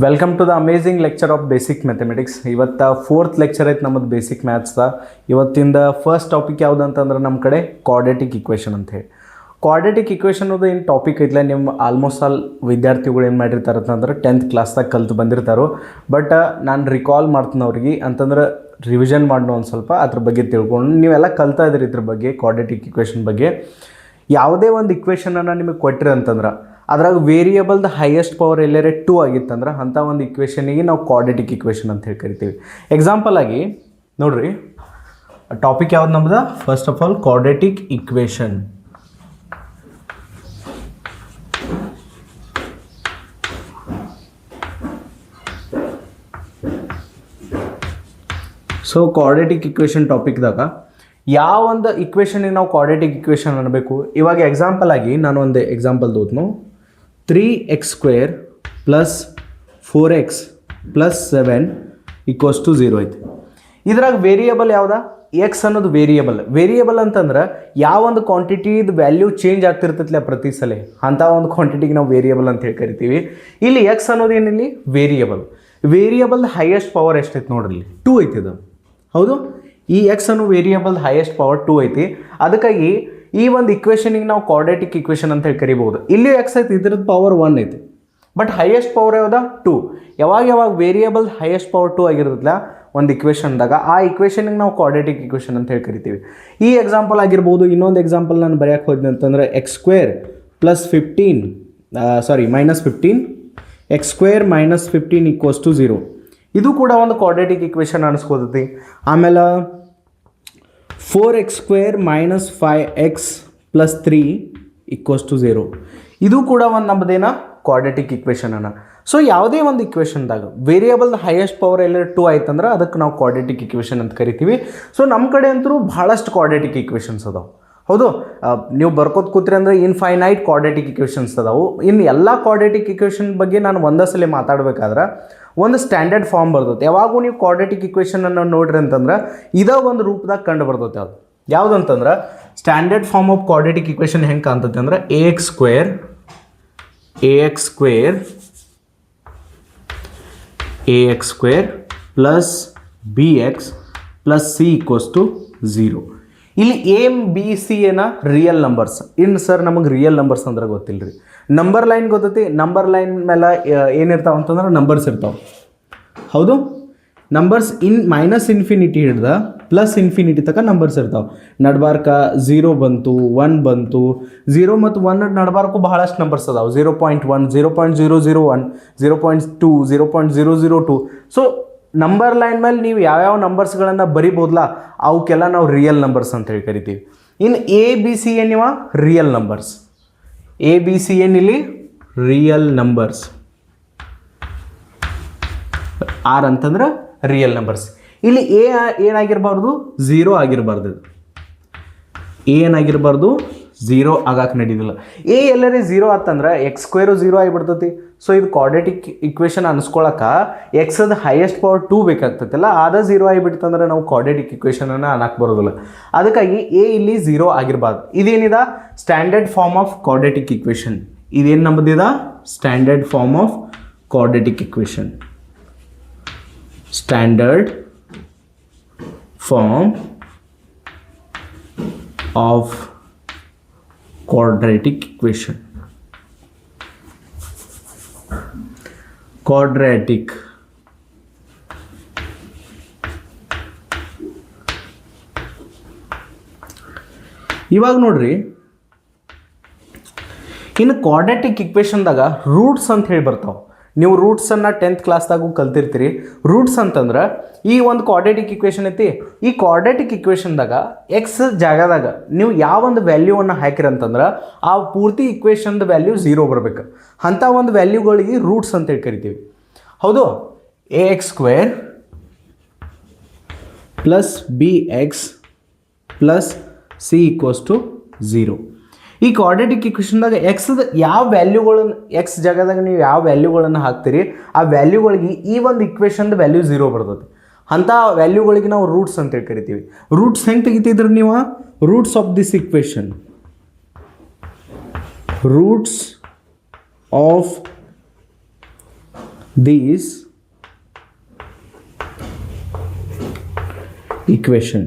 Welcome to the amazing lecture of basic mathematics. ಇವತ್ತು fourth lecture ಐತೆ ನಮ್ಮದು basic ಮ್ಯಾಥ್ಸ್ದ. ಇವತ್ತಿಂದ ಫಸ್ಟ್ ಟಾಪಿಕ್ ಯಾವುದು ಅಂತಂದ್ರೆ ನಮ್ಮ ಕಡೆ ಕ್ವಾಡ್ರೇಟಿಕ್ ಇಕ್ವೇಷನ್ ಅಂತ ಹೇಳಿ. ಕ್ವಾಡ್ರೇಟಿಕ್ ಇಕ್ವೇಷನ್ ಅದು ಏನು ಟಾಪಿಕ್ ಐತಲ್ಲ, ನಿಮ್ಮ ಆಲ್ಮೋಸ್ಟ್ ಆಲ್ ವಿದ್ಯಾರ್ಥಿಗಳು ಏನು ಮಾಡಿರ್ತಾರೆ ಅಂತಂದ್ರೆ 10th ಕ್ಲಾಸ್ದಾಗ ಕಲ್ತು ಬಂದಿರ್ತಾರೋ. ಬಟ್ ನಾನು ರಿಕಾಲ್ ಮಾಡ್ತೀನಿ ಅವ್ರಿಗೆ ಅಂತಂದ್ರೆ ರಿವಿಷನ್ ಮಾಡೋಣ ಒಂದು ಸ್ವಲ್ಪ ಅದ್ರ ಬಗ್ಗೆ ತಿಳ್ಕೊಂಡು. ನೀವೆಲ್ಲ ಕಲ್ತಾ ಇದ್ರಿ ಇದ್ರ ಬಗ್ಗೆ, ಕ್ವಾಡ್ರೇಟಿಕ್ ಇಕ್ವೇಷನ್ ಬಗ್ಗೆ. ಯಾವುದೇ ಒಂದು ಇಕ್ವೇಷನನ್ನು ನಿಮಗೆ ಕೊಟ್ಟಿರಿ ಅಂತಂದ್ರೆ ಅದ್ರಾಗ ವೇರಿಯಬಲ್ದ ಹೈಯೆಸ್ಟ್ ಪವರ್ ಎಲ್ಲರೇ 2 ಆಗಿತ್ತಂದ್ರೆ ಅಂಥ ಒಂದು ಇಕ್ವೇಷನಿಗೆ ನಾವು ಕ್ವಾಡ್ರೇಟಿಕ್ ಇಕ್ವೇಷನ್ ಅಂತ ಹೇಳಿ ಕರಿತೀವಿ. ಎಕ್ಸಾಂಪಲ್ ಆಗಿ ನೋಡ್ರಿ, ಟಾಪಿಕ್ ಯಾವ್ದು ನಮ್ದು? First of all quadratic equation. So quadratic equation ಟಾಪಿಕ್ದಾಗ ಯಾವ ಒಂದು ಇಕ್ವೇಷನಿಗೆ ನಾವು ಕ್ವಾಡ್ರೇಟಿಕ್ ಇಕ್ವೇಷನ್ ಅನ್ನಬೇಕು. ಇವಾಗ ಎಕ್ಸಾಂಪಲ್ ಆಗಿ ನಾನು ಒಂದು ಎಕ್ಸಾಂಪಲ್ ತೋತ್ನು. 3x² + 4x + 7 = 0 ಐತಿ. ಇದ್ರಾಗ ವೇರಿಯಬಲ್ ಯಾವ್ದು? ಎಕ್ಸ್ ಅನ್ನೋದು ವೇರಿಯಬಲ್ ಅಂತಂದ್ರೆ ಯಾವ ಒಂದು ಕ್ವಾಂಟಿಟಿದು ವ್ಯಾಲ್ಯೂ ಚೇಂಜ್ ಆಗ್ತಿರ್ತೈತಿಲ್ಲ ಪ್ರತಿ ಸಲ, ಅಂಥ ಒಂದು ಕ್ವಾಂಟಿಟಿಗೆ ನಾವು ವೇರಿಯಬಲ್ ಅಂತ ಹೇಳಿ ಕರಿತೀವಿ. ಇಲ್ಲಿ ಎಕ್ಸ್ ಅನ್ನೋದು ಏನಿಲ್ಲಿ ವೇರಿಯಬಲ್ ಹೈಯೆಸ್ಟ್ ಪವರ್ ಎಷ್ಟೈತಿ ನೋಡ್ರಿ, 2 ಐತಿ. ಇದು ಹೌದು, ಈ ಎಕ್ಸ್ ಅನ್ನೋ ವೇರಿಯಬಲ್ ಹೈಯೆಸ್ಟ್ ಪವರ್ 2 ಐತಿ. ಅದಕ್ಕಾಗಿ ಈ ಒಂದು ಇಕ್ವೇಷನಿಗೆ ನಾವು ಕ್ವಾಡ್ರೇಟಿಕ್ ಇಕ್ವೇಷನ್ ಅಂತ ಹೇಳಿ ಕರಿಬೋದು. ಇಲ್ಲಿ ಎಕ್ಸ್ ಐತಿ, ಇದ್ರದ್ದು ಪವರ್ 1 ಐತಿ, ಬಟ್ ಹೈಯೆಸ್ಟ್ ಪವರ್ ಯಾವ್ದು? 2. ಯಾವಾಗ ವೇರಿಯಬಲ್ ಹೈಯೆಸ್ಟ್ ಪವರ್ 2 ಆಗಿರೋದಿಲ್ಲ ಒಂದು ಇಕ್ವೇಷನ್ದಾಗ, ಆ ಇಕ್ವೇಷನಿಗೆ ನಾವು ಕ್ವಾಡ್ರೇಟಿಕ್ ಇಕ್ವೇಷನ್ ಅಂತ ಹೇಳಿ ಕರಿತೀವಿ. ಈ ಎಕ್ಸಾಂಪಲ್ ಆಗಿರ್ಬೋದು. ಇನ್ನೊಂದು ಎಕ್ಸಾಂಪಲ್ ನಾನು ಬರೆಯಕ್ಕೆ ಹೋದ್ನಿ ಅಂತಂದ್ರೆ x² + 15 -15 x² - 15 = 0. ಇದು ಕೂಡ ಒಂದು ಕ್ವಾಡ್ರೇಟಿಕ್ ಇಕ್ವೇಷನ್ ಅನಿಸ್ಕೋತೈತಿ. ಆಮೇಲೆ 4x² - 5x + 3 = 0. ಇದು ಕೂಡ ಒಂದು ನಮ್ಮದೇನ ಕ್ವಾಡ್ರೇಟಿಕ್ ಇಕ್ವೇಷನ್ ಅನ್ನ. ಸೊ ಯಾವುದೇ ಒಂದು ಇಕ್ವೇಷನ್ದಾಗ ವೇರಿಯಬಲ್ ಹೈಯೆಸ್ಟ್ ಪವರ್ ಎಲ್ಲ 2 ಆಯ್ತಂದ್ರೆ ಅದಕ್ಕೆ ನಾವು ಕ್ವಾಡ್ರೇಟಿಕ್ ಇಕ್ವೇಷನ್ ಅಂತ ಕರಿತೀವಿ. ಸೊ ನಮ್ಮ ಕಡೆ ಅಂತೂ ಭಾಳಷ್ಟು ಕ್ವಾಡ್ರೇಟಿಕ್ ಇಕ್ವೇಷನ್ಸ್ ಅದಾವೆ. ಹೌದು, ನೀವು ಬರ್ಕೋತ ಕೂತ್ರಿ ಅಂದರೆ ಇನ್ಫೈನೈಟ್ ಕ್ವಾಡ್ರೇಟಿಕ್ ಇಕ್ವೇಷನ್ಸ್ ಅದಾವೆ. ಇನ್ನು ಎಲ್ಲ ಕ್ವಾಡ್ರೇಟಿಕ್ ಇಕ್ವೇಷನ್ ಬಗ್ಗೆ ನಾನು ಒಂದೇ ಸಲ ಮಾತಾಡ್ಬೇಕಾದ್ರೆ ಒಂದು ಸ್ಟ್ಯಾಂಡರ್ಡ್ ಫಾರ್ಮ್ ಬರ್ತೈತೆ. ಯಾವಾಗೂ ನೀವು ಕ್ವಾಡ್ರೇಟಿಕ್ ಇಕ್ವೇಷನನ್ನು ನೋಡ್ರಿ ಅಂತಂದ್ರೆ ಇದೇ ಒಂದು ರೂಪದಾಗ ಕಂಡು ಬರ್ತೈತೆ. ಅದು ಯಾವುದಂತಂದ್ರೆ standard form of quadratic equation ಹೆಂಗೆ ಕಾಣ್ತೈತೆ ಅಂದ್ರೆ ax² + bx + c = 0. ಇಲ್ಲಿ A-B-C ಏನ ರಿಯಲ್ ನಂಬರ್ಸ್. ಇನ್ನು ಸರ್ ನಮಗೆ ರಿಯಲ್ ನಂಬರ್ಸ್ ಅಂದ್ರೆ ಗೊತ್ತಿಲ್ಲ ರೀ. ನಂಬರ್ ಲೈನ್ ಗೊತ್ತೈತಿ. ನಂಬರ್ ಲೈನ್ ಮೇಲೆ ಏನಿರ್ತಾವೆ ಅಂತಂದ್ರೆ ನಂಬರ್ಸ್ ಇರ್ತಾವೆ. ಹೌದು, ನಂಬರ್ಸ್ -∞ ಹಿಡ್ದ +∞ ತನಕ ನಂಬರ್ಸ್ ಇರ್ತಾವೆ. ನಡ್ಬಾರ್ಕ 0 ಬಂತು, 1 ಬಂತು. 0 ಮತ್ತು 1 ನಡ್ಬಾರ್ಕು ಬಹಳಷ್ಟು ನಂಬರ್ಸ್ ಅದಾವೆ. 0.1, 0.001, 0.2, 0.002. ಸೊ ನಂಬರ್ ಲೈನ್ ಮೇಲೆ ನೀವು ಯಾವ್ಯಾವ ನಂಬರ್ಸ್ಗಳನ್ನು ಬರಿಬೋದಲ್ಲ, ಅವಕ್ಕೆಲ್ಲ ನಾವು ರಿಯಲ್ ನಂಬರ್ಸ್ ಅಂತ ಹೇಳಿ ಕರಿತೀವಿ. ಇನ್ನು A-B-C ಏನಿವ ರಿಯಲ್ ನಂಬರ್ಸ್. A-B-C ಏನಿಲ್ಲಿ ರಿಯಲ್ ನಂಬರ್ಸ್. ಆರ್ ಅಂತಂದ್ರೆ ರಿಯಲ್ ನಂಬರ್ಸ್. ಇಲ್ಲಿ ಎ ಏನಾಗಿರಬಾರ್ದು? 0 ಆಗಿರಬಾರ್ದು. ಏನಾಗಿರಬಾರ್ದು? 0 ಆಗಕ್ಕೆ ನಡೀದಿಲ್ಲ. ಎ ಎಲ್ಲರೇ 0 ಆತಂದ್ರೆ x² 0 ಆಗಿಬಿಡ್ತೈತಿ. ಸೊ ಇದು ಕ್ವಾಡ್ರೇಟಿಕ್ ಇಕ್ವೇಷನ್ ಅನ್ಸ್ಕೊಳಕ್ಕೆ ಎಕ್ಸದ ಹೈಯೆಸ್ಟ್ ಪವರ್ 2 ಬೇಕಾಗ್ತೈತಲ್ಲ, ಅದ 0 ಆಗಿಬಿಡ್ತಂದ್ರೆ ನಾವು ಕ್ವಾಡ್ರೇಟಿಕ್ ಇಕ್ವೇಷನನ್ನು ಅನ್ನಕ್ಕೆ ಬರೋದಿಲ್ಲ. ಅದಕ್ಕಾಗಿ ಎ ಇಲ್ಲಿ 0 ಆಗಿರಬಾರ್ದು. ಇದೇನಿದ standard form of quadratic equation. ಇದೇನು ನಮ್ಮದಿದ standard form of quadratic equation. Standard form of quadratic equation. Quadratic. ಇವಾಗ ನೋಡ್ರಿ, ಇನ್ನು ಕ್ವಾಡ್ರೇಟಿಕ್ ಇಕ್ವೇಷನ್ದಾಗ ರೂಟ್ಸ್ ಅಂತ ಹೇಳಿ ಬರ್ತಾವೆ. ನೀವು ರೂಟ್ಸನ್ನು 10th ಕ್ಲಾಸ್ದಾಗೂ ಕಲ್ತಿರ್ತೀರಿ. ರೂಟ್ಸ್ ಅಂತಂದ್ರೆ ಈ ಒಂದು ಕ್ವಾಡ್ರೇಟಿಕ್ ಇಕ್ವೇಷನ್ ಐತಿ. ಈ ಕ್ವಾಡ್ರೇಟಿಕ್ ಇಕ್ವೇಷನ್ದಾಗ ಎಕ್ಸ್ ಜಾಗದಾಗ ನೀವು ಯಾವ ಒಂದು ವ್ಯಾಲ್ಯೂವನ್ನು ಹಾಕಿರಂತಂದ್ರೆ ಆ ಪೂರ್ತಿ ಇಕ್ವೇಷನ್ದ ವ್ಯಾಲ್ಯೂ 0 ಬರಬೇಕು. ಅಂಥ ಒಂದು ವ್ಯಾಲ್ಯೂಗಳಿಗೆ ರೂಟ್ಸ್ ಅಂತೇಳಿ ಕರಿತೀವಿ. ಹೌದು, ax² + bx + c = 0. ಈ ಕ್ವಾಡ್ರೇಟಿಕ್ ಇಕ್ವೇಷನ್ದಾಗ ಎಕ್ಸ್ದ ಯಾವ ವ್ಯಾಲ್ಯೂಗಳನ್ನು, ಎಕ್ಸ್ ಜಾಗದಾಗ ನೀವು ಯಾವ ವ್ಯಾಲ್ಯೂಗಳನ್ನು ಹಾಕ್ತೀರಿ ಆ ವ್ಯಾಲ್ಯೂಗಳಿಗೆ ಈ ಒಂದು ಇಕ್ವೇಷನ್ದ ವ್ಯಾಲ್ಯೂ 0 ಬರ್ತದೆ. ಅಂಥ ವ್ಯಾಲ್ಯೂಗಳಿಗೆ ನಾವು ರೂಟ್ಸ್ ಅಂತೇಳಿ ಕರಿತೀವಿ. ರೂಟ್ಸ್ ಹೆಂಗೆ ತೆಗಿತಿದ್ರಿ ನೀವು? Roots of this equation, roots of these equation.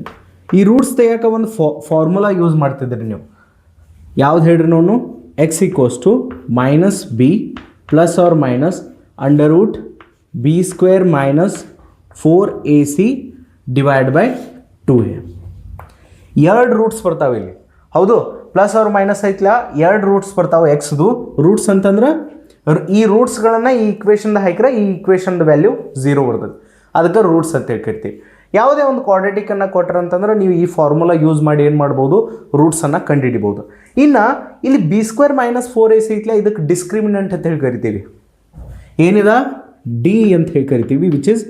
ಈ ರೂಟ್ಸ್ ತೆಗಿಯೋಕೆ ಒಂದು ಫಾರ್ಮುಲಾ ಯೂಸ್ ಮಾಡ್ತಿದ್ರಿ ನೀವು. ಯಾವ್ದು ಹೇಳ್ರಿ ನಾವು? X equals to minus B plus or minus under root B square minus 4ac divide by 2a. ಎರಡು ರೂಟ್ಸ್ ಬರ್ತಾವೆ ಇಲ್ಲಿ, ಹೌದು. ಪ್ಲಸ್ ಆರ್ ಮೈನಸ್ ಐತ್ಲ, ಎರಡು ರೂಟ್ಸ್ ಬರ್ತಾವೆ ಎಕ್ಸ್ದು. ರೂಟ್ಸ್ ಅಂತಂದ್ರೆ ಈ ರೂಟ್ಸ್ಗಳನ್ನು ಈ ಇಕ್ವೇಷನ್ದ ಹಾಕಿದ್ರೆ ಈ ಇಕ್ವೇಷನ್ದ ವ್ಯಾಲ್ಯೂ 0 ಬರ್ತದೆ, ಅದಕ್ಕೆ ರೂಟ್ಸ್ ಅಂತ ಹೇಳ್ತಿರ್ತೀವಿ. ಯಾವುದೇ ಒಂದು ಕ್ವಾಡ್ರಾಟಿಕನ್ನು ಕೊಟ್ಟರೆ ಅಂತಂದ್ರೆ ನೀವು ಈ ಫಾರ್ಮುಲಾ ಯೂಸ್ ಮಾಡಿ ಏನು ಮಾಡ್ಬೋದು? ರೂಟ್ಸನ್ನು ಕಂಡುಹಿಡಿಬೋದು. ಇನ್ನು ಇಲ್ಲಿ ಬಿ ಸ್ಕ್ವೇರ್ ಮೈನಸ್ 4ac ಐತ್ಲ, ಇದಕ್ಕೆ ಡಿಸ್ಕ್ರಿಮಿನೆಂಟ್ ಅಂತ ಹೇಳಿ ಕರಿತೀವಿ. ಏನಿದೆ? ಡಿ ಅಂತ ಹೇಳಿ ಕರಿತೀವಿ, which is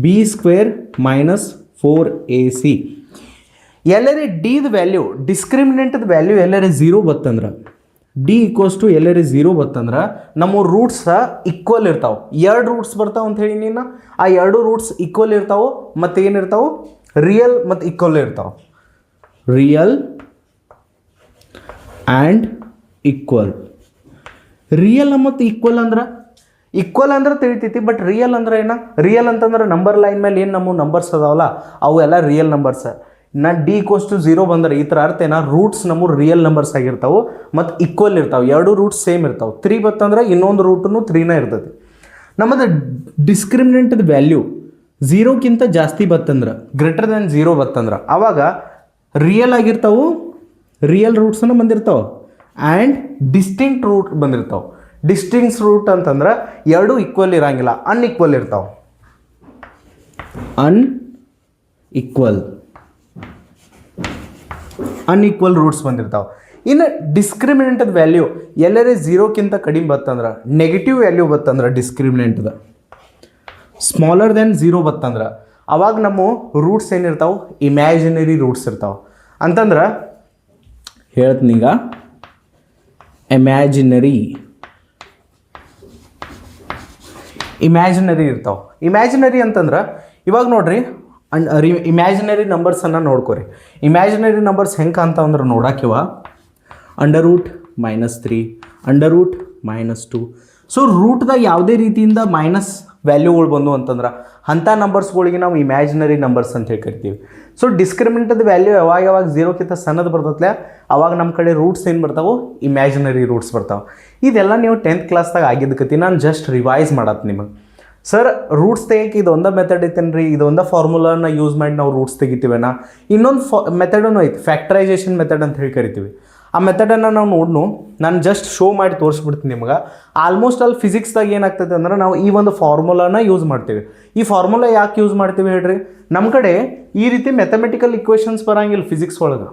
B square minus 4ac. ಎಲ್ಲರೇ ಡಿದ ವ್ಯಾಲ್ಯೂ, ಡಿಸ್ಕ್ರಿಮಿನೆಂಟ್ದ ವ್ಯಾಲ್ಯೂ ಎಲ್ಲರೇ 0 ಬತ್ತಂದ್ರೆ, ಡಿ ಈಕ್ವಲ್ಸ್ ಟು ಎಲ್ಲರೇ 0 ಬತ್ತಂದ್ರೆ ನಮ್ಮ ರೂಟ್ಸ್ ಈಕ್ವಲ್ ಇರ್ತಾವೆ. ಎರಡು ರೂಟ್ಸ್ ಬರ್ತಾವೆ ಅಂತ ಹೇಳಿ ನೀನು, ಆ ಎರಡು ರೂಟ್ಸ್ ಈಕ್ವಲ್ ಇರ್ತಾವೆ. ಮತ್ತು ಏನಿರ್ತಾವೆ? ರಿಯಲ್ ಮತ್ತು ಈಕ್ವಲ್ ಇರ್ತಾವೆ. Real and equal. ರಿಯಲ್ ಮತ್ತು ಈಕ್ವಲ್ ಅಂದ್ರೆ ತಿಳಿತೈತಿ, ಬಟ್ ರಿಯಲ್ ಅಂದ್ರೆ ಏನ? ರಿಯಲ್ ಅಂತಂದ್ರೆ ನಂಬರ್ ಲೈನ್ ಮೇಲೆ ಏನು ನಮ್ಮ ನಂಬರ್ಸ್ ಅದಾವಲ್ಲ ಅವು ಎಲ್ಲ real numbers. D equals to 0 ಬಂದ್ರೆ ಈ ಥರ ಅರ್ಥ ಏನ? ರೂಟ್ಸ್ ನಮ್ಮ ರಿಯಲ್ ನಂಬರ್ಸ್ ಆಗಿರ್ತಾವೆ ಮತ್ತು ಈಕ್ವಲ್ ಇರ್ತಾವೆ, ಎರಡು ರೂಟ್ಸ್ ಸೇಮ್ ಇರ್ತಾವೆ. 3 ಬತ್ತಂದ್ರೆ ಇನ್ನೊಂದು ರೂಟನ್ನು 3ನೇ ಇರ್ತದೆ. ನಮ್ಮದು ಡಿಸ್ಕ್ರಿಮಿನೆಂಟ್ದ ವ್ಯಾಲ್ಯೂ 0ಕ್ಕಿಂತ ಜಾಸ್ತಿ ಬತ್ತಂದ್ರೆ, ಗ್ರೇಟರ್ ದ್ಯಾನ್ 0 ಬತ್ತಂದ್ರೆ ಆವಾಗ ರಿಯಲ್ ಆಗಿರ್ತಾವೆ, ರಿಯಲ್ ರೂಟ್ಸನ್ನು ಬಂದಿರ್ತಾವೆ, ಆ್ಯಂಡ್ ಡಿಸ್ಟಿಂಕ್ಟ್ ರೂಟ್ ಬಂದಿರ್ತಾವೆ. ಡಿಸ್ಟಿಂಕ್ಟ್ ರೂಟ್ ಅಂತಂದ್ರೆ ಎರಡು ಈಕ್ವಲ್ ಇರಂಗಿಲ್ಲ, ಅನ್ಈಕ್ವಲ್ ಇರ್ತಾವೆ. ಅನ್ಈಕ್ವಲ್ ರೂಟ್ಸ್ ಬಂದಿರ್ತಾವೆ. ಇನ್ನು ಡಿಸ್ಕ್ರಿಮಿನೆಂಟದ ವ್ಯಾಲ್ಯೂ ಎಲ್ಲರೇ 0ಕ್ಕಿಂತ ಕಡಿಮೆ ಬತ್ತಂದ್ರೆ, ನೆಗೆಟಿವ್ ವ್ಯಾಲ್ಯೂ ಬತ್ತಂದ್ರೆ ಡಿಸ್ಕ್ರಿಮಿನೆಂಟ್ದ ಸ್ಮಾಲರ್ ದೆನ್ 0 ಬತ್ತಂದ್ರೆ ಅವಾಗ ನಮ್ಮ ರೂಟ್ಸ್ ಏನಿರ್ತಾವೆ? ಇಮ್ಯಾಜಿನರಿ ರೂಟ್ಸ್ ಇರ್ತಾವೆ. ಅಂತಂದ್ರೆ ಹೇಳ್ತೀನೀಗ, ಇಮ್ಯಾಜಿನರಿ ಇರ್ತಾವೆ. ಇಮ್ಯಾಜಿನರಿ ಅಂತಂದ್ರೆ ಇವಾಗ ನೋಡ್ರಿ, ಇಮ್ಯಾಜಿನರಿ ನಂಬರ್ಸನ್ನು ನೋಡ್ಕೊರಿ. ಇಮ್ಯಾಜಿನರಿ ನಂಬರ್ಸ್ ಹೆಂಗೆ ಕಾಣ್ತಾವ ಅಂದ್ರೆ ನೋಡಾಕಿವ under root -3, under root -2. So ರೂಟ್ದಾಗ ಯಾವುದೇ ರೀತಿಯಿಂದ ಮೈನಸ್ ವ್ಯಾಲ್ಯೂಗಳು ಬಂದು ಅಂತಂದ್ರೆ ಅಂಥ ನಂಬರ್ಸ್ಗಳಿಗೆ ನಾವು ಇಮ್ಯಾಜಿನರಿ ನಂಬರ್ಸ್ ಅಂತ ಹೇಳಿ ಕರಿತೀವಿ. ಸೊ ಡಿಸ್ಕ್ರಿಮಿನೆಂಟದ ವ್ಯಾಲ್ಯೂ ಯಾವಾಗ 0ಕ್ಕಿಂತ ಸಣ್ಣದು ಬರ್ತತ್ಲೆ ಅವಾಗ ನಮ್ಮ ಕಡೆ ರೂಟ್ಸ್ ಏನು ಬರ್ತಾವೆ? ಇಮ್ಯಾಜಿನರಿ ರೂಟ್ಸ್ ಬರ್ತಾವೆ. ಇದೆಲ್ಲ ನೀವು 10th ಕ್ಲಾಸ್ದಾಗ ಆಗಿದ್ದಕತಿ, ನಾನು ಜಸ್ಟ್ ರಿವೈಸ್ ಮಾಡತ್ತೆ ನಿಮಗೆ. ಸರ್ ರೂಟ್ಸ್ ತೆಗಿಯೋಕೆ ಇದೊಂದು ಮೆಥಡ್ ಐತೇನು ರೀ, ಇದೊಂದು ಫಾರ್ಮುಲಾನ ಯೂಸ್ ಮಾಡಿ ನಾವು ರೂಟ್ಸ್ ತೆಗಿತೀವೇನಾ? ಇನ್ನೊಂದು ಮೆಥಡನ್ನು ಐತಿ, ಫ್ಯಾಕ್ಟರೈಸೇಷನ್ ಮೆಥಡ್ ಅಂತ ಹೇಳಿ ಕರಿತೀವಿ. ಆ ಮೆಥಡನ್ನು ನಾವು ನಾನು ಜಸ್ಟ್ ಶೋ ಮಾಡಿ ತೋರಿಸ್ಬಿಡ್ತೀನಿ ನಿಮ್ಗೆ. ಆಲ್ಮೋಸ್ಟ್ ಅಲ್ಲಿ ಫಿಸಿಕ್ಸ್ದಾಗ ಏನಾಗ್ತದೆ ಅಂದ್ರೆ ನಾವು ಈ ಒಂದು ಫಾರ್ಮುಲಾನ ಯೂಸ್ ಮಾಡ್ತೀವಿ. ಈ ಫಾರ್ಮುಲಾ ಯಾಕೆ ಯೂಸ್ ಮಾಡ್ತೀವಿ ಹೇಳ್ರಿ? ನಮ್ಮ ಕಡೆ ಈ ರೀತಿ ಮೆಥಮೆಟಿಕಲ್ ಇಕ್ವೇಷನ್ಸ್ ಬರೋಂಗಿಲ್ಲ ಫಿಸಿಕ್ಸ್ ಒಳಗೆ.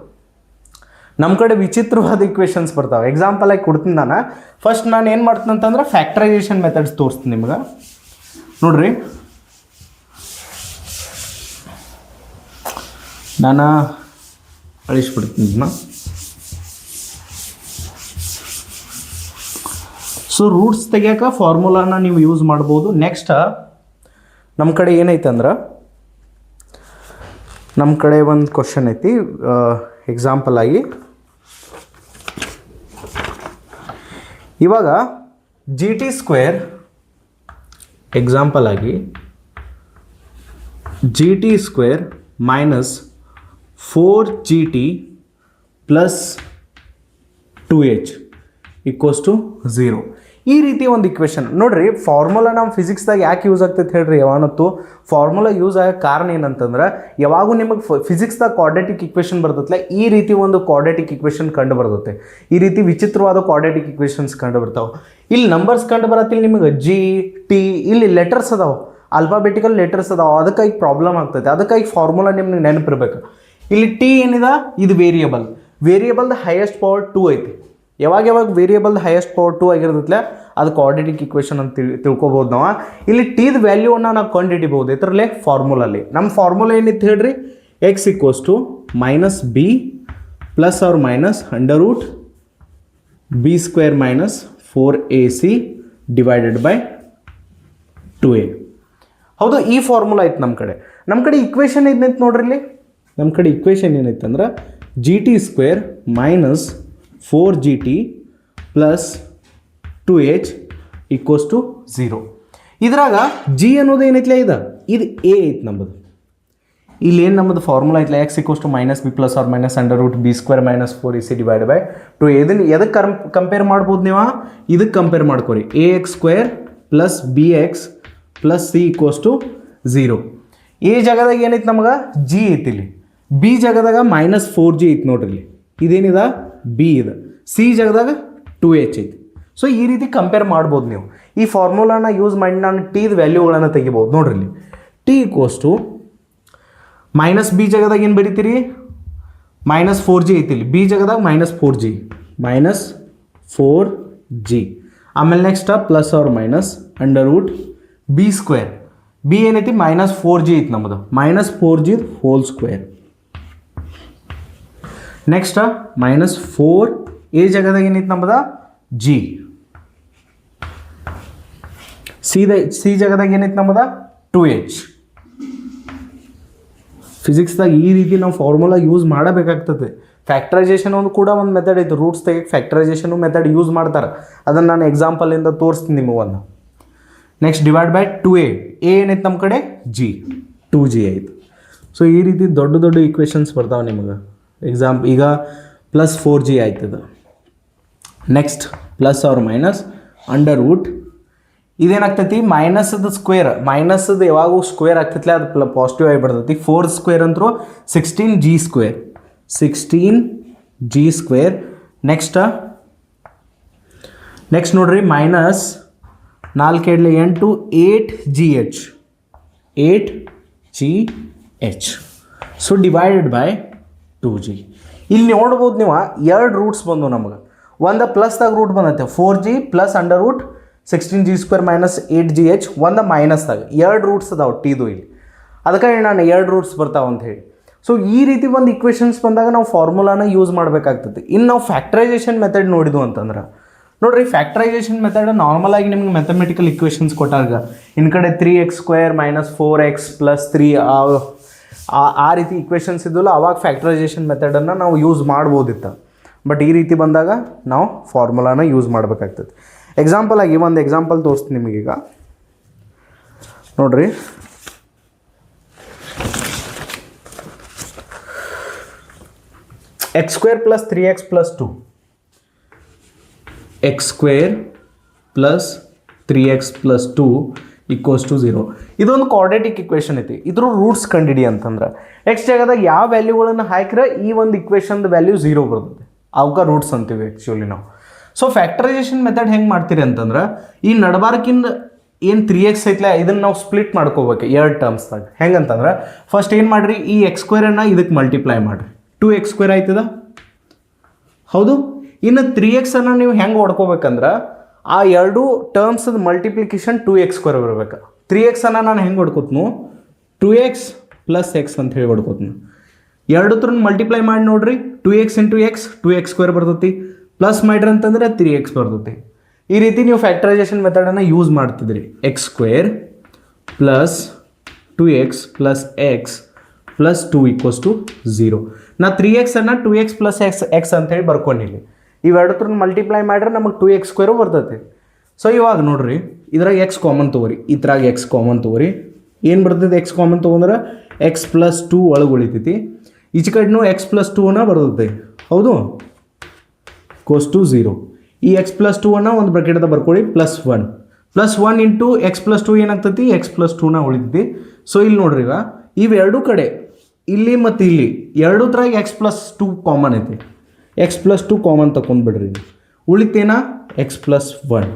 ನಮ್ಮ ಕಡೆ ವಿಚಿತ್ರವಾದ ಇಕ್ವೇಷನ್ಸ್ ಬರ್ತಾವೆ. ಎಕ್ಸಾಂಪಲ್ ಆಗಿ ಕೊಡ್ತೀನಿ ನಾನು. ಫಸ್ಟ್ ನಾನು ಏನು ಮಾಡ್ತೀನಿ ಅಂತಂದ್ರೆ ಫ್ಯಾಕ್ಟರೈಸೇಷನ್ ಮೆಥಡ್ಸ್ ತೋರಿಸ್ತೀನಿ ನಿಮ್ಗೆ. ನೋಡ್ರಿ, ನಾನು ಅಳಿಸ್ಬಿಡ್ತೀನಿ ಇದನ್ನ. ಸೊ ರೂಟ್ಸ್ ತೆಗಿಯೋಕೆ ಫಾರ್ಮುಲಾನ ನೀವು ಯೂಸ್ ಮಾಡ್ಬೋದು. ನೆಕ್ಸ್ಟ್ ನಮ್ಮ ಕಡೆ ಏನೈತೆ ಅಂದ್ರೆ, ನಮ್ಮ ಕಡೆ ಒಂದು ಕ್ವಶನ್ ಐತಿ ಎಕ್ಸಾಂಪಲ್ ಆಗಿ. ಇವಾಗ GT² ಎಕ್ಸಾಂಪಲ್ ಆಗಿ GT² minus 4GT plus 2H equals to 0. ಈ ರೀತಿ ಒಂದು ಇಕ್ವೇಷನ್ ನೋಡ್ರಿ. ಫಾರ್ಮುಲಾ ನಮ್ಮ ಫಿಸಿಕ್ಸ್ದಾಗ ಯಾಕೆ ಯೂಸ್ ಆಗ್ತೈತೆ ಹೇಳ್ರಿ? ಯಾವತ್ತೂ ಫಾರ್ಮುಲಾ ಯೂಸ್ ಆಗೋ ಕಾರಣ ಏನಂತಂದ್ರೆ, ಯಾವಾಗೂ ನಿಮಗೆ ಫಿಸಿಕ್ಸ್ದಾಗ ಕ್ವಾಡ್ರಾಟಿಕ್ ಇಕ್ವೇಷನ್ ಬರ್ತೈತಲ್ಲ, ಈ ರೀತಿ ಒಂದು ಕ್ವಾಡ್ರಾಟಿಕ್ ಇಕ್ವೇಷನ್ ಕಂಡು ಬರ್ತೈತೆ. ಈ ರೀತಿ ವಿಚಿತ್ರವಾದ ಕ್ವಾಡ್ರಾಟಿಕ್ ಇಕ್ವೇಷನ್ಸ್ ಕಂಡು ಬರ್ತಾವೆ. ಇಲ್ಲಿ ನಂಬರ್ಸ್ ಕಂಡು ಬರತ್ತಿಲ್ಲ ನಿಮಗೆ G, T, ಇಲ್ಲಿ ಲೆಟರ್ಸ್ ಅದಾವೆ, ಆಲ್ಫಾಬೆಟಿಕಲ್ ಲೆಟರ್ಸ್ ಅದಾವೆ. ಅದಕ್ಕಾಗಿ ಪ್ರಾಬ್ಲಮ್ ಆಗ್ತೈತೆ. ಅದಕ್ಕಾಗಿ ಫಾರ್ಮುಲಾ ನಿಮ್ಗೆ ನೆನಪಿರ್ಬೇಕು. ಇಲ್ಲಿ T ಏನಿದೆ ಇದು ವೇರಿಯಬಲ್ದ ಹೈಯೆಸ್ಟ್ ಪವರ್ 2 ಐತಿ. ಯಾವಾಗ ವೇರಿಯಬಲ್ ಹೈಯೆಸ್ಟ್ ಪವರ್ 2 ಆಗಿರ್ತೈತಲ್ಲ ಅದು ಕ್ವಾಡ್ರಾಟಿಕ್ ಇಕ್ವೇಷನ್ ಅಂತ ತಿಳ್ಕೊಬೋದು ನಾವು. ಇಲ್ಲಿ ಟಿದ ವ್ಯಾಲ್ಯೂವನ್ನು ನಾವು ಕಂಡುಹಿಡಿಬೋದು ಇದರಲ್ಲೇ ಫಾರ್ಮುಲಲ್ಲಿ. ನಮ್ಮ ಫಾರ್ಮುಲಾ ಏನಿತ್ತು ಹೇಳ್ರಿ? X equals to -b plus or minus under root b² minus 4ac divided by 2a. ಹೌದು, ಈ ಫಾರ್ಮುಲಾ ಐತೆ ನಮ್ಮ ಕಡೆ. ಇಕ್ವೇಷನ್ ಏನೈತೆ ನೋಡ್ರಿ ಇಲ್ಲಿ. ನಮ್ಮ ಕಡೆ ಇಕ್ವೇಷನ್ ಏನೈತೆ ಅಂದ್ರೆ GT² minus 4GT plus 2H equals to 0. ಇದ್ರಾಗ ಜಿ ಅನ್ನೋದು ಏನೈತ್ಲೆ ಇದು ಎ ಐತೆ ನಮ್ಮದು. ಇಲ್ಲಿ ಏನು ನಮ್ಮದು ಫಾರ್ಮುಲಾ ಐತ್ಲ X equals to minus B plus or minus under root B square minus 4ac divide by 2. ಇದನ್ನು ಎದಕ್ಕೆ ಕಂಪೇರ್ ಮಾಡ್ಬೋದು ನೀವು? ಇದಕ್ಕೆ ಕಂಪೇರ್ ಮಾಡ್ಕೊರಿ. A X square plus B X plus C equals to 0. A ಜಾಗದಾಗ ಏನೈತೆ ನಮಗೆ ಜಿ ಐತಿ, ಇಲ್ಲಿ ಬಿ ಜಾಗದಾಗ -4g ಐತಿ ನೋಡ್ರಿ. ಇಲ್ಲಿ ಇದೇನಿದೆ ಬಿ ಇದೆ, ಸಿ ಜಾಗದಾಗ 2h ಐತಿ. ಸೊ ಈ ರೀತಿ ಕಂಪೇರ್ ಮಾಡ್ಬೋದು ನೀವು. ಈ ಫಾರ್ಮುಲಾನ ಯೂಸ್ ಮಾಡಿ ನಾನು ಟಿದ ವ್ಯಾಲ್ಯೂಗಳನ್ನು ತೆಗಿಬೋದು. ನೋಡ್ರಿ ಇಲ್ಲಿ T equals to minus b ಜಾಗದಾಗ ಏನು ಬರೀತೀರಿ -4g ಐತಿ, ಇಲ್ಲಿ ಬಿ ಜಾಗದಾಗ -4g -4g. ಆಮೇಲೆ next plus or minus under root B square. B ಏನೈತಿ -4g ಐತಿ ನಮ್ಮದು, -4g whole square. Next -4 A ಜಾಗದಾಗ ಏನೈತಿ ನಮ್ಮದ ಜಿ. ಸಿ ಜಾಗದಾಗ ಏನೈತಿ ನಮ್ಮದ 2h. ಫಿಸಿಕ್ಸ್ದಾಗ ಈ ರೀತಿ ನಾವು ಫಾರ್ಮುಲಾ ಯೂಸ್ ಮಾಡಬೇಕಾಗ್ತದೆ. ಫ್ಯಾಕ್ಟ್ರೈಸೇಷನ್ ಒಂದು ಕೂಡ ಒಂದು ಮೆಥಡ್ ಐತೆ, ರೂಟ್ಸ್ ತೆಗೆ ಫ್ಯಾಕ್ಟ್ರೈಸೇಷನು ಮೆಥಡ್ ಯೂಸ್ ಮಾಡ್ತಾರೆ. ಅದನ್ನು ನಾನು ಎಕ್ಸಾಂಪಲಿಂದ ತೋರಿಸ್ತೀನಿ ನಿಮಗೊಂದು. Next divide by 2a. A ಏನೈತೆ ನಮ್ಮ ಕಡೆ ಜಿ, 2g ಐತೆ. ಸೊ ಈ ರೀತಿ ದೊಡ್ಡ ದೊಡ್ಡ ಈಕ್ವೇಷನ್ಸ್ ಬರ್ತಾವೆ ನಿಮಗೆ. ಈಗ +4g ಆಯ್ತದ. Next plus or minus under root ಇದೇನಾಗ್ತೈತಿ ಮೈನಸ್ದ ಸ್ಕ್ವೇರ್. ಮೈನಸ್ದು ಯಾವಾಗೂ ಸ್ಕ್ವೇರ್ ಆಗ್ತೈತಿಲ್ಲ, ಅದು ಪಾಸಿಟಿವ್ ಆಗಿ ಬರ್ತೈತಿ. 4 ಸ್ಕ್ವೇರ್ ಅಂತರೂ 16g square, 16g square. Next ನೋಡ್ರಿ -4 8 8gh, 8gh. So divided by 2g. ಇಲ್ಲಿ ನೋಡ್ಬೋದು ನೀವು 2 ರೂಟ್ಸ್ ಬಂದು ನಮಗೆ. ಒಂದು ಪ್ಲಸ್ದಾಗ ರೂಟ್ ಬಂದೈತೆ 4g plus under root 16g square -8gh. ಒಂದು ಮೈನಸ್ದಾಗ 2 ರೂಟ್ಸ್ ಅದಾವೆ ಟಿದು ಇಲ್ಲಿ. ಅದಕ್ಕೆ ನಾನು 2 ರೂಟ್ಸ್ ಬರ್ತಾವೆ ಅಂತ ಹೇಳಿ. ಸೊ ಈ ರೀತಿ ಒಂದು ಇಕ್ವೇಷನ್ಸ್ ಬಂದಾಗ ನಾವು ಫಾರ್ಮುಲಾನ ಯೂಸ್ ಮಾಡಬೇಕಾಗ್ತದೆ. ಇನ್ನು ನಾವು ಫ್ಯಾಕ್ಟ್ರೈಸೇಷನ್ ಮೆಥಡ್ ನೋಡಿದ್ವು ಅಂತಂದ್ರೆ ನೋಡಿರಿ, ಫ್ಯಾಕ್ಟ್ರೈಸೇಷನ್ ಮೆಥಡ್ ನಾರ್ಮಲ್ ಆಗಿ ನಿಮ್ಗೆ ಮ್ಯಾಥಮೆಟಿಕಲ್ ಇಕ್ವೇಷನ್ಸ್ ಕೊಟ್ಟಾಗ ಇನ್ ಕಡೆ 3x ಸ್ಕ್ವೇರ್ -4x + 3 ಆ ರೀತಿ ಇಕ್ವೇಷನ್ಸ್ ಇದ್ದಲ್ಲ, ಅವಾಗ ಫ್ಯಾಕ್ಟ್ರೈಸೇಷನ್ ಮೆಥಡನ್ನು ನಾವು ಯೂಸ್ ಮಾಡ್ಬೋದಿತ್ತು. ಬಟ್ ಈ ರೀತಿ ಬಂದಾಗ ನಾವು ಫಾರ್ಮುಲಾನ ಯೂಸ್ ಮಾಡಬೇಕಾಗ್ತದೆ. ಎಕ್ಸಾಂಪಲ್ ಆಗಿ ಒಂದು ಎಕ್ಸಾಂಪಲ್ ತೋರಿಸ್ತೀನಿ ನಿಮಗೀಗ. ನೋಡ್ರಿ, x square + 3x + 2, x square + 3x + 2 = 0. ಇದೊಂದು ಕ್ವಾಡ್ರೇಟಿಕ್ ಇಕ್ವೇಷನ್ ಐತಿ. ಇದ್ರ ರೂಟ್ಸ್ ಕಂಡಿಡಿ ಅಂತಂದ್ರೆ ಎಕ್ಸ್ ಜಾಗದಾಗ ಯಾವ ವ್ಯಾಲ್ಯೂಗಳನ್ನು ಹಾಕಿದ್ರೆ ಈ ಒಂದು ಇಕ್ವೇಷನ್ದ ವ್ಯಾಲ್ಯೂ 0 ಬರ್ತದೆ, ಅವಕ್ಕೆ ರೂಟ್ಸ್ ಅಂತೀವಿ ಆ್ಯಕ್ಚುಲಿ ನಾವು. ಸೊ ಫ್ಯಾಕ್ಟ್ರೈಸೇಷನ್ ಮೆಥಡ್ ಹೆಂಗೆ ಮಾಡ್ತೀರಿ ಅಂತಂದ್ರೆ ಈ ನಡಬಾರ್ಕಿಂದ ಏನು 3x ಐತ್ಲ ಇದನ್ನು ನಾವು ಸ್ಪ್ಲಿಟ್ ಮಾಡ್ಕೋಬೇಕು 2 ಟರ್ಮ್ಸ್ದಾಗ. ಹೆಂಗಂತಂದ್ರೆ ಫಸ್ಟ್ ಏನು ಮಾಡಿರಿ, ಈ x ಸ್ಕ್ವೇರನ್ನು ಇದಕ್ಕೆ ಮಲ್ಟಿಪ್ಲೈ ಮಾಡಿರಿ, 2x ಸ್ಕ್ವೇರ್ ಆಯ್ತದ ಹೌದು. ಇನ್ನು 3x ಅನ್ನು ನೀವು ಹೆಂಗೆ ಹೊಡ್ಕೋಬೇಕಂದ್ರೆ ಆ 2 ಟರ್ಮ್ಸ್ದ ಮಲ್ಟಿಪ್ಲಿಕೇಶನ್ 2x ಸ್ಕ್ವೇರ್ ಬರಬೇಕು. 3x ಅನ್ನು ನಾನು ಹೆಂಗೆ ಹೊಡ್ಕೋತೀನಿ, 2x + x ಅಂತ ಹೇಳಿ ಹೊಡ್ಕೋತೀನಿ. 2 ಮಲ್ಟಿಪ್ಲೈ ಮಾಡಿ ನೋಡ್ರಿ, 2x × x 2x ಸ್ಕ್ವೇರ್ ಬರ್ತೈತಿ, ಪ್ಲಸ್ ಮಾಡ್ರಿ ಅಂತಂದ್ರೆ 3x ಬರ್ತೈತಿ. ಈ ರೀತಿ ನೀವು ಫ್ಯಾಕ್ಟ್ರೈಸೇಷನ್ ಮೆಥಡನ್ನು ಯೂಸ್ ಮಾಡ್ತಿದ್ರಿ. x square + 2x + x + 2 = 0. ನಾ 3x ಅನ್ನು 2x + x ಅಂತೇಳಿ ಬರ್ಕೊಂಡಿಲ್ಲ. ಇವೆರಡತ್ರನ್ನ ಮಲ್ಟಿಪ್ಲೈ ಮಾಡ್ರೆ ನಮಗೆ 2x ಸ್ಕ್ವೇರು ಬರ್ತೈತಿ. ಸೊ ಇವಾಗ ನೋಡ್ರಿ, ಇದ್ರಾಗ x ಕಾಮನ್ ತೊಗೊರಿ, ಇದ್ರಾಗ x ಕಾಮನ್ ತೊಗೊರಿ. ಏನು ಬರ್ತೈತೆ x ಕಾಮನ್ ತೊಗೊಂಡ್ರೆ x + 2 ಒಳಗೆ ಉಳಿತೈತಿ. ಈಚೆ ಕಡೆನೂ x + 2ನ ಬರ್ತೈತಿ ಹೌದು, = 0. ಈ x + 2 ಒಂದು ಬ್ರಾಕೆಟ್ದಾಗ ಬರ್ಕೊಳ್ಳಿ, +1 × x + 2 ಏನಾಗ್ತೈತಿ, x + 2ನ ಉಳಿತೈತಿ. ಸೊ ಇಲ್ಲಿ ನೋಡ್ರಿ, ಈಗ ಇವೆರಡು ಕಡೆ ಇಲ್ಲಿ ಮತ್ತು ಇಲ್ಲಿ ಎರಡೂದ್ರಾಗ x + 2 ಕಾಮನ್ ಐತಿ. x + 2 ಕಾಮನ್ ತಗೊಂಡ್ಬಿಡ್ರಿ, ಉಳಿತೇನ x + 1.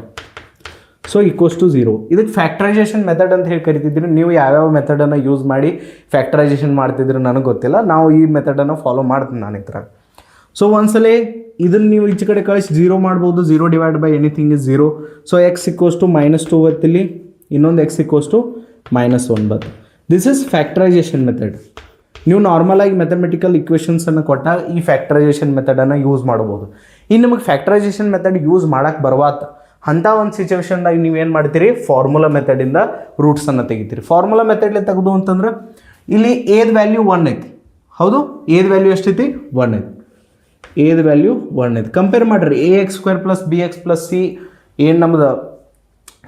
ಸೊ = 0. ಇದಕ್ಕೆ ಫ್ಯಾಕ್ಟ್ರೈಸೇಷನ್ ಮೆಥಡ್ ಅಂತ ಹೇಳಿ ಕರಿತಿದ್ರಿ. ನೀವು ಯಾವ್ಯಾವ ಮೆಥಡನ್ನು ಯೂಸ್ ಮಾಡಿ ಫ್ಯಾಕ್ಟ್ರೈಸೇಷನ್ ಮಾಡ್ತಿದ್ರು ನನಗೆ ಗೊತ್ತಿಲ್ಲ. ನಾವು ಈ ಮೆಥಡನ್ನು ಫಾಲೋ ಮಾಡ್ತೀನಿ ನಾನು ಇದ್ರಾಗ. ಸೊ ಒಂದ್ಸಲ ಇದನ್ನು ನೀವು ಈಚೆ ಕಡೆ ಕಳಿಸಿ 0 ಮಾಡ್ಬೋದು. 0 divide by anything is 0. So x = -2 ಬತ್ತಿಲ್ಲಿ, ಇನ್ನೊಂದು x = -1 this is factorisation method. ನೀವು ನಾರ್ಮಲಾಗಿ ಮ್ಯಾಥಮೆಟಿಕಲ್ ಇಕ್ವೇಷನ್ಸನ್ನು ಕೊಟ್ಟಾಗ ಈ ಫ್ಯಾಕ್ಟ್ರೈಸೇಷನ್ ಮೆಥಡನ್ನು ಯೂಸ್ ಮಾಡ್ಬೋದು. ಇನ್ನು ನಿಮಗೆ ಫ್ಯಾಕ್ಟ್ರೈಸೇಷನ್ ಮೆಥಡ್ ಯೂಸ್ ಮಾಡೋಕ್ಕೆ ಬರ್ವಾತ ಅಂಥ ಒಂದು ಸಿಚುವೇಷನ್ದಾಗ ನೀವೇನು ಮಾಡ್ತೀರಿ, ಫಾರ್ಮುಲಾ ಮೆಥಡಿಂದ ರೂಟ್ಸನ್ನು ತೆಗಿತೀರಿ. ಫಾರ್ಮುಲಾ ಮೆಥಡ್ಲೆ ತೆಗೆದು ಅಂತಂದ್ರೆ ಇಲ್ಲಿ ಎದ ವ್ಯಾಲ್ಯೂ 1 ಐತಿ ಹೌದು. ಎದ ವ್ಯಾಲ್ಯೂ ಎಷ್ಟೈತಿ, 1 ಐತಿ. ಎದ ವ್ಯಾಲ್ಯೂ 1 ಐತಿ. ಕಂಪೇರ್ ಮಾಡಿರಿ, ax² + bx + c ಏನು ನಮ್ದು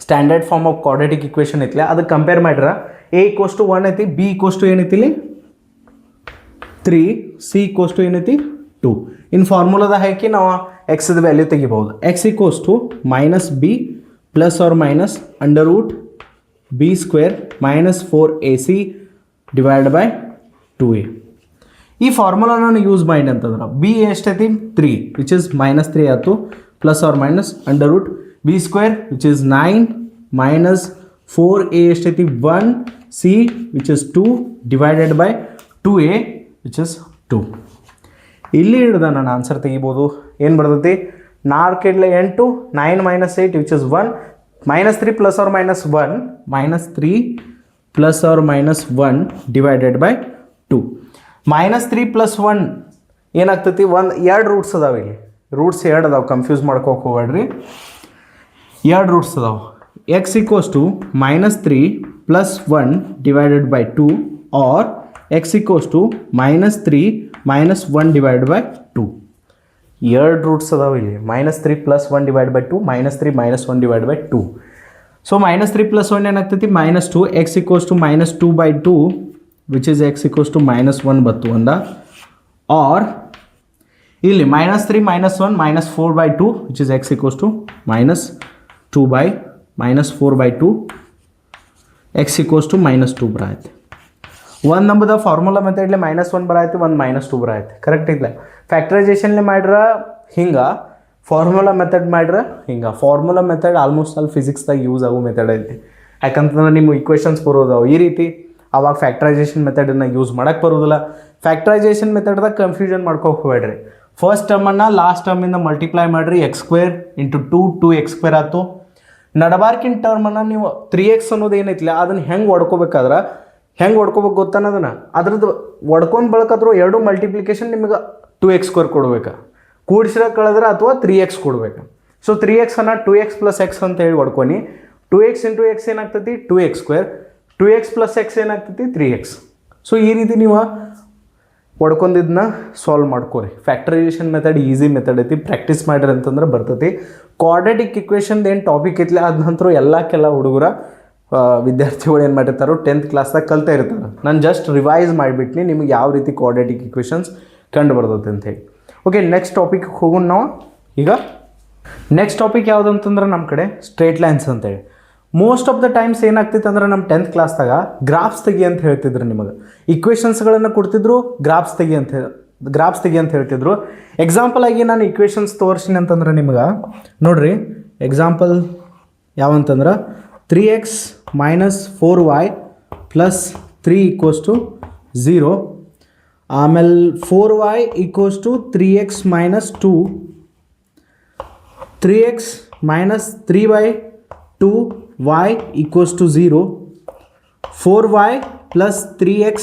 standard form of quadratic equation ಐತಿಲ್ಲ ಅದಕ್ಕೆ ಕಂಪೇರ್ ಮಾಡ್ರ ಎ ಈಕ್ವಸ್ ಟು 1 ಐತಿ, ಬಿ ಈಕ್ವಸ್ ಟು ಏನೈತಿ ಇಲ್ಲಿ 3, ಸಿ ಈಕ್ವಸ್ ಟು ಏನೈತಿ 2. ಇನ್ನು ಫಾರ್ಮುಲಾದ ಹಾಕಿ ನಾವು ಎಕ್ಸ್ದ ವ್ಯಾಲ್ಯೂ ತೆಗಿಬಹುದು. X equals to minus B plus or minus under root B square minus 4ac divide by 2a. ಈ ಫಾರ್ಮುಲಾನ ಯೂಸ್ ಮಾಡಿ ಅಂತಂದ್ರೆ ಬಿ ಎಷ್ಟೈತಿ 3 ವಿಚ್ ಇಸ್ ಮೈನಸ್ 3 ಆಯ್ತು plus or minus under root B square which is 9 minus 4a ಎಷ್ಟೈತಿ 1, c which is 2 divided by 2a which is 2. ಇಲ್ಲಿ ಹಿಡ್ದ ನಾನು answer ತೆಗಿಬೋದು. ಏನು ಬರ್ತೈತಿ 4 8 9 minus 8 which is 1 minus 3 plus or minus 1 minus 3 plus or minus 1 divided by 2. Minus 3 plus 1 ಏನಾಗ್ತೈತಿ, ಎರಡು roots ಅದಾವೆ ಇಲ್ಲಿ, ರೂಟ್ಸ್ ಎರಡು ಅದಾವೆ, ಕನ್ಫ್ಯೂಸ್ ಮಾಡ್ಕೋಕೆ ಹೋಗ್ಬೇಡ್ರಿ. ಎರಡು ರೂಟ್ಸ್ ಅದಾವೆ. X equals to minus 3 plus 1 divided by 2 or X equals to minus 3 minus 1 divide by 2. ಎರಡು ರೂಟ್ಸ್ ಅದಾವೆ ಇಲ್ಲಿ, minus 3 plus 1 divide by 2 minus 3 minus 1 divide by 2. So minus 3 plus 1 ಏನಾಗ್ತೈತಿ minus 2, X equals to minus 2 by 2 which is X equals to minus 1 ಬತ್ತು ಅಂದ. Or ಇಲ್ಲಿ minus 3 minus 1 minus 4 by 2 which is X equals to minus 2 by minus 4 by 2 X equals to minus 2 ಬರೈತೆ. ಒಂದು ನಮ್ಮದ formula ಮೆಥಡ್ಲಿ minus 1 ಬರೈತಿ, ಒಂದು minus 2 ಬರೈತಿ, correct ಇಲ್ಲ. ಫ್ಯಾಕ್ಟ್ರೈಸೇಷನ್ಲಿ ಮಾಡ್ರ ಹಿಂಗೆ, ಫಾರ್ಮುಲಾ ಮೆಥಡ್ ಮಾಡ್ರ ಹಿಂಗೆ. ಫಾರ್ಮುಲಾ ಮೆಥಡ್ ಆಲ್ಮೋಸ್ಟ್ ಅಲ್ಲಿ ಫಿಸಿಕ್ಸ್ದಾಗ ಯೂಸ್ ಆಗೋ ಮೆಥಡ್ ಐತಿ, ಯಾಕಂತಂದ್ರೆ ನಿಮ್ಮ ಇಕ್ವೇಷನ್ಸ್ ಬರೋದಾವು ಈ ರೀತಿ, ಅವಾಗ ಫ್ಯಾಕ್ಟ್ರೈಸೇಷನ್ ಮೆಥಡನ್ನು ಯೂಸ್ ಮಾಡೋಕ್ಕೆ ಬರೋದಿಲ್ಲ. ಫ್ಯಾಕ್ಟ್ರೈಸೇಷನ್ ಮೆಥಡ್ದಾಗ ಕನ್ಫ್ಯೂಷನ್ ಮಾಡ್ಕೋಕೆ ಹೋಗ್ಬೇಡ್ರಿ. ಫಸ್ಟ್ ಟರ್ಮನ್ನು ಲಾಸ್ಟ್ ಟರ್ಮಿಂದ ಮಲ್ಟಿಪ್ಲೈ ಮಾಡಿರಿ, X square into 2x square ಆಯ್ತು. ನಡಬಾರ್ಕಿನ ಟರ್ಮನ್ನು ನೀವು 3x ಅನ್ನೋದು ಏನೈತಿಲ್ಲ ಅದನ್ನು ಹೆಂಗೆ ಹೊಡ್ಕೋಬೇಕಾದ್ರೆ ಹೆಂಗೆ ಹೊಡ್ಕೋಬೇಕು ಗೊತ್ತನ್ನೋದನ್ನ ಅದ್ರದ್ದು ಹೊಡ್ಕೊಂಡು ಬಳಕಾದ್ರೂ ಎರಡು ಮಲ್ಟಿಪ್ಲಿಕೇಶನ್ ನಿಮಗೆ 2x ಸ್ಕ್ವೇರ್ ಕೊಡ್ಬೇಕು, ಕೂಡಿಸಿರೋ ಕಳೆದ್ರೆ ಅಥವಾ 3x ಕೊಡ್ಬೇಕು. ಸೊ 3x ಅನ್ನ 2x ಪ್ಲಸ್ ಎಕ್ಸ್ ಅಂತ ಹೇಳಿ ಹೊಡ್ಕೊನಿ. 2x ಇಂಟು ಎಕ್ಸ್ ಏನಾಗ್ತೈತಿ 2x square, 2x plus X ಏನಾಗ್ತೈತಿ 3x. ಸೊ ಈ ರೀತಿ ನೀವು ಹೊಡ್ಕೊಂಡಿದ್ದನ್ನ ಸಾಲ್ವ್ ಮಾಡ್ಕೊರಿ. ಫ್ಯಾಕ್ಟ್ರೈಸೇಷನ್ ಮೆಥಡ್ ಈಸಿ ಮೆಥಡ್ ಐತಿ, ಪ್ರಾಕ್ಟೀಸ್ ಮಾಡಿರಿ ಅಂತಂದ್ರೆ ಬರ್ತೈತಿ. ಕ್ವಾಡ್ರಾಟಿಕ್ ಇಕ್ವೇಷನ್ ಏನು ಟಾಪಿಕ್ ಐತಿಲ್ಲ ಅದ ನಂತರ ಎಲ್ಲಕ್ಕೆಲ್ಲ ಹುಡುಗರ ವಿದ್ಯಾರ್ಥಿಗಳು ಏನು ಮಾಡಿರ್ತಾರೋ 10th ಕ್ಲಾಸ್ದಾಗ ಕಲ್ತಾ ಇರ್ತಾರೆ. ನಾನು ಜಸ್ಟ್ ರಿವೈಸ್ ಮಾಡಿಬಿಟ್ನಿ ನಿಮಗೆ ಯಾವ ರೀತಿ ಕ್ವಾಡ್ರಾಟಿಕ್ ಇಕ್ವೇಷನ್ಸ್ ಕಂಡು ಬರ್ತೈತೆ ಅಂಥೇಳಿ. ಓಕೆ, ನೆಕ್ಸ್ಟ್ ಟಾಪಿಕ್ ಹೋಗೋಣ ನಾವು. ಈಗ ನೆಕ್ಸ್ಟ್ ಟಾಪಿಕ್ ಯಾವುದು ಅಂತಂದ್ರೆ ನಮ್ಮ ಕಡೆ ಸ್ಟ್ರೇಟ್ ಲೈನ್ಸ್ ಅಂತೇಳಿ. ಮೋಸ್ಟ್ ಆಫ್ ದ ಟೈಮ್ಸ್ ಏನಾಗ್ತಿತ್ತು ಅಂದ್ರೆ ನಮ್ಮ 10th ಕ್ಲಾಸ್ದಾಗ ಗ್ರಾಫ್ಸ್ ತೆಗಿ ಅಂತ ಹೇಳ್ತಿದ್ರು. ನಿಮಗೆ ಇಕ್ವೇಷನ್ಸ್ಗಳನ್ನು ಕೊಡ್ತಿದ್ರು, ಗ್ರಾಫ್ಸ್ ತೆಗಿ ಅಂತ ಹೇಳ್ತಿದ್ರು. ಎಕ್ಸಾಂಪಲ್ ಆಗಿ ನಾನು ಇಕ್ವೇಷನ್ಸ್ ತೋರಿಸ್ತೀನಿ ಅಂತಂದ್ರೆ ನಿಮ್ಗೆ ನೋಡ್ರಿ, ಎಕ್ಸಾಂಪಲ್ ಯಾವಂತಂದ್ರೆ 3x minus 4y plus 3 equals to 0. ಆಮೇಲೆ 4y equals to 3x minus 2, 3x minus 3y 2y equals to 0, 4y plus 3x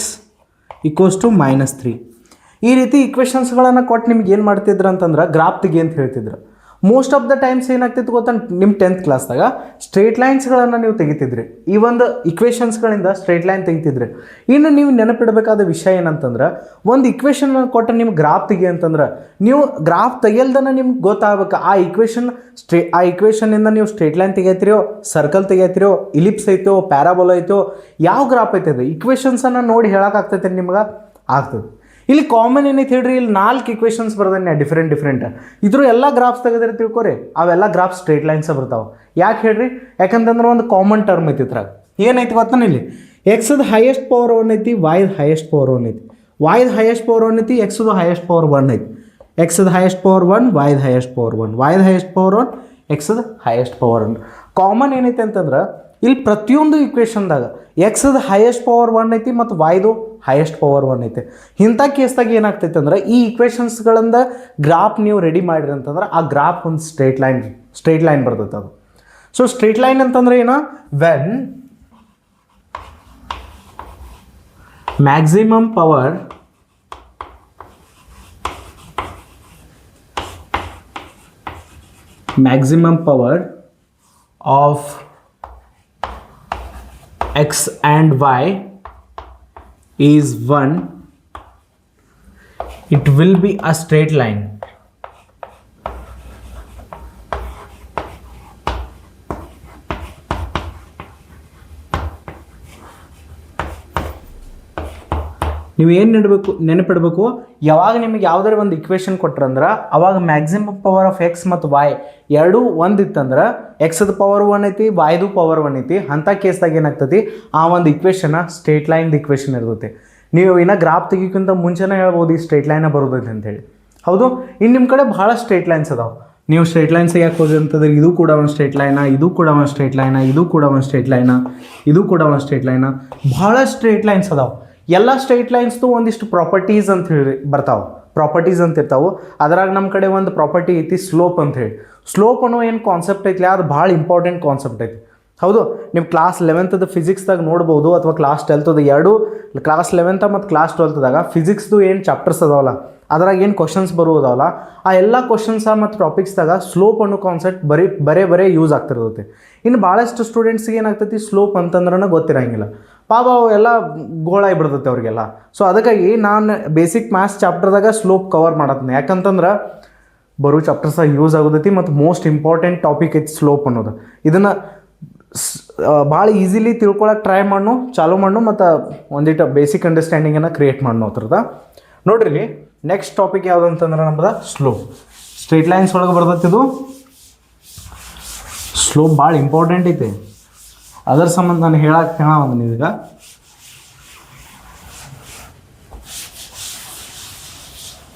equals to minus 3. ಈ ರೀತಿ ಇಕ್ವೇಷನ್ಸ್ಗಳನ್ನು ಕೊಟ್ಟು ನಿಮ್ಗೆ ಏನು ಮಾಡ್ತಿದ್ರು ಅಂತಂದ್ರೆ ಗ್ರಾಫ್ ತೆಗಿ ಅಂತ ಹೇಳ್ತಿದ್ರು. ಮೋಸ್ಟ್ ಆಫ್ ದ ಟೈಮ್ಸ್ ಏನಾಗ್ತಿತ್ತು ಗೊತ್ತಾ, ನಿಮ್ಮ 10th ಕ್ಲಾಸ್ದಾಗ ಸ್ಟ್ರೇಟ್ ಲೈನ್ಸ್ಗಳನ್ನು ನೀವು ತೆಗಿತಿದ್ರಿ. ಈ ಒಂದು ಇಕ್ವೇಷನ್ಸ್ಗಳಿಂದ ಸ್ಟ್ರೇಟ್ ಲೈನ್ ತೆಗಿತಿದ್ರಿ. ಇನ್ನು ನೀವು ನೆನಪಿಡಬೇಕಾದ ವಿಷಯ ಏನಂತಂದ್ರೆ, ಒಂದು ಇಕ್ವೇಷನ್ ಕೊಟ್ಟು ನಿಮ್ಗೆ ಗ್ರಾಫ್ ತೆಗಿ ಅಂತಂದ್ರೆ ನೀವು ಗ್ರಾಫ್ ತೆಗಿಯಲ್ದನ ನಿಮ್ಗೆ ಗೊತ್ತಾಗಬೇಕು ಆ ಇಕ್ವೇಷನ್ನಿಂದ ನೀವು ಸ್ಟ್ರೇಟ್ ಲೈನ್ ತೆಗಿತೀರೋ, ಸರ್ಕಲ್ ತೆಗಿತೀರೋ, ಇಲಿಪ್ಸ್ ಐತೋ, ಪ್ಯಾರಾಬೋಲ ಐತೋ, ಯಾವ ಗ್ರಾಫ್ ಐತದ ಇಕ್ವೇಷನ್ಸನ್ನು ನೋಡಿ ಹೇಳೋಕ್ಕಾಗ್ತೈತೆ ನಿಮ್ಗೆ ಆಗ್ತದೆ. ಇಲ್ಲಿ ಕಾಮನ್ ಏನೈತೆ ಹೇಳ್ರಿ, ಇಲ್ಲಿ 4 ಇಕ್ವೇಷನ್ಸ್ ಬರ್ದಾನೆ ಡಿಫ್ರೆಂಟ್. ಇದ್ರ ಎಲ್ಲ ಗ್ರಾಫ್ಸ್ ತೆಗೆದ್ರೆ ತಿಳ್ಕೊರಿ ಅವೆಲ್ಲ ಗ್ರಾಫ್ ಸ್ಟ್ರೇಟ್ ಲೈನ್ಸ್ ಬರ್ತಾವೆ. ಯಾಕೆ ಹೇಳ್ರಿ, ಯಾಕಂತಂದ್ರೆ ಒಂದು ಕಾಮನ್ ಟರ್ಮ್ ಐತಿ ಇದ್ರಾಗ. ಏನೈತಿ ಗೊತ್ತಾನ, ಇಲ್ಲಿ ಎಕ್ಸ್ದ ಹೈಯೆಸ್ಟ್ ಪವರ್ 1 ಐತಿ, ವೈದ್ ಹೈಯೆಸ್ಟ್ ಪವರ್ 1 ಐತಿ, ವೈದ್ ಹೈಯೆಸ್ಟ್ ಪವರ್ 1 ಐತಿ, ಎಕ್ಸ್ದು ಹೈಯೆಸ್ಟ್ ಪವರ್ 1 ಐತಿ. ಎಕ್ಸ್ದ ಹೈಯೆಸ್ಟ್ ಪವರ್ 1, ವೈದ್ ಹೈಯೆಸ್ಟ್ ಪವರ್ 1, ವೈದ್ ಹೈಯೆಸ್ಟ್ ಪವರ್ 1, ಎಕ್ಸ್ದ ಹೈಯೆಸ್ಟ್ ಪವರ್ 1. ಕಾಮನ್ ಏನೈತಿ ಅಂತಂದ್ರೆ ಇಲ್ಲಿ ಪ್ರತಿಯೊಂದು ಇಕ್ವೇಷನ್ದಾಗ ಎಕ್ಸ್ದ ಹೈಯೆಸ್ಟ್ ಪವರ್ 1 ಐತಿ ಮತ್ತು ವೈದು ಹೈಯೆಸ್ಟ್ ಪವರ್ 1 ಐತೆ. ಇಂಥ ಕೇಸ್ದಾಗ ಏನಾಗ್ತೈತೆ ಅಂದ್ರೆ ಈ ಇಕ್ವೇಷನ್ಸ್ಗಳಿಂದ ಗ್ರಾಫ್ ನೀವು ರೆಡಿ ಮಾಡಿರಿ ಅಂತಂದ್ರೆ ಆ ಗ್ರಾಫ್ ಒಂದು ಸ್ಟ್ರೇಟ್ ಲೈನ್ ಬರ್ತೈತೆ ಅದು. ಸೊ ಸ್ಟ್ರೇಟ್ ಲೈನ್ ಅಂತಂದ್ರೆ ಏನು, when maximum power of x and y is 1, it will be a straight line. ನೀವು ಏನು ನೆನಪಿಡಬೇಕು, ಯಾವಾಗ ನಿಮಗೆ ಯಾವುದಾದ್ರು ಒಂದು ಇಕ್ವೇಷನ್ ಕೊಟ್ರಂದ್ರೆ ಅವಾಗ ಮ್ಯಾಕ್ಸಿಮಮ್ ಪವರ್ ಆಫ್ ಎಕ್ಸ್ ಮತ್ತು ವೈ ಎರಡೂ ಒಂದಿತ್ತಂದ್ರೆ ಎಕ್ಸ್ದ ಪವರ್ 1 ಐತಿ, ವೈದು ಪವರ್ 1 ಐತಿ. ಅಂಥ ಕೇಸ್ದಾಗ ಏನಾಗ್ತೈತಿ, ಆ ಒಂದು ಇಕ್ವೇಷನ್ನ ಸ್ಟ್ರೇಟ್ ಲೈನ್ದು ಇಕ್ವೇಷನ್ ಇರ್ತೈತಿ. ನೀವು ಇನ್ನು ಗ್ರಾಫ್ ತೆಗಿಕ್ಕಿಂತ ಮುಂಚೆನೇ ಹೇಳ್ಬೋದು ಈ ಸ್ಟ್ರೇಟ್ ಲೈನ ಬರೋದೈತೆ ಅಂತೇಳಿ. ಹೌದು, ಇನ್ನು ನಿಮ್ಮ ಕಡೆ ಭಾಳ ಸ್ಟ್ರೇಟ್ ಲೈನ್ಸ್ ಅದಾವೆ. ನೀವು ಸ್ಟ್ರೇಟ್ ಲೈನ್ಸ್ ಯಾಕೆ ಹೋದ್ರಿ ಅಂತಂದ್ರೆ ಇದು ಕೂಡ ಒಂದು ಸ್ಟ್ರೇಟ್ ಲೈನ, ಇದು ಕೂಡ ಒಂದು ಸ್ಟ್ರೇಟ್ ಲೈನ, ಇದು ಕೂಡ ಒಂದು ಸ್ಟ್ರೇಟ್ ಲೈನ, ಇದು ಕೂಡ ಒಂದು ಸ್ಟ್ರೇಟ್ ಲೈನ, ಭಾಳ ಸ್ಟ್ರೇಟ್ ಲೈನ್ಸ್ ಅದಾವೆ. ಎಲ್ಲ ಸ್ಟ್ರೇಟ್ ಲೈನ್ಸ್ದು ಒಂದಿಷ್ಟು ಪ್ರಾಪರ್ಟೀಸ್ ಅಂತ ಹೇಳಿ ಬರ್ತಾವೆ, ಪ್ರಾಪರ್ಟೀಸ್ ಅಂತ ಇರ್ತಾವೆ. ಅದ್ರಾಗ ನಮ್ಮ ಕಡೆ ಒಂದು ಪ್ರಾಪರ್ಟಿ ಐತಿ ಸ್ಲೋಪ್ ಅಂತ ಹೇಳಿ. ಸ್ಲೋಪ್ ಅನ್ನೋ ಏನು ಕಾನ್ಸೆಪ್ಟ್ ಐತಿ ಅದು ಭಾಳ ಇಂಪಾರ್ಟೆಂಟ್ ಕಾನ್ಸೆಪ್ಟ್ ಐತಿ. ಹೌದು, ನೀವು ಕ್ಲಾಸ್ 11th ಫಿಸಿಕ್ಸ್ದಾಗ ನೋಡ್ಬೋದು, ಅಥವಾ ಕ್ಲಾಸ್ 12th ಎರಡು ಕ್ಲಾಸ್ 11th ಮತ್ತು ಕ್ಲಾಸ್ 12th ಫಿಸಿಕ್ಸ್ದು ಏನು ಚಾಪ್ಟರ್ಸ್ ಅದಾವಲ್ಲ ಅದ್ರಾಗ ಏನು ಕ್ವಶನ್ಸ್ ಬರುವುದಲ್ಲ, ಆ ಎಲ್ಲ ಕ್ವಶನ್ಸ ಮತ್ತು ಟಾಪಿಕ್ಸ್ದಾಗ ಸ್ಲೋಪ್ ಅನ್ನೋ ಕಾನ್ಸೆಪ್ಟ್ ಬರೇ ಯೂಸ್ ಆಗ್ತಿರ್ತೈತಿ. ಇನ್ನು ಭಾಳಷ್ಟು ಸ್ಟೂಡೆಂಟ್ಸ್ಗೆ ಏನಾಗ್ತೈತಿ, ಸ್ಲೋಪ್ ಅಂತಂದ್ರೆ ಗೊತ್ತಿರಂಗಿಲ್ಲ. ಪಾಪ ಅವೆಲ್ಲ ಗೋಳಾಗಿಬಿಡ್ತೈತೆ ಅವ್ರಿಗೆಲ್ಲ. ಸೊ ಅದಕ್ಕಾಗಿ ನಾನು ಬೇಸಿಕ್ ಮ್ಯಾಥ್ಸ್ ಚಾಪ್ಟರ್ದಾಗ ಸ್ಲೋಪ್ ಕವರ್ ಮಾಡತ್ತೀನಿ. ಯಾಕಂತಂದ್ರೆ ಬರೋ ಚಾಪ್ಟರ್ಸಾಗ ಯೂಸ್ ಆಗೋದೈತಿ ಮತ್ತು ಮೋಸ್ಟ್ ಇಂಪಾರ್ಟೆಂಟ್ ಟಾಪಿಕ್ ಐತಿ ಸ್ಲೋಪ್ ಅನ್ನೋದು. ಇದನ್ನು ಭಾಳ ಈಸಿಲಿ ತಿಳ್ಕೊಳಕ್ಕೆ ಟ್ರೈ ಚಾಲೂ ಮತ್ತು ಒಂದಿಟ್ಟು ಬೇಸಿಕ್ ಅಂಡರ್ಸ್ಟ್ಯಾಂಡಿಂಗನ್ನು ಕ್ರಿಯೇಟ್ ಅದ್ರದ. ನೋಡ್ರಿ, ನೆಕ್ಸ್ಟ್ ಟಾಪಿಕ್ ಯಾವುದು ಅಂತಂದ್ರೆ ನಮ್ಮದು ಸ್ಲೋಪ್. ಸ್ಟ್ರೇಟ್ ಲೈನ್ಸ್ ಒಳಗೆ ಬರ್ತೈತಿದು ಸ್ಲೋಪ್ ಭಾಳ ಇಂಪಾರ್ಟೆಂಟ್ ಐತಿ. ಅದರ ಸಂಬಂಧ ನಾನು ಹೇಳಕ್ಕೆ ಒಂದು ನೀವೀಗ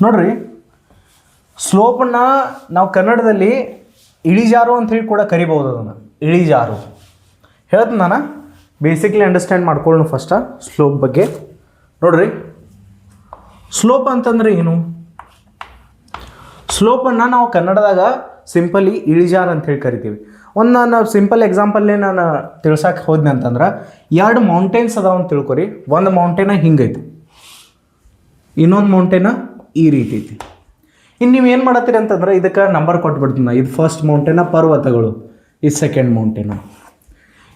ನೋಡ್ರಿ, ಸ್ಲೋಪನ್ನು ನಾವು ಕನ್ನಡದಲ್ಲಿ ಇಳಿಜಾರು ಅಂಥೇಳಿ ಕೂಡ ಕರಿಬೋದು. ಅದನ್ನು ಇಳಿಜಾರು ಹೇಳ್ತೀನಿ ನಾನು. ಬೇಸಿಕ್ಲಿ ಅಂಡರ್ಸ್ಟ್ಯಾಂಡ್ ಮಾಡ್ಕೊಳ್ಳೋಣ ಫಸ್ಟ ಸ್ಲೋಪ್ ಬಗ್ಗೆ. ನೋಡ್ರಿ, ಸ್ಲೋಪ್ ಅಂತಂದ್ರೆ ಏನು? ಸ್ಲೋಪನ್ನು ನಾವು ಕನ್ನಡದಾಗ ಸಿಂಪಲಿ ಇಳಿಜಾರು ಅಂಥೇಳಿ ಕರಿತೀವಿ. ನಾನು ಸಿಂಪಲ್ ಎಕ್ಸಾಂಪಲ್ಲೇ ನಾನು ತಿಳ್ಸಕ್ಕೆ ಹೋದ್ನಿ ಅಂತಂದ್ರೆ, ಎರಡು ಮೌಂಟೇನ್ಸ್ ಅದಾವ ಅಂತ ತಿಳ್ಕೊರಿ. ಒಂದು ಮೌಂಟೇನ ಹಿಂಗೈತಿ, ಇನ್ನೊಂದು ಮೌಂಟೇನ ಈ ರೀತಿ ಐತಿ. ಇನ್ನು ನೀವು ಏನು ಮಾಡತ್ತೀರಿ ಅಂತಂದ್ರೆ ಇದಕ್ಕೆ ನಂಬರ್ ಕೊಟ್ಬಿಡ್ತೀನಿ. ಇದು ಫಸ್ಟ್ ಮೌಂಟೇನ ಪರ್ವತಗಳು, ಇದು ಸೆಕೆಂಡ್ ಮೌಂಟೇನ.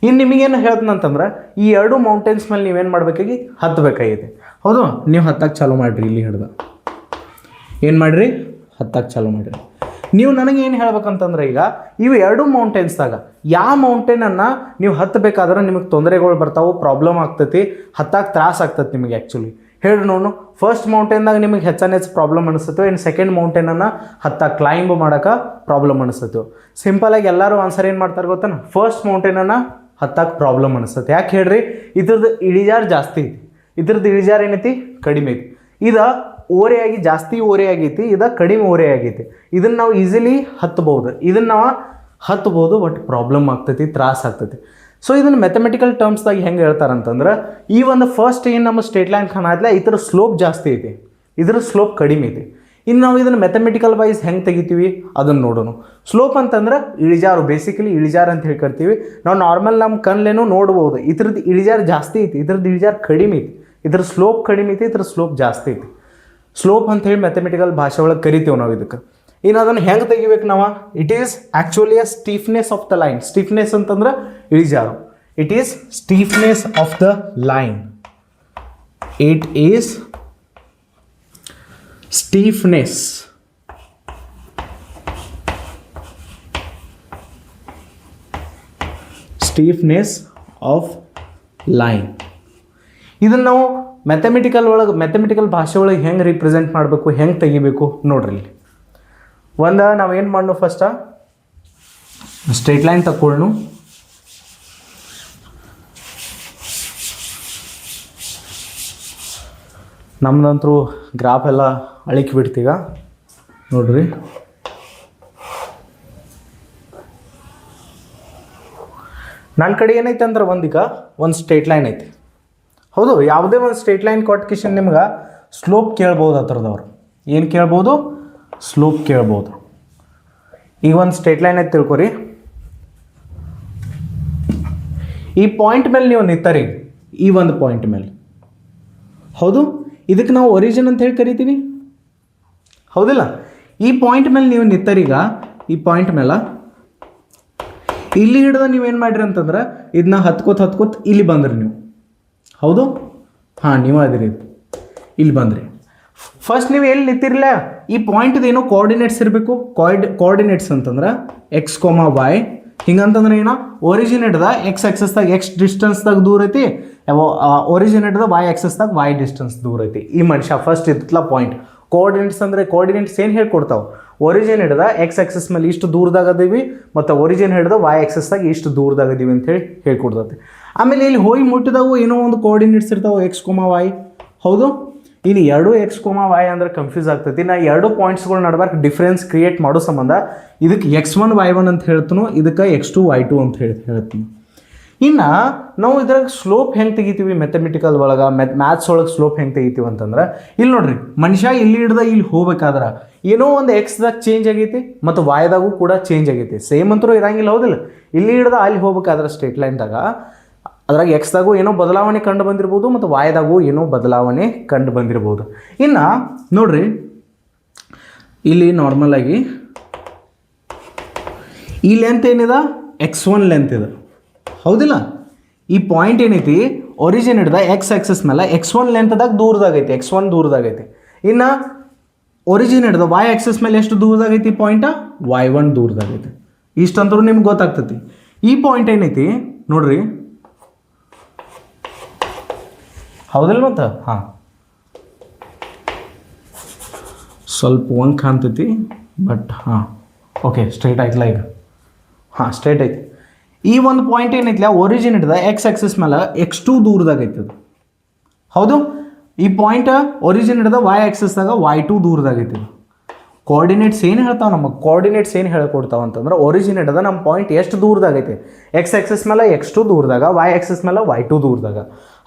ಇನ್ನು ನಿಮಗೇನು ಹೇಳ್ತೀನಿ ಅಂತಂದ್ರೆ, ಈ ಎರಡು ಮೌಂಟೇನ್ಸ್ ಮೇಲೆ ನೀವೇನು ಮಾಡಬೇಕಾಗಿ ಹತ್ತಬೇಕಾಗಿದೆ. ಹೌದು, ನೀವು ಹತ್ತಕ್ಕೆ ಚಾಲೂ ಮಾಡಿರಿ. ಇಲ್ಲಿ ಹಿಡ್ದು ಏನು ಮಾಡಿರಿ, ಹತ್ತಕ್ಕೆ ಚಾಲೂ ಮಾಡಿರಿ. ನೀವು ನನಗೆ ಏನು ಹೇಳ್ಬೇಕಂತಂದ್ರೆ, ಈಗ ಇವು ಎರಡು ಮೌಂಟೇನ್ಸ್ದಾಗ ಯಾವ ಮೌಂಟೇನನ್ನು ನೀವು ಹತ್ತಬೇಕಾದ್ರೆ ನಿಮಗೆ ತೊಂದರೆಗಳು ಬರ್ತಾವೆ, ಪ್ರಾಬ್ಲಮ್ ಆಗ್ತೈತಿ, ಹತ್ತಕ್ಕೆ ತ್ರಾಸ ಆಗ್ತೈತಿ ನಿಮಗೆ. ಆ್ಯಕ್ಚುಲಿ ಹೇಳಿ ನೋಡು, ಫಸ್ಟ್ ಮೌಂಟೇನ್ದಾಗ ನಿಮಗೆ ಹೆಚ್ಚು ಪ್ರಾಬ್ಲಮ್ ಅನಿಸ್ತೈತೆ, ಇನ್ನು ಸೆಕೆಂಡ್ ಮೌಂಟೇನನ್ನು ಹತ್ತಕ್ಕೆ ಕ್ಲೈಂಬ್ ಮಾಡೋಕೆ ಪ್ರಾಬ್ಲಮ್ ಅನಿಸ್ತೈತೆ. ಸಿಂಪಲಾಗಿ ಎಲ್ಲರೂ ಆನ್ಸರ್ ಏನು ಮಾಡ್ತಾರೆ ಗೊತ್ತಾನ, ಫಸ್ಟ್ ಮೌಂಟೇನನ್ನು ಹತ್ತಕ್ಕೆ ಪ್ರಾಬ್ಲಮ್ ಅನಿಸ್ತೈತೆ. ಯಾಕೆ ಹೇಳ್ರಿ, ಇದ್ರದ್ದು ಇಳಿಜಾರು ಜಾಸ್ತಿ ಐತಿ, ಇದ್ರದ್ದು ಇಳಿಜಾರು ಏನೈತಿ ಕಡಿಮೆ ಐತಿ. ಇದು ಓರೆಯಾಗಿ ಜಾಸ್ತಿ ಓರೆ ಆಗೈತಿ, ಇದು ಕಡಿಮೆ ಓರೆ ಆಗೈತಿ. ಇದನ್ನು ನಾವು ಈಸಿಲಿ ಹತ್ಬೋದು, ಇದನ್ನು ನಾವು ಹತ್ಬೋದು, ಬಟ್ ಪ್ರಾಬ್ಲಮ್ ಆಗ್ತೈತಿ, ತ್ರಾಸ ಆಗ್ತೈತಿ. ಸೊ ಇದನ್ನು ಮ್ಯಾಥಮೆಟಿಕಲ್ ಟರ್ಮ್ಸ್ದಾಗ ಹೆಂಗೆ ಹೇಳ್ತಾರಂತಂದ್ರೆ, ಈ ಒಂದು ಫಸ್ಟ್ ಏನು ನಮ್ಮ ಸ್ಟ್ರೇಟ್ ಲೈನ್ ಕಾಣಾದ್ಲ ಇದರ ಸ್ಲೋಪ್ ಜಾಸ್ತಿ ಐತಿ, ಇದರ ಸ್ಲೋಪ್ ಕಡಿಮೆ ಐತಿ. ಇನ್ನು ನಾವು ಇದನ್ನು ಮ್ಯಾಥಮೆಟಿಕಲ್ ವೈಸ್ ಹೆಂಗೆ ತೆಗಿತೀವಿ ಅದನ್ನು ನೋಡೋಣ. ಸ್ಲೋಪ್ ಅಂತಂದ್ರೆ ಇಳಿಜಾರು, ಬೇಸಿಕಲಿ ಇಳಿಜಾರು ಅಂತ ಹೇಳಿ ಕರಿತೀವಿ ನಾವು. ನಾರ್ಮಲ್ ನಮ್ಮ ಕಣ್ಲೇನೋ ನೋಡ್ಬೋದು, ಇದ್ರದ್ದು ಇಳಿಜಾರು ಜಾಸ್ತಿ ಐತಿ, ಇದ್ರದ್ದು ಇಳಿಜಾರು ಕಡಿಮೆ ಐತಿ, ಇದ್ರ ಸ್ಲೋಪ್ ಕಡಿಮೆ ಐತಿ, ಇದ್ರ ಸ್ಲೋಪ್ ಜಾಸ್ತಿ ಐತಿ. ಸ್ಲೋಪ್ ಅಂಥೇಳಿ ಮ್ಯಾಥಮೆಟಿಕಲ್ ಭಾಷೆ ಒಳಗೆ ಕರಿತೀವಿ ನಾವು ಇದಕ್ಕೆ. ಇನ್ನು ಅದನ್ನು ಹೆಂಗೆ ತೆಗಿಬೇಕು ನಾವು, it is actually a steepness of the line. Steepness ಅಂತಂದ್ರೆ ಇಳಿಜಾರು, it is steepness of the line. It is steepness of line. ಇದನ್ನು ನಾವು ಮ್ಯಾಥಮೆಟಿಕಲ್ ಭಾಷೆ ಒಳಗೆ ಹೆಂಗೆ ರಿಪ್ರೆಸೆಂಟ್ ಮಾಡಬೇಕು, ಹೆಂಗೆ ತೆಗಿಬೇಕು ನೋಡ್ರಿ. ಇಲ್ಲಿ ನಾವೇನು ಮಾಡೋಣ, ಫಸ್ಟ ಸ್ಟ್ರೇಟ್ ಲೈನ್ ತಗೊಳ್ಳೋಣ. ನಮ್ದಂತರೂ ಗ್ರಾಫ್ ಎಲ್ಲ ಅಳಿಕೆ ಬಿಡ್ತೀಗ ನೋಡ್ರಿ. ನನ್ನ ಕಡೆ ಏನೈತೆ ಅಂದ್ರೆ ಒಂದು ಸ್ಟ್ರೇಟ್ ಲೈನ್ ಐತಿ. ಹೌದು, ಯಾವುದೇ ಒಂದು ಸ್ಟ್ರೇಟ್ ಲೈನ್ ಕೊಟ್ಕಿಶನ್ ನಿಮ್ಗೆ ಸ್ಲೋಪ್ ಕೇಳ್ಬೋದು. ಹತ್ರದವ್ರು ಏನು ಕೇಳ್ಬೋದು, ಸ್ಲೋಪ್ ಕೇಳ್ಬೋದು. ಈಗ ಒಂದು ಸ್ಟ್ರೇಟ್ ಲೈನ್ ಐತೆ ತಿಳ್ಕೊರಿ. ಈ ಪಾಯಿಂಟ್ ಮೇಲೆ ನೀವು ನಿಂತರಿ, ಈ ಒಂದು ಪಾಯಿಂಟ್ ಮೇಲೆ. ಹೌದು, ಇದಕ್ಕೆ ನಾವು ಒರಿಜಿನ್ ಅಂತ ಹೇಳಿ ಕರಿತೀವಿ, ಹೌದಿಲ್ಲ? ಈ ಪಾಯಿಂಟ್ ಮೇಲೆ ನೀವು ನಿಂತರೀಗ, ಈ ಪಾಯಿಂಟ್ ಮೇಲೆ ಇಲ್ಲಿ ಹಿಡಿದ ನೀವೇನು ಮಾಡಿರಿ ಅಂತಂದ್ರೆ ಇದನ್ನ ಹತ್ಕೋತ ಇಲ್ಲಿ ಬಂದ್ರಿ ನೀವು. ಹೌದು, ಹಾಂ, ನೀವು ಅದಿರಿ, ಇಲ್ಲಿ ಬಂದ್ರಿ. ಫಸ್ಟ್ ನೀವು ಎಲ್ಲಿ ನಿಂತಿರಲ್ಲ, ಈ ಪಾಯಿಂಟ್ದು ಏನೋ ಕೋಆರ್ಡಿನೇಟ್ಸ್ ಇರಬೇಕು. ಕೋಆರ್ಡಿನೇಟ್ಸ್ ಅಂತಂದ್ರೆ ಎಕ್ಸ್, ವೈ. ಹಿಂಗಂತಂದ್ರೆ ಏನೋ ಒರಿಜಿನ್ ಹಿಡ್ದ ಎಕ್ಸ್ ಆಕ್ಸಸ್ದಾಗ ಎಕ್ಸ್ ಡಿಸ್ಟೆನ್ಸ್ದಾಗ ದೂರ ಐತಿ, ಒರಿಜಿನ್ ಹಿಡಿದ ವೈ ಆಕ್ಸಸ್ದಾಗ ವೈ ಡಿಸ್ಟೆನ್ಸ್ ದೂರ ಐತಿ. ಈ ಮನುಷ್ಯ ಫಸ್ಟ್ ಇತ್ತಲ್ಲ ಪಾಯಿಂಟ್. ಕೋಆರ್ಡಿನೇಟ್ಸ್ ಅಂದರೆ ಕೋಆರ್ಡಿನೇಟ್ಸ್ ಏನು ಹೇಳ್ಕೊಡ್ತಾವೆ, ಒರಿಜಿನ್ ಹಿಡಿದ ಎಕ್ಸ್ ಆಕ್ಸಸ್ ಮೇಲೆ ಇಷ್ಟು ದೂರದಾಗ ಅದೀವಿ ಮತ್ತು ಒರಿಜಿನ್ ಹಿಡಿದ ವೈ ಆಕ್ಸಸ್ದಾಗ ಇಷ್ಟು ದೂರದಾಗ ಅದೀವಿ ಅಂತೇಳಿ ಹೇಳ್ಕೊಡ್ತೈತಿ. ಆಮೇಲೆ ಇಲ್ಲಿ ಹೋಗಿ ಮುಟ್ಟಿದಾವು ಏನೋ ಒಂದು ಕೋಆರ್ಡಿನೇಟ್ಸ್ ಇರ್ತಾವೆ ಎಕ್ಸ್ ಕೋಮ ವೈ. ಹೌದು, ಇಲ್ಲಿ ಎರಡು ಎಕ್ಸ್ ಕೋಮ ವೈ ಅಂದ್ರೆ ಕನ್ಫ್ಯೂಸ್ ಆಗ್ತೈತಿ. ನಾ ಎರಡು ಪಾಯಿಂಟ್ಸ್ಗಳ ನಡ್ಬಾರ್ಕ್ ಡಿಫ್ರೆನ್ಸ್ ಕ್ರಿಯೇಟ್ ಮಾಡೋ ಸಂಬಂಧ ಇದಕ್ಕೆ x1 y1 ಅಂತ ಹೇಳ್ತೀನೋ, ಇದಕ್ಕೆ x2 y2 ಅಂತ ಹೇಳ್ತೀನಿ. ಇನ್ನು ನಾವು ಇದ್ರಾಗ ಸ್ಲೋಪ್ ಹೆಂಗೆ ತೆಗಿತೀವಿ ಮೆಥಮೆಟಿಕಲ್ ಒಳಗೆ, ಮ್ಯಾಥ್ಸ್ ಒಳಗೆ ಸ್ಲೋಪ್ ಹೆಂಗೆ ತೆಗಿತೀವಿ ಅಂತಂದ್ರೆ ಇಲ್ಲಿ ನೋಡ್ರಿ, ಮನುಷ್ಯ ಇಲ್ಲಿ ಹಿಡ್ದ ಇಲ್ಲಿ ಹೋಗ್ಬೇಕಾದ್ರೆ ಏನೋ ಒಂದು ಎಕ್ಸ್ದಾಗ ಚೇಂಜ್ ಆಗೈತಿ ಮತ್ತು ವಾಯ್ದಾಗೂ ಕೂಡ ಚೇಂಜ್ ಆಗೈತಿ. ಸೇಮ್ ಅಂತರೂ ಇರಂಗಿಲ್ಲ, ಹೌದಿಲ್ಲ. ಇಲ್ಲಿ ಹಿಡ್ದ ಅಲ್ಲಿ ಹೋಗ್ಬೇಕಾದ್ರೆ ಸ್ಟ್ರೇಟ್ ಲೈನ್ದಾಗ ಅದ್ರಾಗ ಎಕ್ಸ್ದಾಗೂ ಏನೋ ಬದಲಾವಣೆ ಕಂಡು ಬಂದಿರ್ಬೋದು ಮತ್ತು ವಾಯ್ದಾಗೂ ಏನೋ ಬದಲಾವಣೆ ಕಂಡು ಬಂದಿರ್ಬೋದು. ಇನ್ನು ನೋಡ್ರಿ, ಇಲ್ಲಿ ನಾರ್ಮಲ್ ಆಗಿ ಈ ಲೆಂತ್ ಏನಿದೆ x1 ಲೆಂತ್ ಇದೆ, ಹೌದಿಲ್ಲ. ಈ ಪಾಯಿಂಟ್ ಏನೈತಿ ಒರಿಜಿನ್ ಹಿಡ್ದ ಎಕ್ಸ್ ಆಕ್ಸಸ್ ಮೇಲೆ x1 ಲೆಂತ್ದಾಗ ದೂರದಾಗೈತಿ, x1 ದೂರದಾಗೈತಿ. ಇನ್ನು ಒರಿಜಿನ್ ಹಿಡ್ದ ವೈ ಆಕ್ಸಸ್ ಮೇಲೆ ಎಷ್ಟು ದೂರದಾಗೈತಿ ಪಾಯಿಂಟ, y1 ದೂರದಾಗೈತಿ. ಇಷ್ಟಂತರೂ ನಿಮ್ಗೆ ಗೊತ್ತಾಗ್ತೈತಿ. ಈ ಪಾಯಿಂಟ್ ಏನೈತಿ ನೋಡ್ರಿ, ಹೌದಿಲ್ಲ ಮತ್ತು ಹಾಂ ಸ್ವಲ್ಪ ಒಂಗ್ ಕಾಣ್ತೈತಿ ಬಟ್ ಹಾಂ ಓಕೆ ಸ್ಟ್ರೈಟ್ ಆಯ್ತಲ್ಲ ಈಗ. ಹಾಂ ಸ್ಟ್ರೈಟ್ ಐತಿ. ಈ ಒಂದು ಪಾಯಿಂಟ್ ಏನೈತಿಲ್ಲ ಒರಿಜಿನ್ ಹಿಡ್ದ ಎಕ್ಸ್ ಆಕ್ಸಿಸ್ ಮೇಲೆ x2 ದೂರದಾಗ ಐತದು, ಹೌದು. ಈ ಪಾಯಿಂಟ್ ಒರಿಜಿನ್ ಹಿಡ್ದ ವೈ ಆಕ್ಸಿಸ್ದಾಗ y2 ದೂರದಾಗ ಐತದು. ಕೋಆರ್ಡಿನೇಟ್ಸ್ ಏನು ಹೇಳ್ತಾವೆ ನಮಗೆ, ಕೋಆರ್ಡಿನೇಟ್ಸ್ ಏನು ಹೇಳ್ಕೊಡ್ತಾವೆ ಅಂತಂದ್ರೆ ಒರಿಜಿನ್ ಹಿಡ್ದ ನಮ್ಮ ಪಾಯಿಂಟ್ ಎಷ್ಟು ದೂರದಾಗೈತೆ, ಎಕ್ಸ್ ಆಕ್ಸಿಸ್ ಮೇಲೆ x2 ದೂರದಾಗ, ವೈ ಆಕ್ಸಿಸ್ ಮೇಲೆ y2 ದೂರದಾಗ,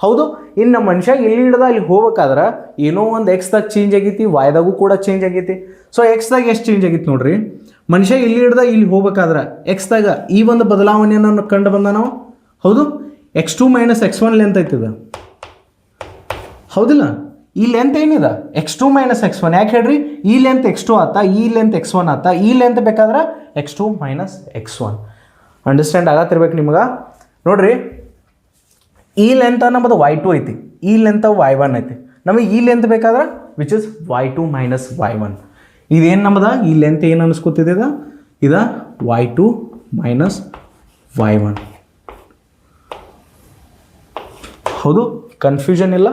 ಹೌದು. ಇನ್ನು ನಮ್ಮ ಮನುಷ್ಯ ಇಲ್ಲಿ ಹಿಡ್ದ ಇಲ್ಲಿ ಹೋಗ್ಬೇಕಾದ್ರೆ ಏನೋ ಒಂದು ಎಕ್ಸ್ದಾಗ ಚೇಂಜ್ ಆಗೈತಿ, ವೈದಾಗೂ ಕೂಡ ಚೇಂಜ್ ಆಗೈತಿ. ಸೊ ಎಕ್ಸ್ದಾಗ ಎಷ್ಟು ಚೇಂಜ್ ಆಗೈತಿ ನೋಡ್ರಿ, ಮನುಷ್ಯ ಇಲ್ಲಿ ಹಿಡ್ದ ಇಲ್ಲಿ ಹೋಗ್ಬೇಕಾದ್ರೆ ಎಕ್ಸ್ದಾಗ ಈ ಒಂದು ಬದಲಾವಣೆಯನ್ನು ಕಂಡು ಬಂದ ನಾವು, ಹೌದು. x2 - x1 ಲೆಂತ್ ಐತದ, ಹೌದಿಲ್ಲ. ಈ ಲೆಂತ್ ಏನಿದೆ x2 - x1, ಯಾಕೆ ಹೇಳ್ರಿ, ಈ ಲೆಂತ್ x2 ಆತ, ಈ ಲೆಂತ್ x1 ಆತ, ಈ ಲೆಂತ್ ಬೇಕಾದ್ರೆ x2 - x1. ಅಂಡರ್ಸ್ಟ್ಯಾಂಡ್ ಆಗತ್ತಿರ್ಬೇಕು ನಿಮ್ಗೆ. ನೋಡ್ರಿ, ಈ ಲೆಂತ್ ನಮ್ಮದು y2 ಐತಿ, ಈ ಲೆಂತ್ y1 ಐತಿ. ನಮಗೆ ಈ ಲೆಂತ್ ಬೇಕಾದ್ರೆ ವಿಚ್ ಇಸ್ y2 - y1. ಇದೇನು ನಮ್ಮದ ಈ ಲೆಂತ್ ಏನು ಅನಿಸ್ಕೊತಿದೆ, ಇದು y2 - y1, ಹೌದು. ಕನ್ಫ್ಯೂಷನ್ ಇಲ್ಲ.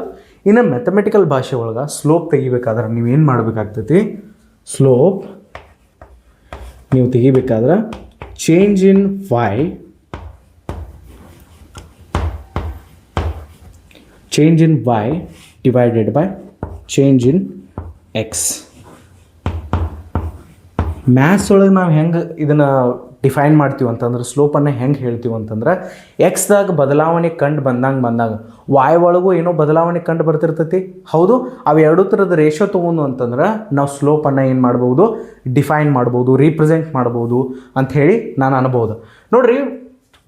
ಇನ್ನು ಮ್ಯಾಥಮೆಟಿಕಲ್ ಭಾಷೆ ಒಳಗೆ ಸ್ಲೋಪ್ ತೆಗಿಬೇಕಾದ್ರೆ ನೀವೇನು ಮಾಡಬೇಕಾಗ್ತೈತಿ, ಸ್ಲೋಪ್ ನೀವು ತೆಗಿಬೇಕಾದ್ರೆ change in y divided by change in x. Maths ಒಳಗೆ ನಾವು ಹೆಂಗೆ ಇದನ್ನು ಡಿಫೈನ್ ಮಾಡ್ತೀವಿ ಅಂತಂದ್ರೆ, ಸ್ಲೋಪನ್ನು ಹೆಂಗೆ ಹೇಳ್ತೀವಿ ಅಂತಂದ್ರೆ, ಎಕ್ಸ್ದಾಗ ಬದಲಾವಣೆ ಕಂಡು ಬಂದಾಗ ವಾಯ್ ಒಳಗೂ ಏನೋ ಬದಲಾವಣೆ ಕಂಡು ಬರ್ತಿರ್ತೈತಿ, ಹೌದು. ಅವು ಎರಡೂ ಥರದ ರೇಷೋ ತೊಗೊಂಡು ಅಂತಂದ್ರೆ ನಾವು ಸ್ಲೋಪನ್ನು ಏನು ಮಾಡ್ಬೋದು, ಡಿಫೈನ್ ಮಾಡ್ಬೋದು, ರೀಪ್ರೆಸೆಂಟ್ ಮಾಡ್ಬೋದು ಅಂಥೇಳಿ ನಾನು ಅನ್ಬೋದು. ನೋಡಿರಿ,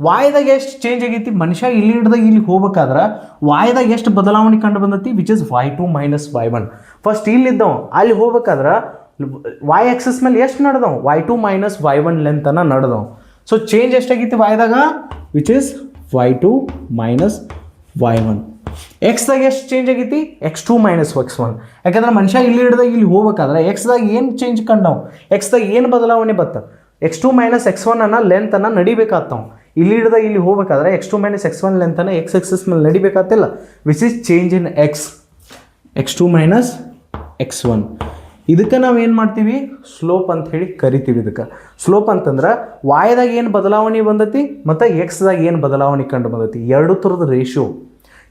ವಾಯ್ದಾಗ ಎಷ್ಟು ಚೇಂಜ್ ಆಗೈತಿ, ಮನುಷ್ಯ ಇಲ್ಲಿ ಹಿಡ್ದಾಗ ಇಲ್ಲಿ ಹೋಗ್ಬೇಕಾದ್ರೆ ವಾಯ್ದಾಗ ಎಷ್ಟು ಬದಲಾವಣೆ ಕಂಡು ಬಂದೈತಿ, which is y2 - y1. First ಇಲ್ಲಿದ್ದವು ಅಲ್ಲಿ ಹೋಗ್ಬೇಕಾದ್ರೆ ವೈ ಆಕ್ಸಸ್ ಮೇಲೆ ಎಷ್ಟು ನಡೆದವು, y2 - y1 ಲೆಂತನ್ನು ನಡೆದವು. ಸೊ ಚೇಂಜ್ ಎಷ್ಟಾಗೈತಿ ವಾಯ್ದಾಗ, ವಿಚ್ ಇಸ್ y2 - y1. ಎಕ್ಸ್ದಾಗ ಎಷ್ಟು ಚೇಂಜ್ ಆಗೈತಿ, x2 - x1. ಯಾಕಂದ್ರೆ ಮನುಷ್ಯ ಇಲ್ಲಿ ಹಿಡ್ದಾಗ ಇಲ್ಲಿ ಹೋಗ್ಬೇಕಾದ್ರೆ ಎಕ್ಸ್ದಾಗ ಏನು ಚೇಂಜ್ ಕಂಡವು, ಎಕ್ಸ್ದಾಗ ಏನು ಬದಲಾವಣೆ ಬತ್ತ, x2 - x1 ಅನ್ನ ಲೆಂತನ್ನು ನಡಿಬೇಕಾಗ್ತಾವ. ಇಲ್ಲಿ ಹಿಡ್ದಾಗ ಇಲ್ಲಿ ಹೋಗ್ಬೇಕಾದ್ರೆ x2 - x1 ಲೆಂತನ್ನು ಎಕ್ಸ್ ಎಕ್ಸಸ್ ಮೇಲೆ ನಡಿಬೇಕಾಗ್ತಿಲ್ಲ, which is change in x2 - x1. ಇದಕ್ಕೆ ನಾವು ಏನು ಮಾಡ್ತೀವಿ, ಸ್ಲೋಪ್ ಅಂತ ಹೇಳಿ ಕರಿತೀವಿ. ಇದಕ್ಕೆ ಸ್ಲೋಪ್ ಅಂತಂದ್ರೆ ವಾಯ್ದಾಗ ಏನು ಬದಲಾವಣೆ ಬಂದೈತಿ ಮತ್ತು ಎಕ್ಸ್ದಾಗ ಏನು ಬದಲಾವಣೆ ಕಂಡು ಬಂದೈತಿ, ಎರಡು ಥರದ ratio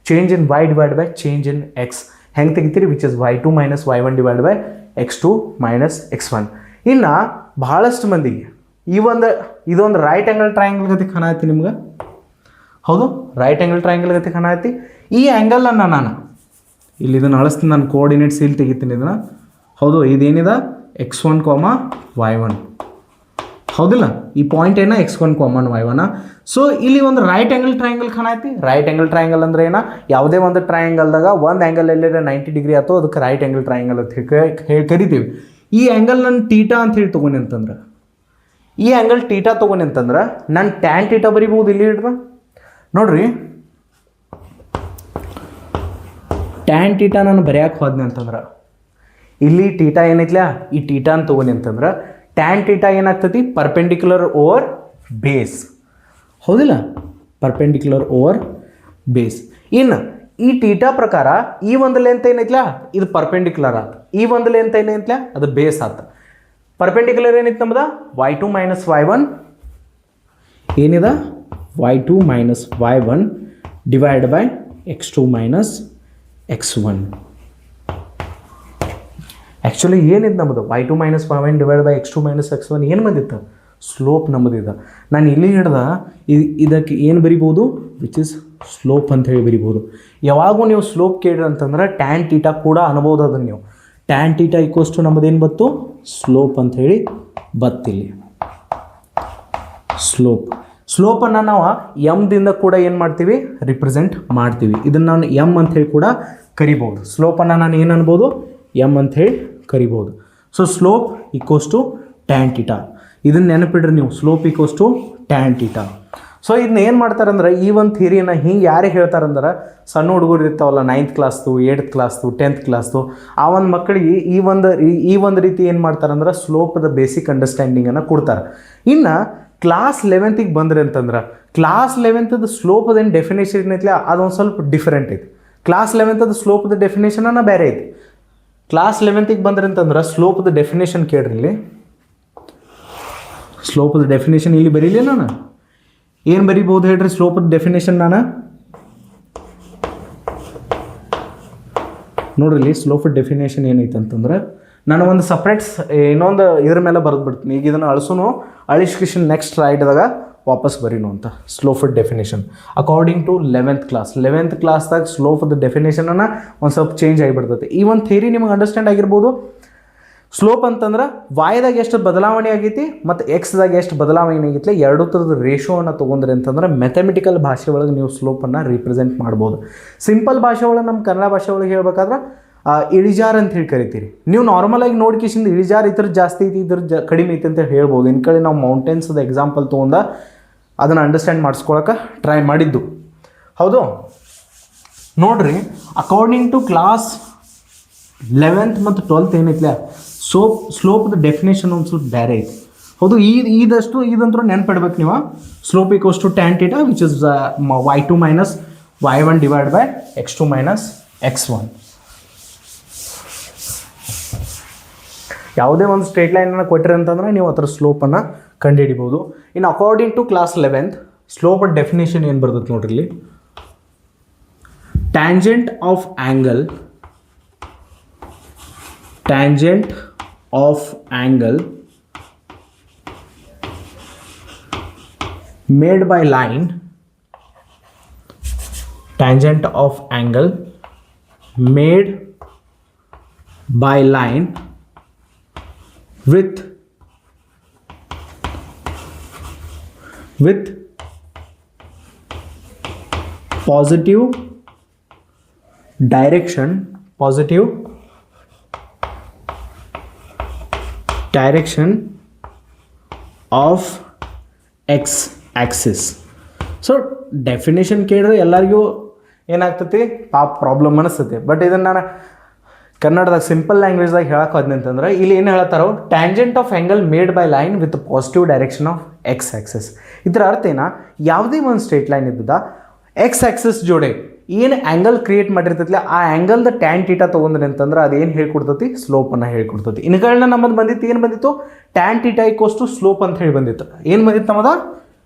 change in y divide by change in x ಹೆಂಗೆ ತೆಗಿತೀರಿ, which is y2 - y1 divide by x2 - x1. ಇನ್ನು ಭಾಳಷ್ಟು ಮಂದಿಗೆ ಇದೊಂದು ರೈಟ್ ಆ್ಯಂಗಲ್ ಟ್ರಯಾಂಗಲ್ ಗತಿ ಕಾಣತಿ ನಿಮ್ಗೆ, ಹೌದು. ರೈಟ್ ಆ್ಯಂಗಲ್ ಟ್ರಯಾಂಗಲ್ ಗತಿ ಕಾಣತಿ. ಈ ಆ್ಯಂಗಲನ್ನು ನಾನು ಇಲ್ಲಿ ಇದನ್ನು ಅಳಿಸ್ತೀನಿ, ನಾನು ಕೋಆರ್ಡಿನೇಟ್ಸ್ ಇಲ್ಲಿ ತೆಗಿತೀನಿ ಇದನ್ನು, ಹೌದು. ಇದೇನಿದೆ x1, y1, ಹೌದಿಲ್ಲ. ಈ ಪಾಯಿಂಟ್ ಏನ x1, y1. ಸೊ ಇಲ್ಲಿ ಒಂದು ರೈಟ್ ಆ್ಯಂಗಲ್ ಟ್ರಯಾಂಗಲ್ ಕಾಣತಿ. ರೈಟ್ ಆ್ಯಂಗಲ್ ಟ್ರಯಾಂಗಲ್ ಅಂದ್ರೆ ಏನ, ಯಾವುದೇ ಒಂದು ಟ್ರಯಾಂಗಲ್ದಾಗ ಒಂದು ಆ್ಯಂಗಲ್ ಎಲ್ಲರ 90 ಡಿಗ್ರಿ ಆಯ್ತು, ಅದಕ್ಕೆ ರೈಟ್ ಆ್ಯಂಗಲ್ ಟ್ರಯಾಂಗಲ್ ಅಂತ ಹೇಳಿ ಕರಿತೀವಿ. ಈ ಆ್ಯಂಗಲ್ ನಾನು ಟೀಟಾ ಅಂತ ಹೇಳಿ ತೊಗೊಂಡು ಅಂತಂದ್ರೆ, ಈ ಆ್ಯಂಗಲ್ ಟೀಟಾ ತೊಗೊಂಡು ಅಂತಂದ್ರೆ ನಾನು ಟ್ಯಾನ್ ಟೀಟಾ ಬರಿಬೋದು. ಇಲ್ಲಿ ಹಿಡ್ದ ನೋಡ್ರಿ, ಟ್ಯಾನ್ ಟೀಟಾ ನಾನು ಬರೆಯಕ್ಕೆ ಹೋದ್ನಿ ಅಂತಂದ್ರೆ, ಇಲ್ಲಿ ಟೀಟಾ ಏನೈತ್ಲ, ಈ ಟೀಟಾ ಅಂತ ತೊಗೊಂಡು ಅಂತಂದ್ರೆ ಟ್ಯಾನ್ ಟೀಟಾ ಏನಾಗ್ತೈತಿ, ಪರ್ಪೆಂಡಿಕ್ಯುಲರ್ ಓವರ್ ಬೇಸ್, ಹೌದಿಲ್ಲ. Perpendicular over base. ಇನ್ನು ಈ ಟೀಟಾ ಪ್ರಕಾರ ಈ ಒಂದು ಲೆಂತ್ ಏನೈತ್ಲ ಇದು ಪರ್ಪೆಂಡಿಕ್ಯುಲರ್ ಆತ, ಈ ಒಂದು ಲೆಂತ್ ಏನೈತ್ಲ ಅದು ಬೇಸ್ ಆತ. ಪರ್ಪೆಂಡಿಕ್ಯುಲರ್ ಏನೈತೆ ನಮ್ದು y2 ಮೈನಸ್ y1 ಏನಿದೆ y2 minus y1 divide by x2 minus x1. Actually ಏನಿದೆ ನಮ್ಮದು y2 minus y1 divide by x2 minus x1 ಏನು ಬಂದಿತ್ತು ಸ್ಲೋಪ್ ನಮ್ಮದಿದೆ. ನಾನು ಇಲ್ಲಿ ಹಿಡ್ದ ಇದಕ್ಕೆ ಏನು ಬರಿಬೋದು ವಿಚ್ ಇಸ್ ಸ್ಲೋಪ್ ಅಂತ ಹೇಳಿ ಬರಿಬೋದು. ಯಾವಾಗೂ ನೀವು ಸ್ಲೋಪ್ ಕೇಳ್ರಿ ಅಂತಂದ್ರೆ ಟ್ಯಾನ್ ಟೀಟಾ ಕೂಡ ಅನ್ಬೋದು ಅದನ್ನು ನೀವು. ಟ್ಯಾನ್ ಟೀಟಾ ಈಕ್ವಲ್ಸ್ ಟು ನಮ್ಮದೇನು ಬತ್ತು ಸ್ಲೋಪ್ ಅಂತ ಹೇಳಿ ಬತ್ತಿಲ್ಲಿ ಸ್ಲೋಪ್. ಸ್ಲೋಪನ್ನು ನಾವು ಎಮ್ದಿಂದ ಕೂಡ ಏನು ಮಾಡ್ತೀವಿ ರಿಪ್ರೆಸೆಂಟ್ ಮಾಡ್ತೀವಿ. ಇದನ್ನು ನಾನು ಎಮ್ ಅಂತ ಹೇಳಿ ಕೂಡ ಕರಿಬೋದು. ಸ್ಲೋಪನ್ನು ನಾನು ಏನು ಅನ್ಬೋದು ಎಮ್ ಅಂತ ಹೇಳಿ ಕರಿಬೋದು. So slope equals to tan theta. ಇದನ್ನು ನೆನಪಿಡ್ರಿ ನೀವು, slope equals to tan theta. So ಇದನ್ನ ಏನು ಮಾಡ್ತಾರಂದ್ರೆ ಈ ಒಂದು ಥಿಯರಿನ ಹಿಂಗೆ ಯಾರಿಗೆ ಹೇಳ್ತಾರಂದ್ರೆ ಸಣ್ಣ ಹುಡುಗರು ಇರ್ತಾವಲ್ಲ 9th ಕ್ಲಾಸ್ದು 8th ಕ್ಲಾಸ್ದು 10th ಕ್ಲಾಸ್ದು ಆ ಒಂದು ಮಕ್ಕಳಿಗೆ ಈ ಒಂದು ರೀತಿ ಏನು ಮಾಡ್ತಾರಂದ್ರೆ ಸ್ಲೋಪದ ಬೇಸಿಕ್ ಅಂಡರ್ಸ್ಟ್ಯಾಂಡಿಂಗನ್ನು ಕೊಡ್ತಾರೆ. ಇನ್ನು ಕ್ಲಾಸ್ 11th ಬಂದ್ರಿ ಅಂತಂದ್ರೆ ಕ್ಲಾಸ್ 11th ಸ್ಲೋಪದೇನು ಡೆಫಿನೇಷನ್ ಐತಿ ಅದೊಂದು ಸ್ವಲ್ಪ ಡಿಫ್ರೆಂಟ್ ಐತಿ. ಕ್ಲಾಸ್ 11th ಸ್ಲೋಪದ ಡೆಫಿನೇಷನ್ನ ಬೇರೆ ಐತಿ. ಕ್ಲಾಸ್ 11th ಬಂದ್ರಿ ಅಂತಂದ್ರೆ ಸ್ಲೋಪದ ಡೆಫಿನೇಷನ್ ಕೇಳ್ರಿ. ಇಲ್ಲಿ ಸ್ಲೋಪದ ಡೆಫಿನೇಷನ್ ಇಲ್ಲಿ ಬರೀಲಿ ನಾನು ಏನು ಬರಿಬೋದು ಹೇಳ್ರಿ ಸ್ಲೋಪದ ಡೆಫಿನೇಷನ್ ನಾನು ನೋಡ್ರಿ. ಇಲ್ಲಿ ಸ್ಲೋಪದ ಡೆಫಿನೇಷನ್ ಏನೈತೆ ಅಂತಂದ್ರೆ ನಾನು ಒಂದು ಸಪ್ರೇಟ್ ಇನ್ನೊಂದು ಇದ್ರ ಮೇಲೆ ಬರೆದ್ಬಿಡ್ತೀನಿ. ಈಗ ಇದನ್ನು ಅಳಿಸ್ಕಿಶನ್ ನೆಕ್ಸ್ಟ್ ರೈಟ್ದಾಗ ವಾಪಸ್ ಬರೀನು ಅಂತ. ಸ್ಲೋಪದ ಡೆಫಿನೇಷನ್ ಅಕಾರ್ಡಿಂಗ್ ಟು 11th ಕ್ಲಾಸ್ದಾಗ ಸ್ಲೋಪದ ಡೆಫಿನೇಷನನ್ನು ಒಂದು ಸ್ವಲ್ಪ ಚೇಂಜ್ ಆಗಿಬಿಡ್ತೈತೆ. ಈ ಒಂದು ಥಿಯರಿ ನಿಮಗೆ ಅಂಡರ್ಸ್ಟ್ಯಾಂಡ್ ಆಗಿರ್ಬೋದು. ಸ್ಲೋಪ್ ಅಂತಂದ್ರೆ ವಾಯ್ದಾಗ ಎಷ್ಟು ಬದಲಾವಣೆ ಆಗೈತಿ ಮತ್ತು ಎಕ್ಸ್ದಾಗ ಎಷ್ಟು ಬದಲಾವಣೆ ಆಗೈತಿ ಎರಡೂ ಥರದ ರೇಷೋವನ್ನು ತೊಗೊಂಡ್ರಿ ಅಂತಂದ್ರೆ ಮ್ಯಾಥಮೆಟಿಕಲ್ ಭಾಷೆ ಒಳಗೆ ನೀವು ಸ್ಲೋಪನ್ನು ರಿಪ್ರೆಸೆಂಟ್ ಮಾಡ್ಬೋದು. ಸಿಂಪಲ್ ಭಾಷೆ ಒಳಗೆ ನಮ್ಮ ಕನ್ನಡ ಭಾಷೆ ಒಳಗೆ ಹೇಳ್ಬೇಕಾದ್ರೆ ಇಳಿಜಾರು ಅಂತ ಹೇಳಿ ಕರಿತೀರಿ. ನೀವು ನಾರ್ಮಲಾಗಿ ನೋಡ್ಕಿಸಿಂದ ಇಳಿಜಾರು ಇದ್ರ ಜಾಸ್ತಿ ಐತಿ ಇದ್ರ ಕಡಿಮೆ ಐತಿ ಅಂತ ಹೇಳ್ಬೋದು. ಇನ್ನು ಕಡೆ ನಾವು ಮೌಂಟೇನ್ಸ್ದ ಎಕ್ಸಾಂಪಲ್ ತೊಗೊಂಡ ಅದನ್ನು ಅಂಡರ್ಸ್ಟ್ಯಾಂಡ್ ಮಾಡಿಸ್ಕೊಳಕ್ಕೆ ಟ್ರೈ ಮಾಡಿದ್ದು ಹೌದು. ನೋಡ್ರಿ ಅಕಾರ್ಡಿಂಗ್ ಟು ಕ್ಲಾಸ್ 11th ಮತ್ತು 12th ಏನೈತಿಲ್ಲ ಸ್ಲೋಪ್ದ ಡೆಫಿನೇಷನ್ ಒಂದು ಸ್ವಲ್ಪ ಬೇರೆ ಐತಿ ಹೌದು. ಇದಂತೂ ನೆನ್ಪಿಡ್ಬೇಕು ನೀವು. Slope equals to tan theta which is y2 minus y1 divide by x2 minus x1. ಯಾವುದೇ ಒಂದು ಸ್ಟ್ರೇಟ್ ಲೈನನ್ನು ಕೊಟ್ಟಿರಿ ಅಂತಂದ್ರೆ ನೀವು ಅದರ ಸ್ಲೋಪನ್ನು ಕಂಡುಹಿಡಿಬೋದು. ಇನ್ನು according to class 11th slope definition ಏನು ಬರ್ತದೆ ನೋಡ್ರಿ. ಇಲ್ಲಿ tangent of angle made by line tangent of angle made by line with positive direction of x axis. So definition ಕೇಳಿದ್ರೆ ಎಲ್ಲರಿಗೂ ಏನಾಗ್ತೈತಿ ಪ್ರಾಬ್ಲಮ್ ಅನಿಸ್ತೈತಿ. ಬಟ್ ಇದನ್ನು ನಾನು ಕನ್ನಡದಾಗ ಸಿಂಪಲ್ ಲ್ಯಾಂಗ್ವೇಜ್ದಾಗ ಹೇಳಕ್ಕೆ ಹೋದ್ನಿ ಅಂತಂದ್ರೆ ಇಲ್ಲಿ ಏನು ಹೇಳ್ತಾರೋ tangent of angle made by line with positive direction of X Axis. ಇದರ ಅರ್ಥ ಏನ ಯಾವುದೇ ಒಂದು ಸ್ಟ್ರೇಟ್ ಲೈನ್ ಇದ್ದದ ಎಕ್ಸ್ ಆ್ಯಕ್ಸಿಸ್ ಜೋಡಿ ಏನು ಆ್ಯಂಗಲ್ ಕ್ರಿಯೇಟ್ ಮಾಡಿರ್ತೈತಿಲ್ಲ ಆ ಆ್ಯಂಗಲ್ದ ಟ್ಯಾನ್ ಟೀಟಾ ತೊಗೊಂಡ್ರಿ ಅಂತಂದ್ರೆ ಅದೇನು ಹೇಳ್ಕೊಡ್ತೈತಿ ಸ್ಲೋಪನ್ನು ಹೇಳ್ಕೊಡ್ತೈತಿ. ಇನ್ಗಳನ್ನ ನಮ್ಮದು ಬಂದಿತ್ತು ಏನು ಬಂದಿತ್ತು tan theta equals to slope ಅಂತ ಹೇಳಿ ಬಂದಿತ್ತು. ಏನು ಬಂದಿತ್ತು ನಮ್ಮದ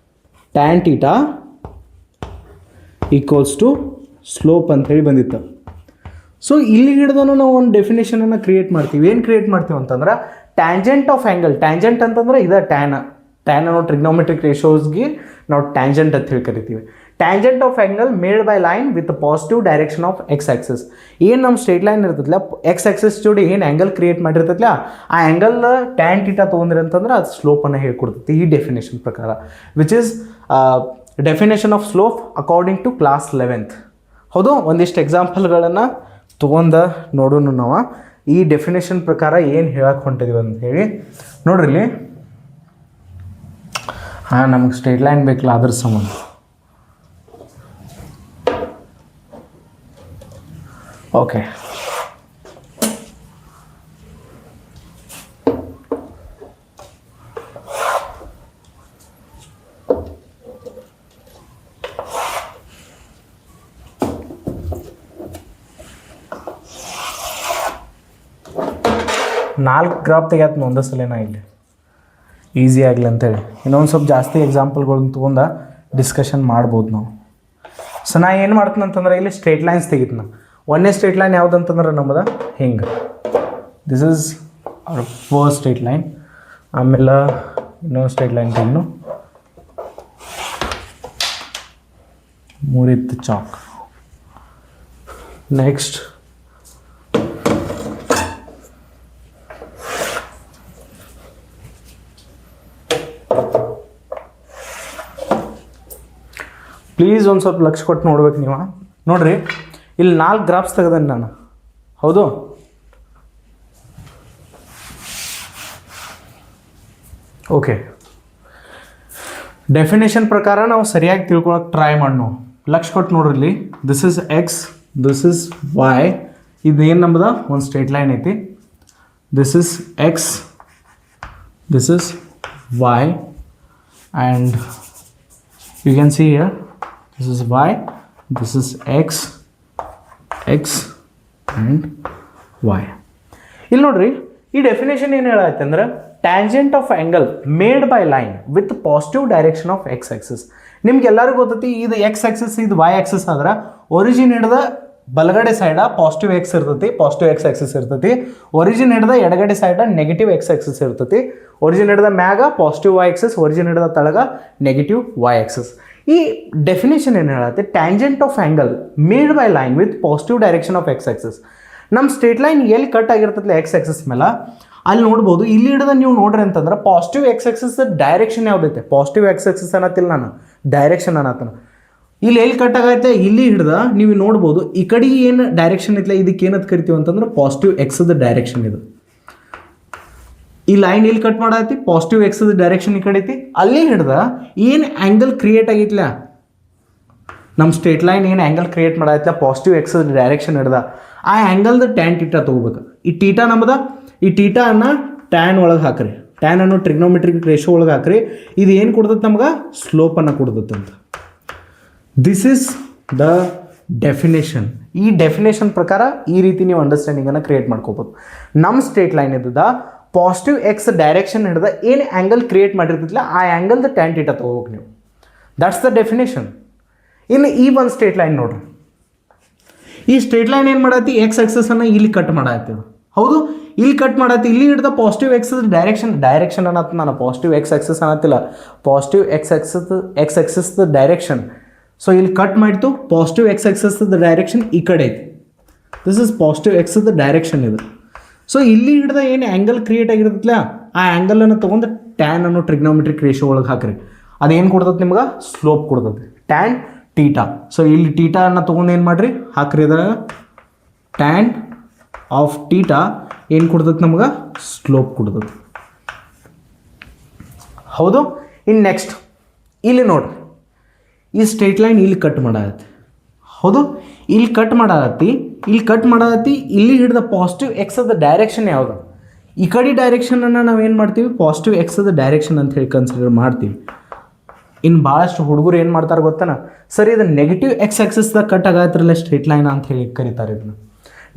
tan theta equals to slope ಅಂತ ಹೇಳಿ ಬಂದಿತ್ತು. ಸೊ ಇಲ್ಲಿ ಹಿಡಿದನು ನಾವು ಒಂದು ಡೆಫಿನೇಷನನ್ನು ಕ್ರಿಯೇಟ್ ಮಾಡ್ತೀವಿ. ಏನು ಕ್ರಿಯೇಟ್ ಮಾಡ್ತೀವಿ ಅಂತಂದ್ರೆ ಟ್ಯಾಂಜೆಂಟ್ ಆಫ್ ಆ್ಯಂಗಲ್. ಟ್ಯಾಂಜೆಂಟ್ ಅಂತಂದ್ರೆ ಇದು ಟ್ಯಾನ್ ನಾವು ಟ್ರಿಗ್ನೋಮೆಟ್ರಿಕ್ ರೇಷೋಸ್ಗೆ ನಾವು ಟ್ಯಾಂಜೆಂಟ್ ಅಂತ ಹೇಳಿ ಕರಿತೀವಿ. Tangent of angle made by line with positive direction of X Axis. ಏನು ನಮ್ಮ ಸ್ಟ್ರೇಟ್ ಲೈನ್ ಇರ್ತೈತಿಲ್ಲ ಎಕ್ಸ್ ಆ್ಯಕ್ಸಿಸ್ ಜೋಡಿ ಏನು ಆ್ಯಂಗಲ್ ಕ್ರಿಯೇಟ್ ಮಾಡಿರ್ತೈತಿಲ್ಲ ಆ ಆ್ಯಂಗಲ್ ಟ್ಯಾನ್ ಟೀಟಾ ತೊಗೊಂಡ್ರಿ ಅಂತಂದ್ರೆ ಅದು ಸ್ಲೋಪನ್ನು ಹೇಳ್ಕೊಡ್ತೈತಿ ಈ ಡೆಫಿನೇಷನ್ ಪ್ರಕಾರ. Which is definition of slope according to class 11th. ಹೌದು, ಒಂದಿಷ್ಟು ಎಕ್ಸಾಂಪಲ್ಗಳನ್ನು ತೊಗೊಂಡು ನೋಡೋಣ ನಾವು ಈ ಡೆಫಿನೇಷನ್ ಪ್ರಕಾರ ಏನು ಹೇಳಕ್ಕೆ ಹೊಂಟಿದ್ದೀವಿ ಅಂತ ಹೇಳಿ. ನೋಡ್ರಿ ನಮಗೆ ಸ್ಟ್ರೇಟ್ ಲೈನ್ ಬೇಕಲ್ಲ ಅದ್ರ ಸಂಬಂಧ. ಓಕೆ, 4 ಗ್ರಾಫ್ ತೆಗ್ಯಾತ ಒಂದೇ ಸಲ ಇಲ್ಲಿ ಈಸಿ ಆಗಲಿ ಅಂತೇಳಿ. ಇನ್ನೊಂದು ಸ್ವಲ್ಪ ಜಾಸ್ತಿ ಎಕ್ಸಾಂಪಲ್ಗಳನ್ನ ತೊಗೊಂಡು ಡಿಸ್ಕಷನ್ ಮಾಡ್ಬೋದು ನಾವು. ಸೊ ನಾ ಏನು ಮಾಡ್ತೀನಿ ಅಂತಂದ್ರೆ ಇಲ್ಲಿ ಸ್ಟ್ರೇಟ್ ಲೈನ್ಸ್ ತೆಗಿತೀನಿ. ಒಂದನೇ ಸ್ಟ್ರೇಟ್ ಲೈನ್ ಯಾವುದಂತಂದ್ರೆ ನಮ್ಮದು ಹಿಂಗೆ, this is our first straight line. ಆಮೇಲೆ ಇನ್ನೊಂದು ಸ್ಟ್ರೇಟ್ ಲೈನ್ ತೆಗೆದು 3 ಇತ್ತು ಚಾಕ್. ನೆಕ್ಸ್ಟ್ ಪ್ಲೀಸ್ ಒಂದು ಸ್ವಲ್ಪ ಲಕ್ಷ ಕೊಟ್ಟು ನೋಡ್ಬೇಕು ನೀವು. ನೋಡಿರಿ ಇಲ್ಲಿ 4 ಗ್ರಾಫ್ಸ್ ತೆಗೆದೇನೆ ನಾನು, ಹೌದು? ಓಕೆ, ಡೆಫಿನೇಷನ್ ಪ್ರಕಾರ ನಾವು ಸರಿಯಾಗಿ ತಿಳ್ಕೊಳಕ್ಕೆ ಟ್ರೈ ಮಾಡೋಣ. ಲಕ್ಷ ಕೊಟ್ಟು ನೋಡ್ರಿ ಇಲ್ಲಿ, this is x, this is y. ಇದೇನು ನಮ್ಮದ ಒಂದು ಸ್ಟ್ರೇಟ್ ಲೈನ್ ಐತಿ. This is x, this is y, and you can see here this is y, this is x and y. ಇಲ್ಲಿ ನೋಡ್ರಿ, ಈ ಡೆಫಿನೇಷನ್ ಏನು ಹೇಳತ್ತೆ ಅಂದ್ರೆ tangent of angle made by line with positive direction of x axis. ನಿಮ್ಗೆ ಎಲ್ಲರಿಗೂ ಗೊತ್ತೈತಿ, ಇದು ಎಕ್ಸ್ ಆಕ್ಸಿಸ್, ಇದು ವೈ ಆಕ್ಸಿಸ್ ಆದ್ರೆ ಒರಿಜಿನ್ ಹಿಡ್ದ ಬಲಗಡೆ ಸೈಡ ಪಾಸಿಟಿವ್ ಎಕ್ಸ್ ಇರ್ತೈತಿ, ಪಾಸಿಟಿವ್ ಎಕ್ಸ್ ಆಕ್ಸಿಸ್ ಇರ್ತೈತಿ. ಒರಿಜಿನ್ ಹಿಡ್ದ ಎಡಗಡೆ ಸೈಡ ನೆಗೆಟಿವ್ ಎಕ್ಸ್ ಆಕ್ಸಿಸ್ ಇರ್ತೈತಿ. ಒರಿಜಿನ್ ಹಿಡ್ದ ಮ್ಯಾಗ ಪಾಸಿಟಿವ್ ವೈ ಆಕ್ಸಿಸ್, ಒರಿಜಿನ್ ಹಿಡ್ದ ತಳಗ ನೆಗೆಟಿವ್ ವೈ ಆಕ್ಸಿಸ್. ಈ ಡೆಫಿನೇಷನ್ ಏನು ಹೇಳುತ್ತೆ, tangent of angle made by line with positive direction of x axis. ನಮ್ಮ ಸ್ಟ್ರೇಟ್ ಲೈನ್ ಎಲ್ಲಿ ಕಟ್ ಆಗಿರ್ತೈತಿ ಎಕ್ಸ್ ಆಕ್ಸಿಸ್ ಮೇಲೆ, ಅಲ್ಲಿ ನೋಡ್ಬೋದು. ಇಲ್ಲಿ ಹಿಡಿದ ನೀವು ನೋಡ್ರಿ ಅಂತಂದ್ರೆ ಪಾಸಿಟಿವ್ ಎಕ್ಸ್ ಆಕ್ಸಿಸ್ ಡೈರೆಕ್ಷನ್ ಯಾವುದೈತೆ, ಪಾಸಿಟಿವ್ ಎಕ್ಸ್ ಆಕ್ಸಿಸ್ ಅನ್ನತ್ತಿಲ್ಲ ನಾನು, ಡೈರೆಕ್ಷನ್ ಅನ್ನತ್ತಾನ. ಇಲ್ಲಿ ಎಲ್ಲಿ ಕಟ್ ಆಗೈತೆ, ಇಲ್ಲಿ ಹಿಡ್ದ ನೀವು ನೋಡ್ಬೋದು. ಈ ಕಡೆ ಏನು ಡೈರೆಕ್ಷನ್ ಐತಿಲ್ಲ, ಇದಕ್ಕೆ ಏನಂತ ಕರಿತೀವಿ ಅಂತಂದ್ರೆ ಪಾಸಿಟಿವ್ ಎಕ್ಸ್ದ ಡೈರೆಕ್ಷನ್ ಇದು. ಈ ಲೈನ್ ಇಲ್ಲಿ ಕಟ್ ಮಾಡೈತಿ, ಪಾಸಿಟಿವ್ ಎಕ್ಸ್ದ ಡೈರೆಕ್ಷನ್ ಈ ಕಡೆ ಐತಿ. ಅಲ್ಲಿ ಹಿಡ್ದ ಏನು ಆ್ಯಂಗಲ್ ಕ್ರಿಯೇಟ್ ಆಗಿತ್ಲ, ನಮ್ಮ ಸ್ಟ್ರೇಟ್ ಲೈನ್ ಏನು ಆ್ಯಂಗಲ್ ಕ್ರಿಯೇಟ್ ಮಾಡೈತಿಲ್ಲ ಪಾಸಿಟಿವ್ ಎಕ್ಸ್ದ ಡೈರೆಕ್ಷನ್ ಹಿಡ್ದ, ಆ ಆ್ಯಂಗಲ್ದು ಟ್ಯಾನ್ ಟೀಟಾ ತೊಗೋಬೇಕು. ಈ ಟೀಟಾ ನಮ್ಮದ, ಈ ಟೀಟಾನ ಟ್ಯಾನ್ ಒಳಗೆ ಹಾಕ್ರಿ, ಟ್ಯಾನ್ ಅನ್ನು ಟ್ರಿಗ್ನೋಮೆಟ್ರಿಕ್ ರೇಷೋ ಒಳಗೆ ಹಾಕ್ರಿ. ಇದು ಏನು ಕೊಡ್ತೈತೆ ನಮ್ಗೆ, ಸ್ಲೋಪನ್ನು ಕೊಡ್ತೈತೆ ಅಂತ. This is the definition. ಈ ಡೆಫಿನೇಷನ್ ಪ್ರಕಾರ ಈ ರೀತಿ ನೀವು ಅಂಡರ್ಸ್ಟ್ಯಾಂಡಿಂಗನ್ನು ಕ್ರಿಯೇಟ್ ಮಾಡ್ಕೋಬೋದು. ನಮ್ಮ ಸ್ಟ್ರೇಟ್ ಲೈನ್ ಇದ್ದದ ಪಾಸಿಟಿವ್ ಎಕ್ಸ್ ಡೈರೆಕ್ಷನ್ ಹಿಡ್ದ ಏನು ಆ್ಯಂಗಲ್ ಕ್ರಿಯೇಟ್ ಮಾಡಿರ್ತಿಲ್ಲ, ಆ ಆ್ಯಂಗಲ್ದ ಟ್ಯಾನ್ ಟೀಟಾ ತೊಗೋಬೇಕು ನೀವು. That's the definition. ಇನ್ನು ಈ ಒಂದು ಸ್ಟ್ರೇಟ್ ಲೈನ್ ನೋಡ್ರಿ, ಈ ಸ್ಟ್ರೇಟ್ ಲೈನ್ ಏನು ಮಾಡತ್ತಿ, ಎಕ್ಸ್ ಆಕ್ಸಸ್ಸನ್ನು ಇಲ್ಲಿ ಕಟ್ ಮಾಡತ್ತಿ, ಹೌದು? ಇಲ್ಲಿ ಕಟ್ ಮಾಡತ್ತಿ, ಇಲ್ಲಿ ಹಿಡ್ದ ಪಾಸಿಟಿವ್ ಎಕ್ಸ್ ಡೈರೆಕ್ಷನ್ ಅನ್ನತ್ತ ನಾನು, ಪಾಸಿಟಿವ್ ಎಕ್ಸ್ ಆಕ್ಸಸ್ ಅನ್ನತ್ತಿಲ್ಲ, ಪಾಸಿಟಿವ್ ಎಕ್ಸ್ ಆಕ್ಸಸ್ದ ಡೈರೆಕ್ಷನ್. ಸೊ ಇಲ್ಲಿ ಕಟ್ ಮಾಡಿತು, ಪಾಸಿಟಿವ್ ಎಕ್ಸ್ ಆಕ್ಸಸ್ದ ಡೈರೆಕ್ಷನ್ ಈ ಕಡೆ ಐತಿ. ದಿಸ್ ಇಸ್ ಪಾಸಿಟಿವ್ ಎಕ್ಸ್ದ ಡೈರೆಕ್ಷನ್ ಇದು. ಸೊ ಇಲ್ಲಿ ಹಿಡ್ದ ಏನು ಆ್ಯಂಗಲ್ ಕ್ರಿಯೇಟ್ ಆಗಿರ್ತೈತಿಲ್ಲ, ಆ ಆ್ಯಂಗಲನ್ನು ತೊಗೊಂಡು ಟ್ಯಾನ್ ಅನ್ನು ಟ್ರಿಗ್ನೋಮೆಟ್ರಿಕ್ ರೇಷೋ ಒಳಗೆ ಹಾಕ್ರಿ. ಅದೇನು ಕೊಡ್ತೈತೆ ನಿಮ್ಗೆ, ಸ್ಲೋಪ್ ಕೊಡ್ತೈತೆ, ಟ್ಯಾನ್ ಟೀಟಾ. ಸೊ ಇಲ್ಲಿ ಟೀಟಾನ ತೊಗೊಂಡು ಏನು ಮಾಡಿರಿ, ಹಾಕ್ರಿ. ಅದ ಟ್ಯಾನ್ ಆಫ್ ಟೀಟಾ ಏನು ಕೊಡ್ತೈತೆ ನಮ್ಗೆ, ಸ್ಲೋಪ್ ಕೊಡ್ತೈತೆ, ಹೌದು? ಇನ್ನು ನೆಕ್ಸ್ಟ್ ಇಲ್ಲಿ ನೋಡ್ರಿ, ಈ ಸ್ಟ್ರೇಟ್ ಲೈನ್ ಇಲ್ಲಿ ಕಟ್ ಮಾಡತ್ತೆ, ಹೌದು? ಇಲ್ಲಿ ಕಟ್ ಮಾಡತ್ತಿ, ಇಲ್ಲಿ ಹಿಡ್ದ ಪಾಸಿಟಿವ್ ಎಕ್ಸ್ದ ಡೈರೆಕ್ಷನ್ ಯಾವುದು, ಈ ಕಡೆ ಡೈರೆಕ್ಷನನ್ನು ನಾವೇನು ಮಾಡ್ತೀವಿ, ಪಾಸಿಟಿವ್ ಎಕ್ಸ್ದ ಡೈರೆಕ್ಷನ್ ಅಂತ ಹೇಳಿ ಕನ್ಸಿಡರ್ ಮಾಡ್ತೀವಿ. ಇನ್ನು ಭಾಳಷ್ಟು ಹುಡುಗರು ಏನು ಮಾಡ್ತಾರೆ ಗೊತ್ತಾನ, ಸರ್ ಇದು ನೆಗೆಟಿವ್ ಎಕ್ಸ್ ಆಕ್ಸಿಸ್ದಾಗ ಕಟ್ ಆಗತ್ತಿರಲ್ಲ ಸ್ಟ್ರೇಟ್ ಲೈನ್ ಅಂತ ಹೇಳಿ ಕರೀತಾರೆ. ಇದನ್ನು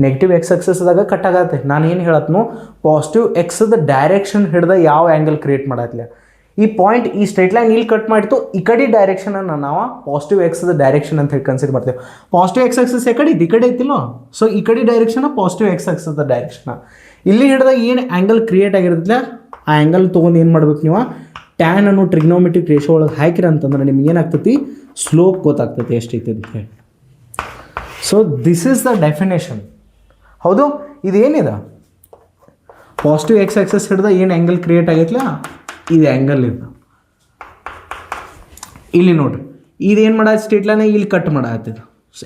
ನೆಗೆಟಿವ್ ಎಕ್ಸ್ ಆಕ್ಸಿಸ್ದಾಗ ಕಟ್ ಆಗತ್ತೆ. ನಾನು ಏನು ಹೇಳತ್ನು, ಪಾಸಿಟಿವ್ ಎಕ್ಸ್ದ ಡೈರೆಕ್ಷನ್ ಹಿಡ್ದ ಯಾವ ಆ್ಯಂಗಲ್ ಕ್ರಿಯೇಟ್ ಮಾಡತ್ತಿಲ್ಲ. ಈ ಪಾಯಿಂಟ್, ಈ ಸ್ಟ್ರೇಟ್ ಲೈನ್ ಇಲ್ಲಿ ಕಟ್ ಮಾಡಿತು, ಈ ಕಡೆ ಡೈರೆಕ್ಷನನ್ನು ನಾವು ಪಾಸಿಟಿವ್ ಎಕ್ಸ್ದ ಡೈರೆಕ್ಷನ್ ಅಂತ ಹೇಳಿ ಕನ್ಸಿಡರ್ ಮಾಡ್ತೇವೆ. ಪಾಸಿಟಿವ್ ಎಕ್ಸ್ ಆಕ್ಸಿಸ್ ಈ ಕಡೆ ಐತಿಲ್ಲ, ಸೊ ಈ ಕಡೆ ಡೈರೆಕ್ಷನ್ ಪಾಸಿಟಿವ್ ಎಕ್ಸ್ ಆಕ್ಸಿಸ್ದ ಡೈರೆಕ್ಷನ್. ಇಲ್ಲಿ ಹಿಡ್ದಾಗ ಏನು ಆ್ಯಂಗಲ್ ಕ್ರಿಯೇಟ್ ಆಗಿರ್ತಲ್ಲ, ಆ ಆ್ಯಂಗಲ್ ತೊಗೊಂಡು ಏನು ಮಾಡ್ಬೇಕು ನೀವು, ಟ್ಯಾನ್ ಅನ್ನು ಟ್ರಿಗ್ನೋಮೆಟ್ರಿಕ್ ರೇಷೋ ಒಳಗೆ ಹಾಕಿರ ಅಂತಂದ್ರೆ ನಿಮ್ಗೆ ಏನಾಗ್ತೈತಿ, ಸ್ಲೋಪ್ ಗೊತ್ತಾಗ್ತೈತಿ ಎಷ್ಟೈತಿ ಅಂತ ಹೇಳಿ. So this is the definition, ಹೌದು? ಇದೇನಿದೆ, ಪಾಸಿಟಿವ್ ಎಕ್ಸ್ ಆಕ್ಸಿಸ್ ಹಿಡ್ದ ಏನು ಆ್ಯಂಗಲ್ ಕ್ರಿಯೇಟ್ ಆಗೈತಿಲ್ಲ, ಇದು ಆ್ಯಂಗಲ್ ಇದು. ಇಲ್ಲಿ ನೋಡ್ರಿ, ಇದೇನು ಮಾಡತ್ತೆ, ಸ್ಟ್ರೇಟ್ ಲೈನ್ ಇಲ್ಲಿ ಕಟ್ ಮಾಡತ್ತಿದ್ದು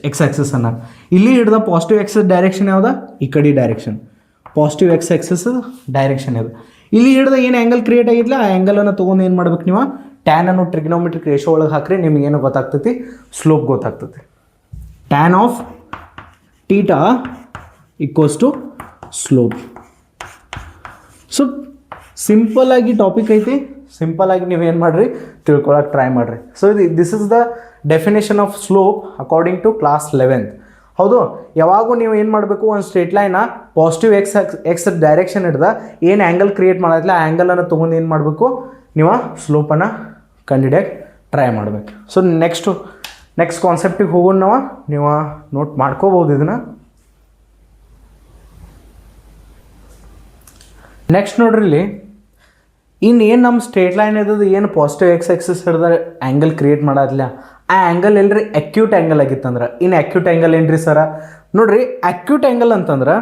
ಎಕ್ಸ್ ಆಕ್ಸಿಸನ್ನು. ಇಲ್ಲಿ ಹಿಡ್ದ ಪಾಸಿಟಿವ್ ಎಕ್ಸ್ ಡೈರೆಕ್ಷನ್ ಯಾವ್ದು, ಈ ಕಡೆ direction, positive x axis direction ಇದು. ಇಲ್ಲಿ ಹಿಡ್ದ ಏನು ಆ್ಯಂಗಲ್ ಕ್ರಿಯೇಟ್ ಆಗಿಲ್ಲ, ಆ ಆ್ಯಂಗಲನ್ನು ತೊಗೊಂಡು ಏನು ಮಾಡ್ಬೇಕು ನೀವು, ಟ್ಯಾನ್ ಅನ್ನು ಟ್ರಿಗ್ನೋಮೆಟ್ರಿಕ್ ರೇಷೋ ಒಳಗೆ ಹಾಕ್ರಿ. ನಿಮಗೇನು ಗೊತ್ತಾಗ್ತೈತಿ, ಸ್ಲೋಪ್ ಗೊತ್ತಾಗ್ತೈತಿ. Tan of theta equals to slope. So simple ಆಗಿ ಟಾಪಿಕ್ ಐತಿ, ಸಿಂಪಲ್ ಆಗಿ ನೀವೇನು ಮಾಡಿರಿ, ತಿಳ್ಕೊಳಕ್ಕೆ ಟ್ರೈ ಮಾಡಿರಿ. So this is the definition of slope according to class 11th. ಹೌದು. ಯಾವಾಗೂ ನೀವು ಏನು ಮಾಡಬೇಕು, ಒಂದು ಸ್ಟ್ರೇಟ್ ಲೈನ ಪಾಸಿಟಿವ್ ಎಕ್ಸ್ ಡೈರೆಕ್ಷನ್ ಹಿಡ್ದ ಏನು ಆ್ಯಂಗಲ್ ಕ್ರಿಯೇಟ್ ಮಾಡತ್ತಿಲ್ಲ ಆ ಆ್ಯಂಗಲನ್ನು ತೊಗೊಂಡು ಏನು ಮಾಡಬೇಕು, ನೀವು ಸ್ಲೋಪನ್ನು ಕಂಡುಹಿಡಿಯೋಕ್ಕೆ ಟ್ರೈ ಮಾಡಬೇಕು. ಸೊ ನೆಕ್ಸ್ಟ್ ಕಾನ್ಸೆಪ್ಟಿಗೆ ಹೋಗೋಣ. ನೀವು ನೋಟ್ ಮಾಡ್ಕೋಬೋದು ಇದನ್ನು. ನೆಕ್ಸ್ಟ್ ನೋಡ್ರಿ, ಇಲ್ಲಿ ಇನ್ನೇನು ನಮ್ಮ ಸ್ಟ್ರೇಟ್ ಲೈನ್ ಇದ್ದದ್ದು ಏನು ಪಾಸಿಟಿವ್ ಎಕ್ಸ್ ಆಕ್ಸಿಸ್ ಹಿಡ್ದ ಆ್ಯಂಗಲ್ ಕ್ರಿಯೇಟ್ ಮಾಡೋದಿಲ್ಲ, ಆ ಆ್ಯಂಗಲ್ ಎಲ್ರಿ ಅಕ್ಯೂಟ್ ಆ್ಯಂಗಲ್ ಆಗಿತ್ತಂದ್ರೆ, ಇನ್ನು ಅಕ್ಯೂಟ್ ಆ್ಯಂಗಲ್ ಏನ್ರಿ ಸರ ನೋಡ್ರಿ. ಅಕ್ಯೂಟ್ ಆ್ಯಂಗಲ್ ಅಂತಂದ್ರೆ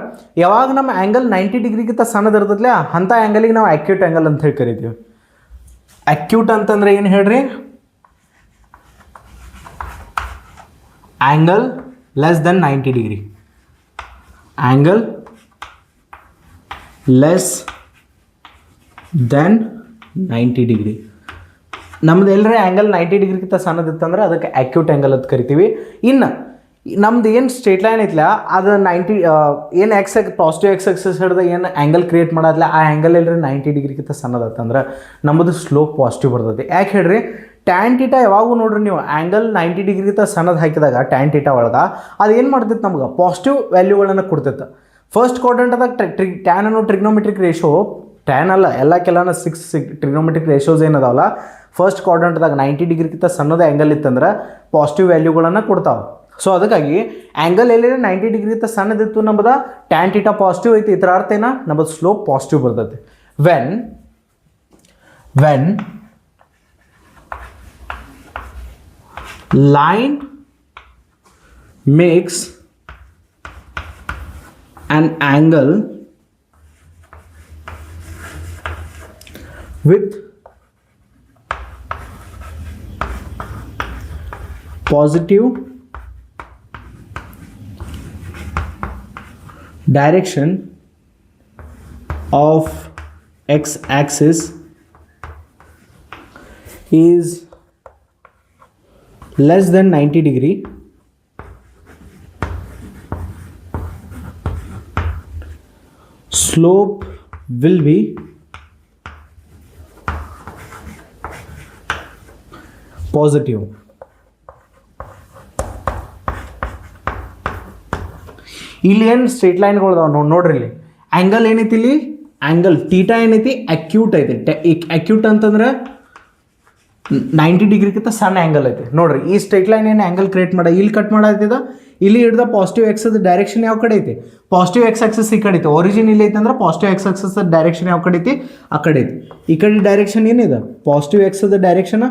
ಯಾವಾಗ ನಮ್ಮ ಆ್ಯಂಗಲ್ 90 ಡಿಗ್ರಿಗಿಂತ ಸಣ್ಣದು ಇರ್ತದಲ್ಲ ಅಂಥ ಆ್ಯಂಗಲಿಗೆ ನಾವು ಅಕ್ಯೂಟ್ ಆ್ಯಂಗಲ್ ಅಂತ ಹೇಳಿ ಕರಿತೀವಿ. ಅಕ್ಯೂಟ್ ಅಂತಂದ್ರೆ ಏನು ಹೇಳ್ರಿ, angle less than 90 degree, angle less than 90 degree. ನಮ್ದು ಎಲ್ಲರೇ ಆ್ಯಂಗಲ್ 90 ಡಿಗ್ರಿಗಿಂತ ಸಣ್ಣದಿತ್ತಂದ್ರೆ ಅದಕ್ಕೆ ಅಕ್ಯೂಟ್ ಆ್ಯಂಗಲ್ ಅಂತ ಕರಿತೀವಿ. ಇನ್ನು ನಮ್ದು ಏನು ಸ್ಟ್ರೇಟ್ ಲೈನ್ ಐತಿಲ್ಲ ಅದು 90 ಏನು ಪಾಸಿಟಿವ್ ಎಕ್ಸ್ ಆಕ್ಸಿಸ್ ಹಿಡ್ದು ಏನು ಆ್ಯಂಗಲ್ ಕ್ರಿಯೇಟ್ ಮಾಡೋದಿಲ್ಲ ಆ ಆ್ಯಂಗಲ್ ಎಲ್ಲರಿ 90 ಡಿಗ್ರಿಗಿಂತ ಸಣ್ಣದತ್ತಂದ್ರೆ ನಮ್ಮದು ಸ್ಲೋಪ್ ಪಾಸಿಟಿವ್ ಬರ್ತೈತಿ. ಯಾಕೆ ಹೇಳ್ರಿ, ಟ್ಯಾನ್ ಟೀಟಾ ಯಾವಾಗೂ ನೋಡ್ರಿ ನೀವು ಆ್ಯಂಗಲ್ 90 ಡಿಗ್ರಿಗಿಂತ ಸಣ್ಣದು ಹಾಕಿದಾಗ ಟ್ಯಾನ್ ಟೀಟಾ ಒಳಗೆ ಅದು ಏನು ಮಾಡ್ತೈತೆ, ನಮ್ಗೆ ಪಾಸಿಟಿವ್ ವ್ಯಾಲ್ಯೂಗಳನ್ನು ಕೊಡ್ತೈತೆ. ಫಸ್ಟ್ ಕ್ವಾಡ್ರಂಟ್ದಾಗ ಟ್ಯಾನ್ ಅನ್ನೋ ಟ್ರಿಗ್ನೋಮೆಟ್ರಿಕ್ ರೇಷೋ, ಟ್ಯಾನ್ ಅಲ್ಲ ಎಲ್ಲ ಕೆಲವೊಂದು 6 ಟ್ರಿಗ್ನೋಮೆಟ್ರಿಕ್ ರೇಷೋಸ್ ಏನದಾವಲ್ಲ, ಫಸ್ಟ್ ಕ್ವಾಡ್ರಂಟ್ದಾಗ 90 ಡಿಗ್ರಿಗಿಂತ ಸಣ್ಣದ ಆ್ಯಂಗಲ್ ಇತ್ತಂದ್ರೆ ಪಾಸಿಟಿವ್ ವ್ಯಾಲ್ಯೂಗಳನ್ನು ಕೊಡ್ತಾವೆ. ಸೊ ಅದಕ್ಕಾಗಿ ಆ್ಯಂಗಲ್ ಎಲ್ಲಿ 90 ಡಿಗ್ರಿಗಿಂತ ಸಣ್ಣದಿತ್ತು ನಮ್ಮದ ಟ್ಯಾನ್ ಟೀಟಾ ಪಾಸಿಟಿವ್ ಐತಿ, ಇದರ ಅರ್ಥ ಏನ ನಮ್ಮದು ಸ್ಲೋಪ್ ಪಾಸಿಟಿವ್ ಬರ್ತೈತಿ. When line makes an angle with positive direction of x-axis is less than 90 degree, slope will be positive. ಇಲ್ಲಿ ಏನು ಸ್ಟ್ರೇಟ್ ಲೈನ್ಗಳು ನೋಡ್ರಿ, ಇಲ್ಲಿ ಆ್ಯಂಗಲ್ ಏನೈತಿ, ಇಲ್ಲಿ ಆ್ಯಂಗಲ್ ಟೀಟಾ ಏನೈತಿ ಅಕ್ಯೂಟ್ ಐತಿ. ಅಕ್ಯೂಟ್ ಅಂತಂದ್ರೆ 90 ಡಿಗ್ರಿಗಿಂತ ಸಣ್ಣ ಆ್ಯಂಗಲ್ ಐತಿ. ನೋಡ್ರಿ ಈ ಸ್ಟ್ರೇಟ್ ಲೈನ್ ಏನು ಆ್ಯಂಗಲ್ ಕ್ರಿಯೇಟ್ ಇಲ್ಲಿ ಕಟ್ ಮಾಡತ್ತಿದ, ಇಲ್ಲಿ ಹಿಡ್ದ ಪಾಸಿಟಿವ್ ಎಕ್ಸ್ ಡೈರೆಕ್ಷನ್ ಯಾವ ಕಡೆ ಐತಿ, ಪಾಸಿಟಿವ್ ಎಕ್ಸ್ ಆಕ್ಸಿಸ್ ಈ ಕಡೆ ಐತಿ. ಒರಿಜಿನ್ ಇಲ್ಲಿ ಐತಿ ಅಂದ್ರೆ ಪಾಸಿಟಿವ್ ಎಕ್ಸ್ ಆಕ್ಸಿಸ್ ಡೈರೆಕ್ಷನ್ ಯಾವ ಕಡೆ ಐತಿ, ಆ ಕಡೆ ಐತಿ. ಈ ಕಡೆ ಡೈರೆಕ್ಷನ್ ಏನಿದೆ ಪಾಸಿಟಿವ್ ಎಕ್ಸ್ ಡೈರೆಕ್ಷನ್.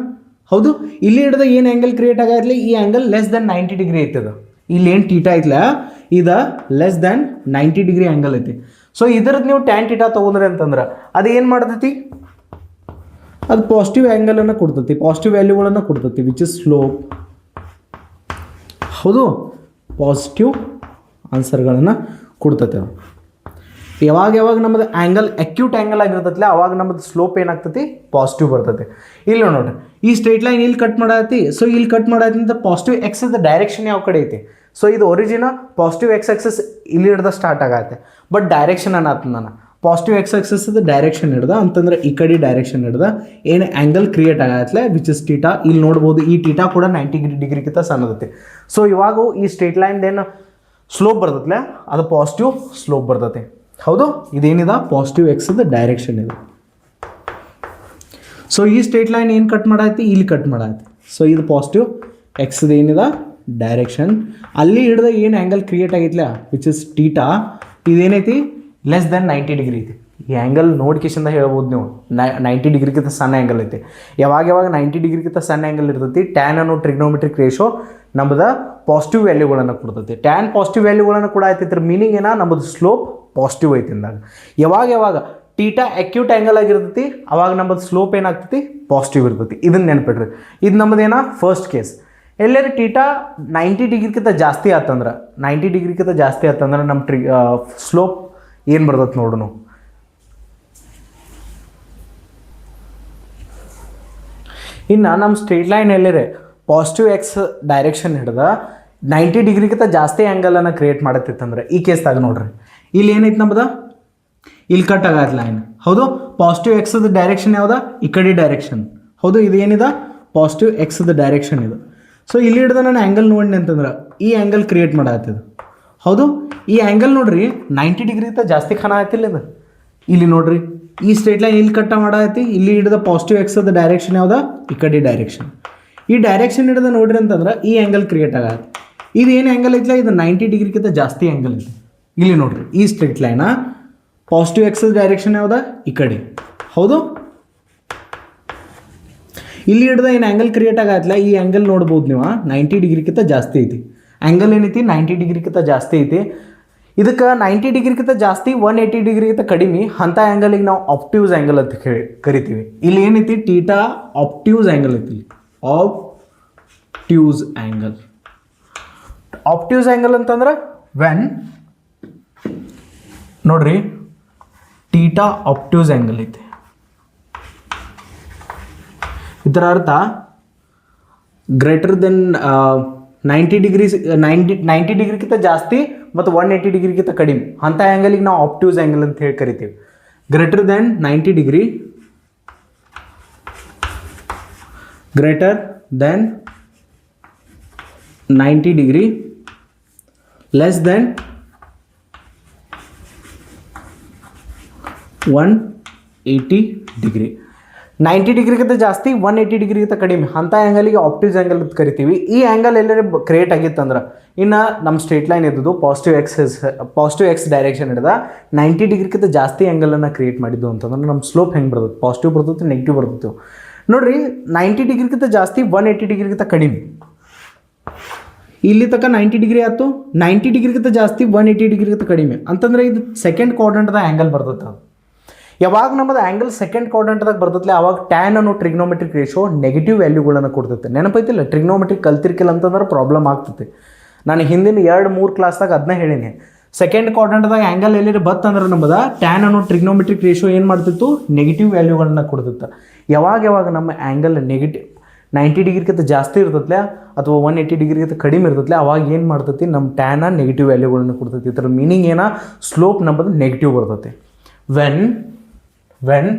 ಹೌದು, ಇಲ್ಲಿ ಹಿಡ್ದ ಏನು ಆ್ಯಂಗಲ್ ಕ್ರಿಯೇಟ್ ಆಗಿರಲಿ ಈ ಆ್ಯಂಗಲ್ ಲೆಸ್ ದೆನ್ 90 ಡಿಗ್ರಿ ಐತದ. ಇಲ್ಲಿ ಏನು ಟೀಟಾ ಐತಲ್ಲ ಇದು ಲೆಸ್ ದೆನ್ 90 ಡಿಗ್ರಿ ಆ್ಯಂಗಲ್ ಐತಿ. ಸೊ ಇದ್ರದ್ದು ನೀವು ಟ್ಯಾನ್ ಟೀಟಾ ತೊಗೊಂಡ್ರಿ ಅಂತಂದ್ರೆ ಅದು ಏನು ಮಾಡ್ತೈತಿ, ಅದು ಪಾಸಿಟಿವ್ ಆ್ಯಂಗಲನ್ನು ಕೊಡ್ತೈತಿ, ಪಾಸಿಟಿವ್ ವ್ಯಾಲ್ಯೂಗಳನ್ನು ಕೊಡ್ತೈತಿ, ವಿಚ್ ಇಸ್ ಸ್ಲೋಪ್. ಹೌದು, ಪಾಸಿಟಿವ್ ಆನ್ಸರ್ಗಳನ್ನು ಕೊಡ್ತೈತೆ. ಯಾವಾಗ ನಮ್ಮದು ಆ್ಯಂಗಲ್ ಅಕ್ಯೂಟ್ ಆ್ಯಂಗಲ್ ಆಗಿರ್ತೈತಿಲ್ಲ ಅವಾಗ ನಮ್ಮದು ಸ್ಲೋಪ್ ಏನಾಗ್ತೈತಿ, ಪಾಸಿಟಿವ್ ಬರ್ತೈತಿ. ಇಲ್ಲಿ ನೋಡ್ರಿ ಈ ಸ್ಟ್ರೇಟ್ ಲೈನ್ ಇಲ್ಲಿ ಕಟ್ ಮಾಡೈತಿ. ಸೊ ಇಲ್ಲಿ ಕಟ್ ಮಾಡೈತಿ ಅಂತ ಪಾಸಿಟಿವ್ ಎಕ್ಸ್ ಡೈರೆಕ್ಷನ್ ಯಾವ ಕಡೆ ಐತಿ. ಸೊ ಇದು ಒರಿಜಿನ ಪಾಸಿಟಿವ್ ಎಕ್ಸ್ ಆಕ್ಸಿಸ್ ಇಲ್ಲಿ ಹಿಡ್ದ ಸ್ಟಾರ್ಟ್ ಆಗತ್ತೆ, ಬಟ್ ಡೈರೆಕ್ಷನ್ ಅನ್ನತ್ತ ನಾನು ಪಾಸಿಟಿವ್ ಎಕ್ಸ್ ಆಕ್ಸಿಸ್ ಡೈರೆಕ್ಷನ್ ಹಿಡ್ದ ಅಂತಂದ್ರೆ ಈ ಕಡೆ ಡೈರೆಕ್ಷನ್ ಹಿಡ್ದ ಏನು ಆ್ಯಂಗಲ್ ಕ್ರಿಯೇಟ್ ಆಗತ್ತಲೆ ವಿಚ್ ಇಸ್ ಟೀಟಾ. ಇಲ್ಲಿ ನೋಡ್ಬೋದು ಈ ಟೀಟಾ ಕೂಡ 90 ಡಿಗ್ರಿಗಿಂತ ಸಣ್ಣದೈತಿ. ಸೊ ಇವಾಗ ಈ ಸ್ಟ್ರೇಟ್ ಲೈನ್ ಏನು ಸ್ಲೋಪ್ ಬರ್ತೈತಲ್ಲ ಅದು ಪಾಸಿಟಿವ್ ಸ್ಲೋಪ್ ಬರ್ತೈತಿ. ಹೌದು, ಇದೇನಿದೆ ಪಾಸಿಟಿವ್ ಎಕ್ಸ್ ಡೈರೆಕ್ಷನ್ ಇದೆ. ಸೊ ಈ ಸ್ಟ್ರೇಟ್ ಲೈನ್ ಏನು ಕಟ್ ಮಾಡೈತಿ, ಇಲ್ಲಿ ಕಟ್ ಮಾಡೈತಿ. ಸೊ ಇದು ಪಾಸಿಟಿವ್ ಎಕ್ಸ್ ಏನಿದೆ ಡೈರೆಕ್ಷನ್, ಅಲ್ಲಿ ಹಿಡ್ದ ಏನು ಆ್ಯಂಗಲ್ ಕ್ರಿಯೇಟ್ ಆಗಿತ್ಲ ವಿಚ್ ಇಸ್ ಟೀಟಾ, ಇದೇನೈತಿ ಲೆಸ್ ದೆನ್ 90 ಡಿಗ್ರಿ ಐತಿ. ಈ ಆ್ಯಂಗಲ್ ನೋಡ್ಕೇಶಿಂದ ಹೇಳ್ಬೋದು ನೀವು 90 ಡಿಗ್ರಿಗಿಂತ ಸಣ್ಣ ಆ್ಯಂಗಲ್ ಐತಿ. ಯಾವಾಗ 90 ಡಿಗ್ರಿಗಿಂತ ಸಣ್ಣ ಆ್ಯಂಗಲ್ ಇರ್ತೈತಿ ಟ್ಯಾನ್ ಅನ್ನೋ ಟ್ರಿಗ್ನೋಮೆಟ್ರಿಕ್ ರೇಷೋ ನಮ್ಮದು ಪಾಸಿಟಿವ್ ವ್ಯಾಲ್ಯೂಗಳನ್ನು ಕೊಡ್ತೈತಿ. ಟ್ಯಾನ್ ಪಾಸಿಟಿವ್ ವ್ಯಾಲ್ಯೂಗಳನ್ನು ಕೂಡ ಐತಿ. ಮೀನಿಂಗ್ ಏನ ನಮ್ಮದು ಸ್ಲೋಪ್ ಪಾಸಿಟಿವ್ ಐತಿ ಅಂದಾಗ. ಯಾವಾಗ ಟೀಟಾ ಅಕ್ಯೂಟ್ ಆ್ಯಂಗಲ್ ಆಗಿರ್ತೈತಿ ಅವಾಗ ನಮ್ಮದು ಸ್ಲೋಪ್ ಏನಾಗ್ತೈತಿ, ಪಾಸಿಟಿವ್ ಇರ್ತೈತಿ. ಇದನ್ನ ನೆನ್ಪಿಡ್ರಿ. ಇದು ನಮ್ಮದೇನ ಫಸ್ಟ್ ಕೇಸ್. ಎಲ್ಲರೂ ಟೀಟಾ 90 ಡಿಗ್ರಿಗಿಂತ ಜಾಸ್ತಿ ಆತಂದ್ರೆ 90 ಡಿಗ್ರಿಗಿಂತ ಜಾಸ್ತಿ ಆತಂದ್ರೆ ನಮ್ಮ ಸ್ಲೋಪ್ ಏನು ಬರ್ತೈತೆ ನೋಡೋಣ. ಇನ್ನು ನಮ್ಮ ಸ್ಟ್ರೇಟ್ ಲೈನ್ ಎಲ್ಲರೇ ಪಾಸಿಟಿವ್ ಎಕ್ಸ್ ಡೈರೆಕ್ಷನ್ ಹಿಡ್ದ 90 ಡಿಗ್ರಿಗಿಂತ ಜಾಸ್ತಿ ಆ್ಯಂಗಲನ್ನು ಕ್ರಿಯೇಟ್ ಮಾಡತ್ತಿತ್ತಂದ್ರೆ ಈ ಕೇಸ್ದಾಗ ನೋಡ್ರಿ ಇಲ್ಲಿ ಏನೈತೆ ನಮ್ಮದು, ಇಲ್ಲಿ ಕಟ್ ಆಗತ್ತೆ ಲೈನ್. ಹೌದು, ಪಾಸಿಟಿವ್ ಎಕ್ಸ್ ಡೈರೆಕ್ಷನ್ ಯಾವ್ದು, ಈ ಕಡೆ ಡೈರೆಕ್ಷನ್. ಹೌದು, ಇದು ಏನಿದೆ ಪಾಸಿಟಿವ್ ಎಕ್ಸ್ ಡೈರೆಕ್ಷನ್ ಇದು. ಸೊ ಇಲ್ಲಿ ಹಿಡ್ದ ನಾನು ಆ್ಯಂಗಲ್ ನೋಡಿ ಅಂತಂದ್ರೆ ಈ ಆ್ಯಂಗಲ್ ಕ್ರಿಯೇಟ್ ಮಾಡತ್ತಿದ್ದು ಹೌದು. ಈ ಆ್ಯಂಗಲ್ ನೋಡ್ರಿ 90 ಡಿಗ್ರಿಗಿಂತ ಜಾಸ್ತಿ ಖಾನ ಆಯ್ತಿಲ್ಲ ಇದು. ಇಲ್ಲಿ ನೋಡ್ರಿ ಈ ಸ್ಟ್ರೇಟ್ ಲೈನ್ ಇಲ್ಲಿ ಕಟ್ಟ ಮಾಡೈತಿ, ಇಲ್ಲಿ ಹಿಡಿದ ಪಾಸಿಟಿವ್ ಎಕ್ಸ್ ಅದ ಡೈರೆಕ್ಷನ್ ಯಾವ್ದು, ಈ ಕಡೆ ಡೈರೆಕ್ಷನ್. ಈ ಡೈರೆಕ್ಷನ್ ಹಿಡಿದ ನೋಡ್ರಿ ಅಂತಂದ್ರೆ ಈ ಆ್ಯಂಗಲ್ ಕ್ರಿಯೇಟ್ ಆಗತ್ತೆ. ಇದು ಏನು ಆ್ಯಂಗಲ್ ಐತಿಲ್ಲ, ಇದು 90 ಡಿಗ್ರಿಗಿಂತ ಜಾಸ್ತಿ ಆ್ಯಂಗಲ್ ಐತಿ. ಇಲ್ಲಿ ನೋಡ್ರಿ ಈ ಸ್ಟ್ರೇಟ್ ಲೈನ ಪಾಸಿಟಿವ್ ಎಕ್ಸ್ ಡೈರೆಕ್ಷನ್ ಯಾವ್ದು, ಈ ಕಡೆ. ಹೌದು. ಇಲ್ಲಿ ಹಿಡಿದ ಏನು ಆ್ಯಂಗಲ್ ಕ್ರಿಯೇಟ್ ಆಗತ್ತಲ್ಲ, ಈ ಆ್ಯಂಗಲ್ ನೋಡ್ಬೋದು ನೀವು 90 ಡಿಗ್ರಿಗಿಂತ ಜಾಸ್ತಿ ಐತಿ. ಆ್ಯಂಗಲ್ ಏನೈತಿ 90 ಡಿಗ್ರಿಗಿಂತ ಜಾಸ್ತಿ ಐತಿ. ಇದಕ್ಕೆ 90 ಡಿಗ್ರಿಗಿಂತ ಜಾಸ್ತಿ 180 ಡಿಗ್ರಿಗಿಂತ ಕಡಿಮೆ ಅಂಥ ಆ್ಯಂಗಲಿಗೆ ನಾವು ಆಪ್ಟ್ಯೂಸ್ ಆ್ಯಂಗಲ್ ಅಂತ ಕರಿತೀವಿ. ಇಲ್ಲಿ ಏನೈತಿ ಟೀಟಾ ಆಪ್ಟ್ಯೂಸ್ ಆ್ಯಂಗಲ್ ಐತಿ. Obtuse angle. ಆಪ್ಟ್ಯೂಸ್ ಆ್ಯಂಗಲ್ ಅಂತಂದ್ರೆ ವೆನ್ ನೋಡ್ರಿ ಟೀಟಾ ಆಪ್ಟ್ಯೂಸ್ ಆ್ಯಂಗಲ್ ಐತಿ. ಇದರ ಅರ್ಥ ಗ್ರೇಟರ್ ದೆನ್ 90 ಡಿಗ್ರಿಗಿಂತ ಜಾಸ್ತಿ ಮತ್ತು 180 ಡಿಗ್ರಿಗಿಂತ ಕಡಿಮೆ ಅಂಥ ಆ್ಯಂಗಲಿಗೆ ನಾವು ಆಪ್ಟ್ಯೂಸ್ ಆ್ಯಂಗಲ್ ಅಂತ ಹೇಳಿ ಕರಿತೀವಿ. Greater than 90 degree, greater than 90 degree, less than 180 degree. 90 ಡಿಗ್ರಿಗಿಂತ ಜಾಸ್ತಿ 180 ಡಿಗ್ರಿಗಿಂತ ಕಡಿಮೆ ಅಂಥ ಆ್ಯಂಗಲಿಗೆ ಆಪ್ಟ್ಯೂಸ್ ಆ್ಯಂಗಲ್ ಅಂತ ಕರಿತೀವಿ. ಈ ಆ್ಯಂಗಲ್ ಎಲ್ಲರೂ ಕ್ರಿಯೇಟ್ ಆಗಿತ್ತಂದ್ರೆ ಇನ್ನು ನಮ್ಮ ಸ್ಟ್ರೇಟ್ ಲೈನ್ ಇದ್ದದ್ದು ಪಾಸಿಟಿವ್ ಎಕ್ಸ್ ಡೈರೆಕ್ಷನ್ ಹಿಡಿದ 90 ಡಿಗ್ರಿಗಿಂತ ಜಾಸ್ತಿ ಆ್ಯಂಗಲನ್ನು ಕ್ರಿಯೇಟ್ ಮಾಡಿದ್ದು ಅಂತಂದ್ರೆ ನಮ್ಮ ಸ್ಲೋಪ್ ಹೆಂಗೆ ಬರ್ತದೆ, ಪಾಸಿಟಿವ್ ಬರ್ತೈತೆ, ನೆಗೆಟಿವ್ ಬರ್ತೈತೆ. ನೋಡಿರಿ 90 ಡಿಗ್ರಿಗಿಂತ ಜಾಸ್ತಿ 180 ಡಿಗ್ರಿಗಿಂತ ಕಡಿಮೆ. ಇಲ್ಲಿ ತನಕ 90 ಡಿಗ್ರಿ ಆಯ್ತು, 90 ಡಿಗ್ರಿಗಿಂತ ಜಾಸ್ತಿ 180 ಡಿಗ್ರಿಗಿಂತ ಕಡಿಮೆ ಅಂತಂದ್ರೆ ಇದು ಸೆಕೆಂಡ್ ಕ್ವಾಡ್ರಂಟ್ದ ಆ್ಯಂಗಲ್ ಬರ್ತೈತೆ. ಯಾವಾಗ ನಮ್ಮದು ಆ್ಯಂಗಲ್ ಸೆಕೆಂಡ್ ಕ್ವಾಡ್ರಂಟ್ದಾಗ ಬರ್ತೈತಲ್ಲ ಅವಾಗ ಟ್ಯಾನ್ ಅನ್ನೋ ಟ್ರಿಗ್ನೋಮೆಟ್ರಿಕ್ ರೇಷೋ ನೆಗೆಟಿವ್ ವ್ಯಾಲ್ಯೂಗಳನ್ನು ಕೊಡ್ತೈತೆ. ನೆನಪೈತಿಲ್ಲ, ಟ್ರಿಗ್ನೋಮೆಟ್ರಿಕ್ ಕಲ್ತಿರ್ಕಿಲ್ಲ ಅಂತಂದ್ರೆ ಪ್ರಾಬ್ಲಮ್ ಆಗ್ತೈತೆ. ನಾನು ಹಿಂದಿನ 2-3 ಕ್ಲಾಸ್ದಾಗ ಅದನ್ನ ಹೇಳೀನಿ. ಸೆಕೆಂಡ್ ಕ್ವಾಡ್ರಂಟ್ದಾಗ ಆ್ಯಂಗಲ್ ಎಲ್ಲಿ ಬತ್ತಂದ್ರೆ ನಮ್ಮದು ಟ್ಯಾನ್ ಅನ್ನೋ ಟ್ರಿಗ್ನೋಮೆಟ್ರಿಕ್ ರೇಷೋ ಏನು ಮಾಡ್ತಿತ್ತು, ನೆಗೆಟಿವ್ ವ್ಯಾಲ್ಯೂಗಳನ್ನ ಕೊಡ್ತಿತ್ತು. ಯಾವಾಗ ನಮ್ಮ ಆ್ಯಂಗಲ್ 90 ಡಿಗ್ರಿಗಿಂತ ಜಾಸ್ತಿ ಇರ್ತೈತಲ್ಲ ಅಥವಾ 180 ಡಿಗ್ರಿಗಿಂತ ಕಡಿಮೆ ಇರ್ತೈತಲ್ಲ ಅವಾಗ ಏನು ಮಾಡ್ತೈತಿ, ನಮ್ಮ ಟ್ಯಾನ ನೆಗೆಟಿವ್ ವ್ಯಾಲ್ಯೂಗಳನ್ನ ಕೊಡ್ತೈತಿ. ಇದರ ಮೀನಿಂಗ್ ಏನ, ಸ್ಲೋಪ್ ನಮ್ಮದು ನೆಗೆಟಿವ್ ಬರ್ತೈತಿ. when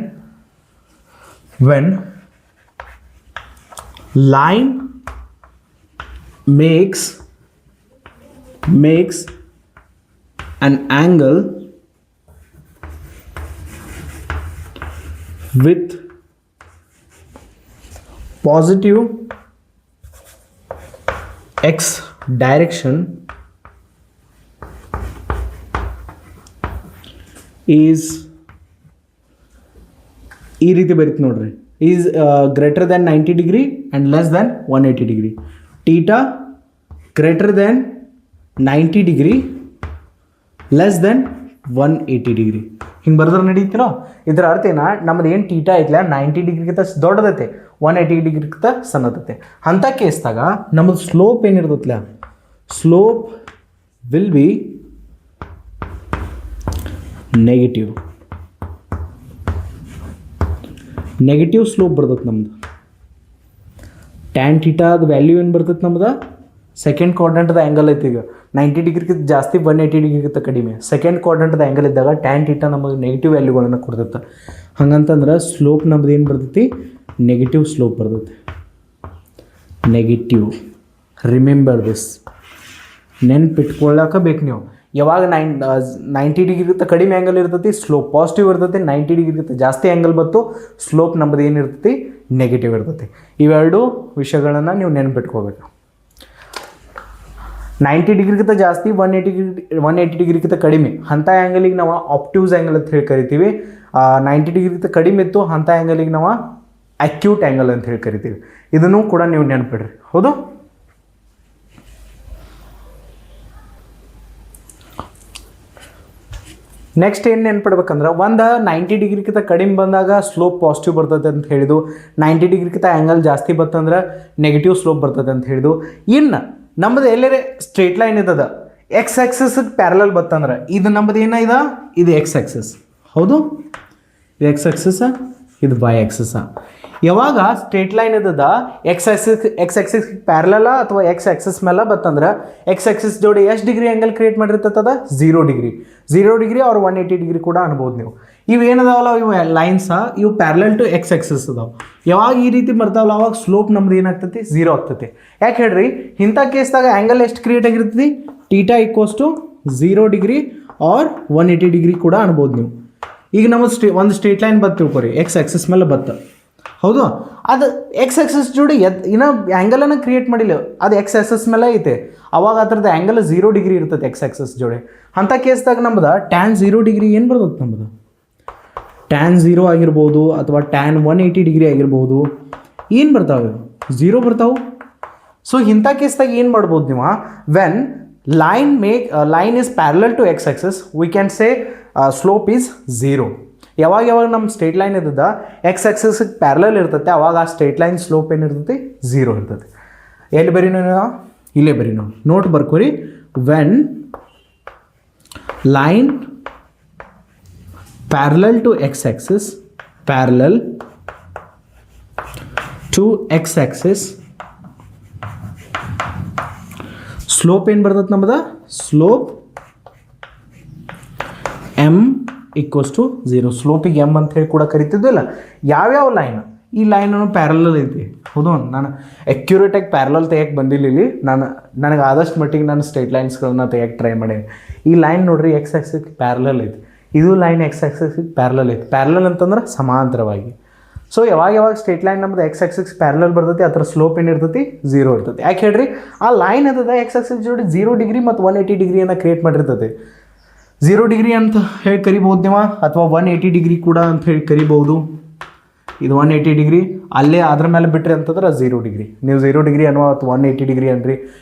line makes an angle with positive x direction is ಈ ರೀತಿ ಬರೀತು ನೋಡ್ರಿ, is greater than 90 degree and less than 180 degree. Theta greater than 90 degree less than 180 degree. ಹಿಂಗೆ ಬರೆದ್ರೆ ನಡೀತಿರೋ. ಇದರ ಅರ್ಥ ಏನ, ನಮ್ಮದು ಏನು ಟೀಟಾ ಐತಿಲ್ಲ 90 ಡಿಗ್ರಿಗಿಂತ ದೊಡ್ಡದೈತೆ, 180 ಡಿಗ್ರಿಗಿಂತ ಸಣ್ಣದೈತೆ. ಅಂಥ ಕೇಸ್ದಾಗ ನಮ್ಮದು ಸ್ಲೋಪ್ ಏನಿರ್ತೈತಿಲ್ಲ, slope will be negative. Negative slope ಬರ್ತೈತೆ ನಮ್ದು. ಟ್ಯಾನ್ ಥೀಟಾದ ವ್ಯಾಲ್ಯೂ ಏನು ಬರ್ತೈತೆ ನಮ್ದು, ಸೆಕೆಂಡ್ ಕ್ವಾಡ್ರಂಟ್ದ ಆ್ಯಂಗಲ್ ಐತಿ. ಈಗ 90 ಡಿಗ್ರಿಗಿಂತ ಜಾಸ್ತಿ 180 ಡಿಗ್ರಿಗಿಂತ ಕಡಿಮೆ ಸೆಕೆಂಡ್ ಕ್ವಾಡ್ರಂಟ್ದ ಆ್ಯಂಗಲ್ ಇದ್ದಾಗ ಟ್ಯಾನ್ ಥೀಟಾ ನಮಗೆ ನೆಗೆಟಿವ್ ವ್ಯಾಲ್ಯೂಗಳನ್ನು ಕೊಡ್ತೈತೆ. ಹಂಗಂತಂದ್ರೆ ಸ್ಲೋಪ್ ನಮ್ದು ಏನು ಬರ್ತೈತಿ, ನೆಗೆಟಿವ್ ಸ್ಲೋಪ್ ಬರ್ತೈತಿ. ನೆಗೆಟಿವ್. ರಿಮೆಂಬರ್ ದಿಸ್, ನೆನ್ಪಿಟ್ಕೊಳ್ಳಾಕ ಬೇಕು ನೀವು. ಯಾವಾಗ 90 ಡಿಗ್ರಿಗಿಂತ ಕಡಿಮೆ ಆ್ಯಂಗಲ್ ಇರ್ತೈತಿ ಸ್ಲೋಪ್ ಪಾಸಿಟಿವ್ ಇರ್ತೈತಿ, 90 ಡಿಗ್ರಿಗಿಂತ ಜಾಸ್ತಿ ಆ್ಯಂಗಲ್ ಬಂತು ಸ್ಲೋಪ್ ನಮ್ಮದು ಏನಿರ್ತೈತಿ, ನೆಗೆಟಿವ್ ಇರ್ತೈತಿ. ಇವೆರಡು ವಿಷಯಗಳನ್ನು ನೀವು ನೆನ್ಪಿಟ್ಕೋಬೇಕು. 90 ಡಿಗ್ರಿಗಿಂತ ಜಾಸ್ತಿ 180 ಡಿಗ್ರಿಗಿಂತ ಕಡಿಮೆ ಅಂಥ ಆ್ಯಂಗಲಿಗೆ ನಾವು ಆಪ್ಟ್ಯೂಸ್ ಆ್ಯಂಗಲ್ ಅಂತ ಹೇಳಿ ಕರಿತೀವಿ. 90 ಡಿಗ್ರಿಗಿಂತ ಕಡಿಮೆ ಇತ್ತು ಅಂಥ ಆ್ಯಂಗಲಿಗೆ ನಾವು ಅಕ್ಯೂಟ್ ಆ್ಯಂಗಲ್ ಅಂತ ಹೇಳಿ ಕರಿತೀವಿ. ಇದನ್ನು ಕೂಡ ನೀವು ನೆನ್ಪಿಡ್ರಿ. ಹೌದು. ನೆಕ್ಸ್ಟ್ ಏನು ನೆನ್ಪಿಡ್ಬೇಕಂದ್ರೆ, ಒಂದು 90 ಡಿಗ್ರಿಗಿಂತ ಕಡಿಮೆ ಬಂದಾಗ ಸ್ಲೋಪ್ ಪಾಸಿಟಿವ್ ಬರ್ತದೆ ಅಂತ ಹೇಳಿದು, 90 ಡಿಗ್ರಿಗಿಂತ ಆ್ಯಂಗಲ್ ಜಾಸ್ತಿ ಬರ್ತಂದ್ರೆ ನೆಗೆಟಿವ್ ಸ್ಲೋಪ್ ಬರ್ತದೆ ಅಂತ ಹೇಳಿದು. ಇನ್ನು ನಮ್ಮದು ಎಲ್ಲರೇ ಸ್ಟ್ರೇಟ್ ಲೈನ್ ಇದ್ದದ ಎಕ್ಸ್ ಆಕ್ಸಿಸ್ಗೆ ಪ್ಯಾರಲಲ್ ಬರ್ತಂದ್ರೆ ಇದು ನಮ್ಮದು ಏನಿದೆ, ಇದು ಎಕ್ಸ್ ಆಕ್ಸಿಸ್. ಹೌದು, ಇದು ಎಕ್ಸ್ ಆಕ್ಸಿಸ್, ಇದು ವೈ ಆಕ್ಸಿಸ್. ಯಾವಾಗ ಸ್ಟ್ರೇಟ್ ಲೈನ್ ಇದ್ದದ ಎಕ್ಸ್ ಆಕ್ಸಿಸ್ ಪ್ಯಾರಲಲ್ಲ ಅಥವಾ ಎಕ್ಸ್ ಆಕ್ಸಿಸ್ ಮೇಲೆ ಬತ್ತಂದ್ರೆ ಎಕ್ಸ್ ಆಕ್ಸಿಸ್ ಜೋಡಿ ಎಷ್ಟು ಡಿಗ್ರಿ ಆ್ಯಂಗಲ್ ಕ್ರಿಯೇಟ್ ಮಾಡಿರ್ತದ, 0 ಡಿಗ್ರಿ ಅವ್ರ 180 ಡಿಗ್ರಿ ಕೂಡ ಅನ್ಬೋದು ನೀವು. ಇವು ಏನದಾವಲ್ಲ, ಇವು ಲೈನ್ಸ ಇವು ಪ್ಯಾರಲಲ್ ಟು ಎಕ್ಸ್ ಆಕ್ಸಿಸ್ ಅದಾವೆ. ಯಾವಾಗ ಈ ರೀತಿ ಬರ್ತಾವಲ್ಲ ಅವಾಗ ಸ್ಲೋಪ್ ನಮ್ದು ಏನಾಗ್ತೈತಿ, 0 ಆಗ್ತೈತಿ. ಯಾಕೆ ಹೇಳ್ರಿ, ಇಂಥ ಕೇಸ್ದಾಗ ಆ್ಯಂಗಲ್ ಎಷ್ಟು ಕ್ರಿಯೇಟ್ ಆಗಿರ್ತೈತಿ, theta equals to 0 degree or 180 degree ಕೂಡ ಅನ್ಬೋದು ನೀವು. ಈಗ ನಮ್ಮ ಒಂದು ಸ್ಟ್ರೇಟ್ ಲೈನ್ ಬತ್ತು ತಿಳ್ಕೊರಿ, ಎಕ್ಸ್ ಆಕ್ಸಿಸ್ ಮೇಲೆ ಬತ್ತು, ಹೌದು. ಅದು ಎಕ್ಸ್ ಆಕ್ಸಿಸ್ ಜೋಡಿ ಇನ್ನೂ ಆ್ಯಂಗಲನ್ನು ಕ್ರಿಯೇಟ್ ಮಾಡಿಲ್ಲ, ಅದು ಎಕ್ಸ್ ಆಕ್ಸಿಸ್ ಮೇಲೆ ಐತೆ. ಅವಾಗ ಅದರದ್ದು ಆ್ಯಂಗಲ್ 0 ಡಿಗ್ರಿ ಇರ್ತದೆ ಎಕ್ಸ್ ಆಕ್ಸಿಸ್ ಜೋಡಿ. ಅಂಥ ಕೇಸ್ದಾಗ ನಮ್ದು ಟ್ಯಾನ್ 0 ಡಿಗ್ರಿ ಏನು ಬರ್ತದೆ ನಮ್ಮದು, ಟ್ಯಾನ್ 0 ಆಗಿರ್ಬೋದು ಅಥವಾ ಟ್ಯಾನ್ 180 ಡಿಗ್ರಿ ಆಗಿರ್ಬೋದು. ಏನು ಬರ್ತಾವೆ, 0 ಬರ್ತಾವೆ. ಸೊ ಇಂಥ ಕೇಸ್ದಾಗ ಏನು ಮಾಡ್ಬೋದು ನೀವು, when line is parallel to x axis we can say slope is 0. ಯಾವಾಗ ನಮ್ಮ ಸ್ಟ್ರೇಟ್ ಲೈನ್ ಇದ್ದದ ಎಕ್ಸ್ ಆಕ್ಸಿಸ್ಗೆ ಪ್ಯಾರಲಲ್ ಇರ್ತೈತೆ, ಅವಾಗ ಆ ಸ್ಟ್ರೇಟ್ ಲೈನ್ ಸ್ಲೋಪ್ ಏನಿರ್ತೈತಿ 0 ಇರ್ತೈತೆ. ಎಲ್ಲಿ ಬರೀ ನಾವು ಇಲ್ಲೇ ಬರೀ ನಾವು ನೋಟ್ ಬರ್ಕೋರಿ, when line parallel to x axis, parallel to x axis, slope ಏನು ಬರ್ತದೆ ನಮ್ಮದ, ಸ್ಲೋಪ್ ಎಮ್ ಈಕ್ವಲ್ಸ್ ಟು 0. ಸ್ಲೋಪಿಗೆ ಎಮ್ ಅಂತ ಹೇಳಿ ಕೂಡ ಕರಿತಿದ್ದಿಲ್ಲ. ಯಾವ್ಯಾವ ಲೈನ್, ಈ ಲೈನನ್ನು ಪ್ಯಾರಲಲ್ ಐತಿ, ಹೌದು. ನಾನು ಅಕ್ಯುರೇಟಾಗಿ ಪ್ಯಾರಲಲ್ ತೆಗಿಯಕ್ಕೆ ಬಂದಿಲ್ಲ ಇಲ್ಲಿ, ನನಗೆ ಆದಷ್ಟು ಮಟ್ಟಿಗೆ ನಾನು ಸ್ಟ್ರೇಟ್ ಲೈನ್ಸ್ಗಳನ್ನ ತೆಗಿಯಕ್ಕೆ ಟ್ರೈ ಮಾಡೀನಿ. ಈ ಲೈನ್ ನೋಡ್ರಿ ಎಕ್ಸ್ ಆಕ್ಸಿಸ್ಗೆ ಪ್ಯಾರಲಲ್ ಐತಿ, ಇದು ಲೈನ್ ಎಕ್ಸ್ ಆಕ್ಸಿಸ್ಗೆ ಪ್ಯಾರಲಲ್ ಐತಿ. ಪ್ಯಾರಲಲ್ ಅಂತಂದ್ರೆ ಸಮಾಂತರವಾಗಿ. ಸೊ ಯಾವಾಗ ಸ್ಟ್ರೇಟ್ ಲೈನ್ ನಮ್ಮದು ಎಕ್ಸ್ ಆಕ್ಸಿಸ್ ಪ್ಯಾರಲಲ್ ಬರ್ತೈತಿ, ಅದರ ಸ್ಲೋಪ್ ಏನಿರ್ತೈತಿ 0 ಇರ್ತೈತಿ. ಯಾಕೆ ಹೇಳ್ರಿ, ಆ ಲೈನ್ ಅದ ಎಕ್ಸ್ ಆಕ್ಸಿಸ್ ಜೋಡಿ 0 ಡಿಗ್ರಿ ಮತ್ತು 180 ಡಿಗ್ರಿಯನ್ನು ಕ್ರಿಯೇಟ್ ಮಾಡಿರ್ತೈತಿ. 0 ಡಿಗ್ರಿ ಅಂತ ಹೇಳಿ ಕರಿಬೋದು ನೀವು, ಅಥವಾ 180 ಡಿಗ್ರಿ ಕೂಡ ಅಂತ ಹೇಳಿ ಕರಿಬೋದು. ಇದು 180 ಡಿಗ್ರಿ, ಅಲ್ಲೇ ಅದ್ರ ಮೇಲೆ ಬಿಟ್ಟರೆ ಅಂತಂದ್ರೆ 0 ಡಿಗ್ರಿ. ನೀವು 0 ಡಿಗ್ರಿ ಅನ್ನೋ ಅಥವಾ 180 ಡಿಗ್ರಿ ಅನ್ರಿ,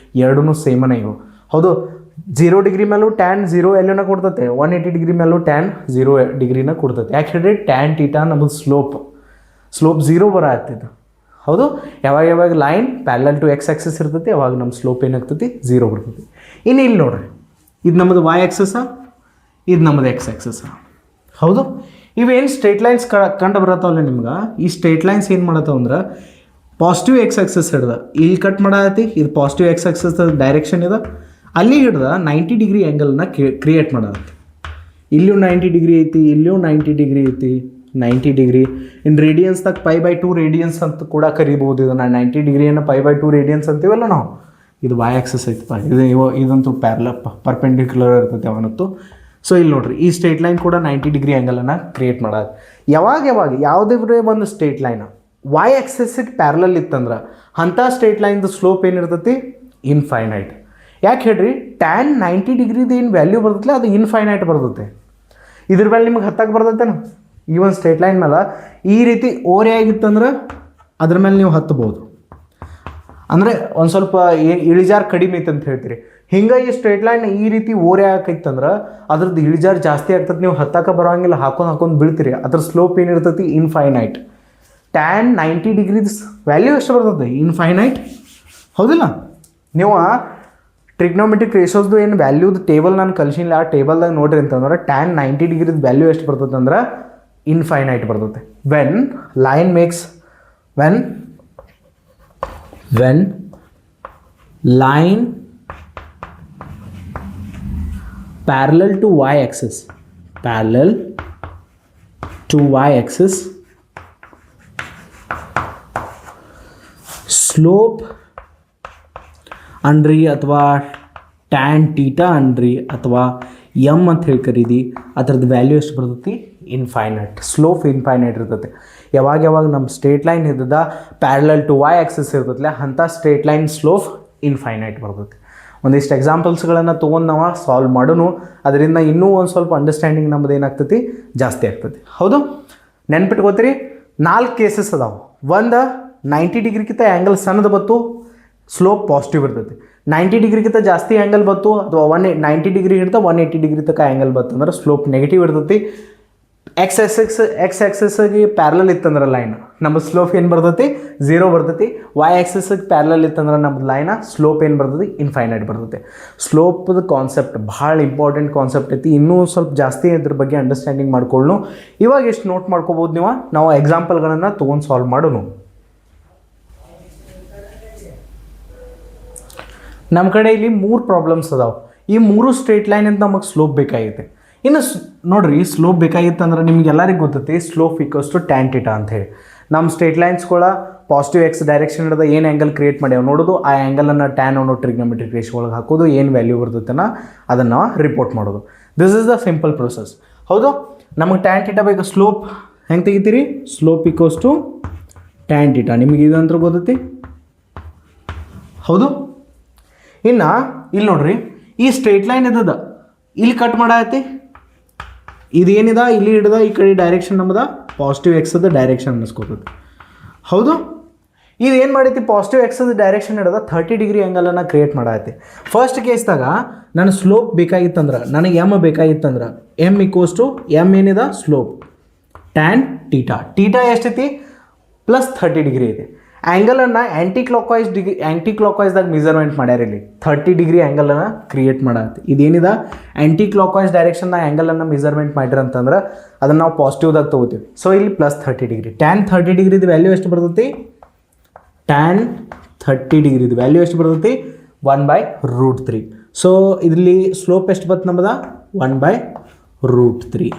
ಎರಡೂ ಸೇಮನೇ ಇವು, ಹೌದು. 0 ಡಿಗ್ರಿ ಮೇಲೂ ಟ್ಯಾನ್ 0 ಎಲ್ಲನ ಕೊಡ್ತೈತೆ, 180 ಡಿಗ್ರಿ ಮೇಲೂ ಟ್ಯಾನ್ 0 ಡಿಗ್ರಿನ ಕೊಡ್ತೈತೆ. ಯಾಕೆ ಹೇಳ್ರಿ, ಟ್ಯಾನ್ ಟೀಟಾ ನಮ್ಮದು ಸ್ಲೋಪ್ 0 ಬರತ್ತಿದ್ದು, ಹೌದು. ಯಾವಾಗ line parallel to x axis ಇರ್ತೈತಿ, ಅವಾಗ ನಮ್ಮ ಸ್ಲೋಪ್ ಏನಾಗ್ತೈತಿ 0 ಬರ್ತೈತಿ. ಇನ್ನು ಇಲ್ಲಿ ನೋಡ್ರಿ, ಇದು ನಮ್ಮದು ವೈ ಆಕ್ಸಿಸ, ಇದು ನಮ್ಮದು ಎಕ್ಸ್ ಆಕ್ಸಿಸ, ಹೌದು. ಇವೇನು ಸ್ಟ್ರೇಟ್ ಲೈನ್ಸ್ ಕಂಡು ಬರತ್ತವಲ್ಲ ನಿಮ್ಗೆ, ಈ ಸ್ಟ್ರೇಟ್ ಲೈನ್ಸ್ ಏನು ಮಾಡತ್ತವ ಅಂದ್ರೆ ಪಾಸಿಟಿವ್ ಎಕ್ಸ್ ಆಕ್ಸಿಸ್ ಹಿಡ್ದ ಇಲ್ಲಿ ಕಟ್ ಮಾಡತ್ತಿ, ಇದು ಪಾಸಿಟಿವ್ ಎಕ್ಸ್ ಆಕ್ಸಿಸ್ ಡೈರೆಕ್ಷನ್ ಇದೆ, ಅಲ್ಲಿ ಹಿಡ್ದ 90 ಡಿಗ್ರಿ ಆ್ಯಂಗಲ್ನ ಕ್ರಿಯೇಟ್ ಮಾಡತ್ತೆ. ಇಲ್ಲಿಯೂ 90 ಡಿಗ್ರಿ ಐತಿ, ಇಲ್ಲಿಯೂ 90 ಡಿಗ್ರಿ ಐತಿ, 90 ಡಿಗ್ರಿ. ಇನ್ನು ರೇಡಿಯನ್ಸ್ದಾಗ π/2 ರೇಡಿಯನ್ಸ್ ಅಂತ ಕೂಡ ಕರಿಬೋದು. ಇದನ್ನು 90 ಡಿಗ್ರಿಯನ್ನು π/2 ರೇಡಿಯನ್ಸ್ ಅಂತೀವಲ್ಲ ನಾವು. ಇದು ವೈ ಆಕ್ಸಿಸ್ ಐತಪ್ಪ, ಇದಂತೂ ಪರ್ಪೆಂಡಿಕ್ಯುಲರ್ ಇರ್ತೈತೆ ಅವನತ್ತು. ಸೊ ಇಲ್ಲಿ ನೋಡ್ರಿ, ಈ ಸ್ಟ್ರೇಟ್ ಲೈನ್ ಕೂಡ 90 ಡಿಗ್ರಿ ಆ್ಯಂಗಲನ್ನು ಕ್ರಿಯೇಟ್ ಮಾಡೋದು. ಯಾವಾಗ ಯಾವುದೇ ಒಂದು ಸ್ಟ್ರೇಟ್ ಲೈನ್ ವೈ ಆಕ್ಸಿಸ್ಗೆ ಪ್ಯಾರಲಲ್ ಇತ್ತಂದ್ರೆ ಅಂಥ ಸ್ಟ್ರೇಟ್ ಲೈನ್ದು ಸ್ಲೋಪ್ ಏನಿರ್ತೈತಿ ಇನ್ಫೈನೈಟ್. ಯಾಕೆ ಹೇಳ್ರಿ, ಟ್ಯಾನ್ 90 ಡಿಗ್ರಿದು ಏನು ವ್ಯಾಲ್ಯೂ ಬರ್ತೈತಿಲ್ಲ ಅದು ಇನ್ಫೈನೈಟ್ ಬರ್ತೈತೆ. ಇದ್ರ ಮೇಲೆ ನಿಮ್ಗೆ ಹತ್ತಕ್ಕೆ ಬರ್ತೈತೇನು, ಈ ಒಂದು ಸ್ಟ್ರೇಟ್ ಲೈನ್ ಮೇಲೆ ಈ ರೀತಿ ಓರೆ ಆಗಿತ್ತಂದ್ರೆ ಅದ್ರ ಮೇಲೆ ನೀವು ಹತ್ಬೋದು. ಅಂದರೆ ಒಂದು ಸ್ವಲ್ಪ ಇಳಿಜಾರು ಕಡಿಮೆ ಐತೆ ಅಂತ ಹೇಳ್ತೀರಿ. ಹಿಂಗೆ ಈ ಸ್ಟ್ರೇಟ್ ಲೈನ್ ಈ ರೀತಿ ಓರೆ ಹಾಕೈತಂದ್ರೆ ಅದ್ರದ್ದು ಇಳಿಜಾರು ಜಾಸ್ತಿ ಆಗ್ತದೆ, ನೀವು ಹತ್ತಕ್ಕೆ ಬರೋಂಗಿಲ್ಲ, ಹಾಕೊಂಡು ಬೀಳ್ತೀರಿ. ಅದ್ರ ಸ್ಲೋಪ್ ಏನಿರ್ತೈತಿ ಇನ್ಫೈನೈಟ್. ಟ್ಯಾನ್ 90 ಡಿಗ್ರಿದ ವ್ಯಾಲ್ಯೂ ಎಷ್ಟು ಬರ್ತದೆ ಇನ್ಫೈನೈಟ್, ಹೌದಿಲ್ಲ. ನೀವು ಟ್ರಿಗ್ನೋಮೆಟ್ರಿಕ್ ರೇಷೋಸ್ದು ಏನು ವ್ಯಾಲ್ಯೂದು ಟೇಬಲ್ ನಾನು ಕಲಿಸಿಲ್ಲ, ಆ ಟೇಬಲ್ದಾಗ ನೋಡ್ರಿ ಅಂತಂದ್ರೆ ಟ್ಯಾನ್ 90 ಡಿಗ್ರಿದ ವ್ಯಾಲ್ಯೂ ಎಷ್ಟು ಬರ್ತದೆ ಅಂದ್ರೆ ಇನ್ಫೈನೈಟ್ ಬರ್ತದೆ. When line makes when line parallel to y axis, parallel to y axis, slope ಅನ್ರಿ ಅಥವಾ ಟ್ಯಾನ್ ಟೀಟಾ ಅನ್ರಿ ಅಥವಾ ಎಮ್ ಅಂತ ಹೇಳಿ ಕರೀದಿ, ಅದರದ್ದು ವ್ಯಾಲ್ಯೂ ಎಷ್ಟು ಬರ್ತೈತಿ ಇನ್ಫೈನೈಟ್. ಸ್ಲೋಪ್ ಇನ್ಫೈನೈಟ್ ಇರ್ತೈತೆ. ಯಾವಾಗ ನಮ್ಮ ಸ್ಟ್ರೇಟ್ ಲೈನ್ ಇದ್ದದ ಪ್ಯಾರಲಲ್ ಟು ವೈ ಆಕ್ಸಿಸ್ ಇರ್ತೈತಿಲ್ಲ, ಅಂಥ ಸ್ಟ್ರೇಟ್ ಲೈನ್ ಸ್ಲೋಪ್ ಇನ್ಫೈನೈಟ್ ಬರ್ತೈತಿ. ಒಂದಿಷ್ಟು ಎಕ್ಸಾಂಪಲ್ಸ್ಗಳನ್ನು ತೊಗೊಂಡು ನಾವು ಸಾಲ್ವ್ ಮಾಡೋನು, ಅದರಿಂದ ಇನ್ನೂ ಒಂದು ಸ್ವಲ್ಪ ಅಂಡರ್ಸ್ಟ್ಯಾಂಡಿಂಗ್ ನಮ್ಮದು ಏನಾಗ್ತೈತಿ ಜಾಸ್ತಿ ಆಗ್ತೈತಿ, ಹೌದು. ನೆನ್ಪಿಟ್ಕೋತೀರಿ, 4 ಕೇಸಸ್ ಅದಾವೆ. ಒಂದು 90 ಡಿಗ್ರಿಗಿಂತ ಆ್ಯಂಗಲ್ ಸಣ್ಣದು ಬತ್ತು, ಸ್ಲೋಪ್ ಪಾಸಿಟಿವ್ ಇರ್ತೈತಿ. 90 ಡಿಗ್ರಿಗಿಂತ ಜಾಸ್ತಿ ಆ್ಯಂಗಲ್ ಬತ್ತು ಅಥವಾ 90 ಡಿಗ್ರಿ ಹಿಡಿದ 180 ಡಿಗ್ರಿ ತನಕ ಆ್ಯಂಗಲ್ ಬತ್ತು ಅಂದ್ರೆ ಸ್ಲೋಪ್ ನೆಗೆಟಿವ್ ಇರ್ತೈತಿ. ಎಕ್ಸ್ ಆಕ್ಸಿಸ್ಗೆ ಪ್ಯಾರಲಲ್ ಇತ್ತಂದ್ರೆ ಲೈನ್ ನಮ್ಮ ಸ್ಲೋಪ್ ಏನು ಬರ್ತೈತಿ 0 ಬರ್ತೈತಿ. ವೈ ಆಕ್ಸಿಸ್ಗೆ ಪ್ಯಾರಲಲ್ ಇತ್ತಂದ್ರೆ ನಮ್ಮ ಲೈನ ಸ್ಲೋಪ್ ಏನು ಬರ್ತೈತಿ ಇನ್ಫೈನೈಟ್ ಬರ್ತೈತಿ. ಸ್ಲೋಪ್ದ ಕಾನ್ಸೆಪ್ಟ್ ಭಾಳ ಇಂಪಾರ್ಟೆಂಟ್ ಕಾನ್ಸೆಪ್ಟ್ ಐತಿ. ಇನ್ನೂ ಸ್ವಲ್ಪ ಜಾಸ್ತಿ ಇದ್ರ ಬಗ್ಗೆ ಅಂಡರ್ಸ್ಟ್ಯಾಂಡಿಂಗ್ ಮಾಡ್ಕೊಳ್ಳು. ಇವಾಗ ಎಷ್ಟು ನೋಟ್ ಮಾಡ್ಕೋಬೋದು ನೀವು, ನಾವು ಎಕ್ಸಾಂಪಲ್ಗಳನ್ನು ತೊಗೊಂಡು ಸಾಲ್ವ್ ಮಾಡೋನು. ನಮ್ಮ ಕಡೆ ಇಲ್ಲಿ 3 ಪ್ರಾಬ್ಲಮ್ಸ್ ಅದಾವೆ. ಈ 3 ಸ್ಟ್ರೇಟ್ ಲೈನ್ ಅಂತ ನಮಗೆ ಸ್ಲೋಪ್ ಬೇಕಾಗೈತೆ. ಇನ್ನು ನೋಡ್ರಿ, ಸ್ಲೋಪ್ ಬೇಕಾಗಿತ್ತು ಅಂದ್ರೆ ನಿಮ್ಗೆ ಎಲ್ಲರಿಗೂ ಗೊತ್ತೈತಿ slope equals to tan theta ಅಂತ ಹೇಳಿ. ನಮ್ಮ ಸ್ಟ್ರೇಟ್ ಲೈನ್ಸ್ಗಳ ಪಾಸಿಟಿವ್ ಎಕ್ಸ್ ಡೈರೆಕ್ಷನ್ ಹಿಡ್ದ ಏನು ಆ್ಯಂಗಲ್ ಕ್ರಿಯೇಟ್ ಮಾಡ್ಯಾವ ನೋಡೋದು, ಆ ಆ್ಯಂಗಲನ್ನು ಟ್ಯಾನ್ ಅನ್ನೋ ಟ್ರಿಗ್ನೋಮೆಟ್ರಿಕ್ ರೇಷಿಯೋ ಒಳಗೆ ಹಾಕೋದು, ಏನು ವ್ಯಾಲ್ಯೂ ಬರ್ತೈತನ ಅದನ್ನು ರಿಪೋರ್ಟ್ ಮಾಡೋದು. This is the simple process. ಹೌದು, ನಮಗೆ ಟ್ಯಾನ್ ಟೀಟಾ ಬೇಕು. ಸ್ಲೋಪ್ ಹೆಂಗೆ ತೆಗಿತೀರಿ? Slope equals to tan theta. ನಿಮಗೆ ಇದಂತೂ ಗೊತ್ತೈತಿ. ಹೌದು, ಇನ್ನು ಇಲ್ಲಿ ನೋಡ್ರಿ, ಈ ಸ್ಟ್ರೇಟ್ ಲೈನ್ ಇದ್ದದ ಇಲ್ಲಿ ಕಟ್ ಮಾಡಾಯ್ತಿ, ಇದೇನಿದೆ ಇಲ್ಲಿ ಹಿಡ್ದ ಈ ಕಡೆ ಡೈರೆಕ್ಷನ್ ನಮ್ಮದ ಪಾಸಿಟಿವ್ ಎಕ್ಸದ ಡೈರೆಕ್ಷನ್ ಅನ್ನಿಸ್ಕೋತದೆ. ಹೌದು, ಇದು ಏನು ಮಾಡೈತಿ? ಪಾಸಿಟಿವ್ ಎಕ್ಸದ ಡೈರೆಕ್ಷನ್ ಹಿಡ್ದ 30 ಡಿಗ್ರಿ ಆ್ಯಂಗಲನ್ನು ಕ್ರಿಯೇಟ್ ಮಾಡೈತಿ. ಫಸ್ಟ್ ಕೇಸ್ದಾಗ ನನ್ನ ಸ್ಲೋಪ್ ಬೇಕಾಗಿತ್ತಂದ್ರೆ, ನನಗೆ ಎಮ್ ಬೇಕಾಗಿತ್ತಂದ್ರೆ ಎಮ್ ಈಕ್ವಲ್ಸ್ ಟು ಎಮ್ ಏನಿದೆ ಸ್ಲೋಪ್ ಟ್ಯಾನ್ ಟೀಟಾ. ಟೀಟಾ ಎಷ್ಟೈತಿ? ಪ್ಲಸ್ 30 ಡಿಗ್ರಿ ಐತಿ. ಆ್ಯಂಗಲನ್ನು ಆ್ಯಂಟಿ ಕ್ಲಾಕ್ ವೈಸ್ದಾಗ ಮೆಜರ್ಮೆಂಟ್ ಮಾಡ್ಯಾರ. ಇಲ್ಲಿ 30 ಡಿಗ್ರಿ ಆ್ಯಂಗಲನ್ನು ಕ್ರಿಯೇಟ್ ಮಾಡತ್ತೆ. ಇದೇನಿದೆ ಆ್ಯಂಟಿ ಕ್ಲಾಕ್ ವೈಸ್ ಡೈರೆಕ್ಷನ್ದಾಗ ಆ್ಯಂಗಲನ್ನು ಮೆಜರ್ಮೆಂಟ್ ಮಾಡಿರಂತಂದ್ರೆ ಅದನ್ನು ನಾವು ಪಾಸಿಟಿವ್ದಾಗ ತೊಗೋತೀವಿ. ಸೊ ಇಲ್ಲಿ ಪ್ಲಸ್ 30 ಡಿಗ್ರಿ. ಟ್ಯಾನ್ 30 ಡಿಗ್ರಿದು ವ್ಯಾಲ್ಯೂ ಎಷ್ಟು ಬರ್ತೈತಿ? ಟ್ಯಾನ್ 30 ಡಿಗ್ರಿದು ವ್ಯಾಲ್ಯೂ ಎಷ್ಟು ಬರ್ತೈತಿ? 1/√3. ಸೊ ಇದರಲ್ಲಿ ಸ್ಲೋಪ್ ಎಷ್ಟು ಬರ್ತದೆ ನಮ್ಮದ? 1/√3.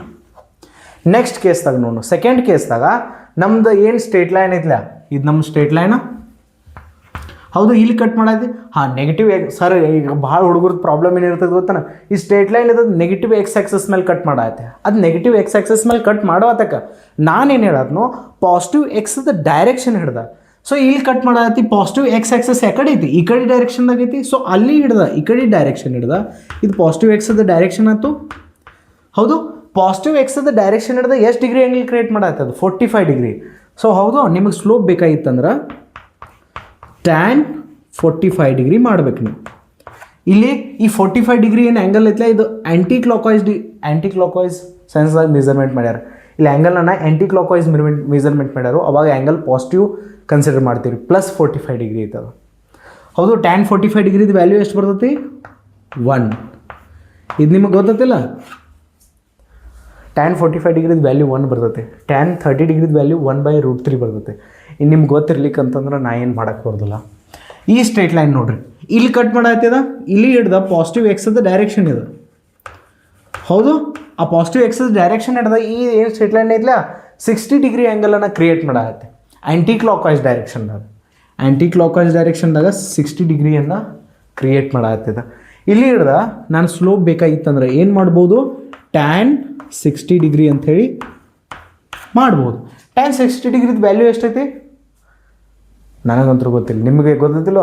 ನೆಕ್ಸ್ಟ್ ಕೇಸ್ದಾಗ ನೋಡು, ಸೆಕೆಂಡ್ ಕೇಸ್ದಾಗ ನಮ್ದು ಏನು ಸ್ಟ್ರೇಟ್ ಲೈನ್ ಐತಿಲ್ಲ, ಇದು ನಮ್ಮ ಸ್ಟ್ರೇಟ್ ಲೈನ. ಹೌದು, ಇಲ್ಲಿ ಕಟ್ ಮಾಡೈತಿ. ಹಾಂ, ನೆಗೆಟಿವ್ ಸರ್, ಈಗ ಭಾಳ ಹುಡುಗರದ ಪ್ರಾಬ್ಲಮ್ ಏನಿರ್ತದೆ ಗೊತ್ತಾನ, ಈ ಸ್ಟ್ರೇಟ್ ಲೈನ್ ಇದ್ದದ್ದು ನೆಗೆಟಿವ್ ಎಕ್ಸ್ ಆಕ್ಸಸ್ ಮೇಲೆ ಕಟ್ ಮಾಡೈತೆ. ಅದು ನೆಗೆಟಿವ್ ಎಕ್ಸ್ ಆಕ್ಸಸ್ ಮೇಲೆ ಕಟ್ ಮಾಡೋತಕ್ಕ ನಾನೇನು ಹೇಳತ್ನೋ ಪಾಸಿಟಿವ್ ಎಕ್ಸದ ಡೈರೆಕ್ಷನ್ ಹಿಡ್ದ. ಸೊ ಇಲ್ಲಿ ಕಟ್ ಮಾಡೈತಿ, ಪಾಸಿಟಿವ್ ಎಕ್ಸ್ ಆಕ್ಸಸ್ ಯಾಕಡೆ ಐತಿ? ಈ ಕಡೆ ಡೈರೆಕ್ಷನ್ದಾಗ ಐತಿ. ಸೊ ಅಲ್ಲಿ ಹಿಡ್ದ ಈ ಕಡೆ ಡೈರೆಕ್ಷನ್ ಹಿಡ್ದ, ಇದು ಪಾಸಿಟಿವ್ ಎಕ್ಸದ ಡೈರೆಕ್ಷನ್ ಆಯ್ತು. ಹೌದು, ಪಾಸಿಟಿವ್ ಎಕ್ಸದ ಡೈರೆಕ್ಷನ್ ಹಿಡ್ದ ಎಷ್ಟು ಡಿಗ್ರಿ ಆ್ಯಂಗಲ್ ಕ್ರಿಯೇಟ್ ಮಾಡೈತೆ? ಅದು 45 ಡಿಗ್ರಿ. ಸೊ ಹೌದು, ನಿಮಗೆ ಸ್ಲೋಪ್ ಬೇಕಾಗಿತ್ತಂದ್ರೆ ಟ್ಯಾನ್ 45 ಡಿಗ್ರಿ ಮಾಡ್ಬೇಕು ನೀವು. ಇಲ್ಲಿ ಈ 45 ಡಿಗ್ರಿ ಏನು ಆ್ಯಂಗಲ್ ಐತಲ್ಲ, ಇದು ಆ್ಯಂಟಿ ಕ್ಲಾಕ್ ವೈಸ್ ಸೆನ್ಸ್ದಾಗ ಮೆಜರ್ಮೆಂಟ್ ಮಾಡ್ಯಾರ. ಇಲ್ಲಿ ಆ್ಯಂಗಲನ್ನು ಆ್ಯಂಟಿ ಕ್ಲಾಕ್ ವೈಸ್ ಮೆಜರ್ಮೆಂಟ್ ಮಾಡ್ಯಾರು. ಅವಾಗ ಆ್ಯಂಗಲ್ ಪಾಸಿಟಿವ್ ಕನ್ಸಿಡರ್ ಮಾಡ್ತೀವಿ. ಪ್ಲಸ್ 45 ಡಿಗ್ರಿ ಐತದ. ಹೌದು, ಟ್ಯಾನ್ 45 ಡಿಗ್ರಿದು ವ್ಯಾಲ್ಯೂ ಎಷ್ಟು ಬರ್ತೈತಿ? 1. ಇದು ನಿಮಗೆ ಗೊತ್ತಿಲ್ಲ. ಟ್ಯಾನ್ 45 ಡಿಗ್ರಿದು ವ್ಯಾಲ್ಯೂ 1 ಬರ್ತೈತೆ. ಟ್ಯಾನ್ 30 ಡಿಗ್ರಿದು ವ್ಯಾಲ್ಯೂ 1/√3 ಬರ್ತೈತೆ. ಇನ್ನು ನಿಮ್ಗೆ ಗೊತ್ತಿರ್ಲಿಕ್ಕಂತಂದ್ರೆ ನಾ ಏನು ಮಾಡೋಕ್ಕೆ ಬರೋದಿಲ್ಲ. ಈ ಸ್ಟ್ರೇಟ್ ಲೈನ್ ನೋಡ್ರಿ, ಇಲ್ಲಿ ಕಟ್ ಮಾಡಾಯ್ತದ, ಇಲ್ಲಿ ಹಿಡ್ದ ಪಾಸಿಟಿವ್ ಎಕ್ಸದ ಡೈರೆಕ್ಷನ್ ಇದೆ. ಹೌದು, ಆ ಪಾಸಿಟಿವ್ ಎಕ್ಸದ ಡೈರೆಕ್ಷನ್ ಹಿಡ್ದ ಈ ಏನು ಸ್ಟ್ರೇಟ್ ಲೈನ್ ಐತಿಲ್ಲ 60 ಡಿಗ್ರಿ ಆ್ಯಂಗಲನ್ನು ಕ್ರಿಯೇಟ್ ಮಾಡಾತ್ತೆ ಆ್ಯಂಟಿ ಕ್ಲಾಕ್ ವೈಸ್ ಡೈರೆಕ್ಷನ್ದಾಗ. ಆ್ಯಂಟಿ ಕ್ಲಾಕ್ ವೈಸ್ ಡೈರೆಕ್ಷನ್ದಾಗ 60 ಡಿಗ್ರಿಯನ್ನು ಕ್ರಿಯೇಟ್ ಮಾಡಾಗ್ತದೆ. ಇಲ್ಲಿ ಹಿಡ್ದ ನಾನು ಸ್ಲೋಪ್ ಬೇಕಾಗಿತ್ತಂದ್ರೆ ಏನು ಮಾಡ್ಬೋದು? ಟ್ಯಾನ್ 60 ಡಿಗ್ರಿ ಅಂಥೇಳಿ ಮಾಡ್ಬೋದು. ಟ್ಯಾನ್ 60 ಡಿಗ್ರಿದು ವ್ಯಾಲ್ಯೂ ಎಷ್ಟೈತಿ? ನನಗಂತೂ ಗೊತ್ತಿಲ್ಲ, ನಿಮಗೆ ಗೊತ್ತಿಲ್ಲ.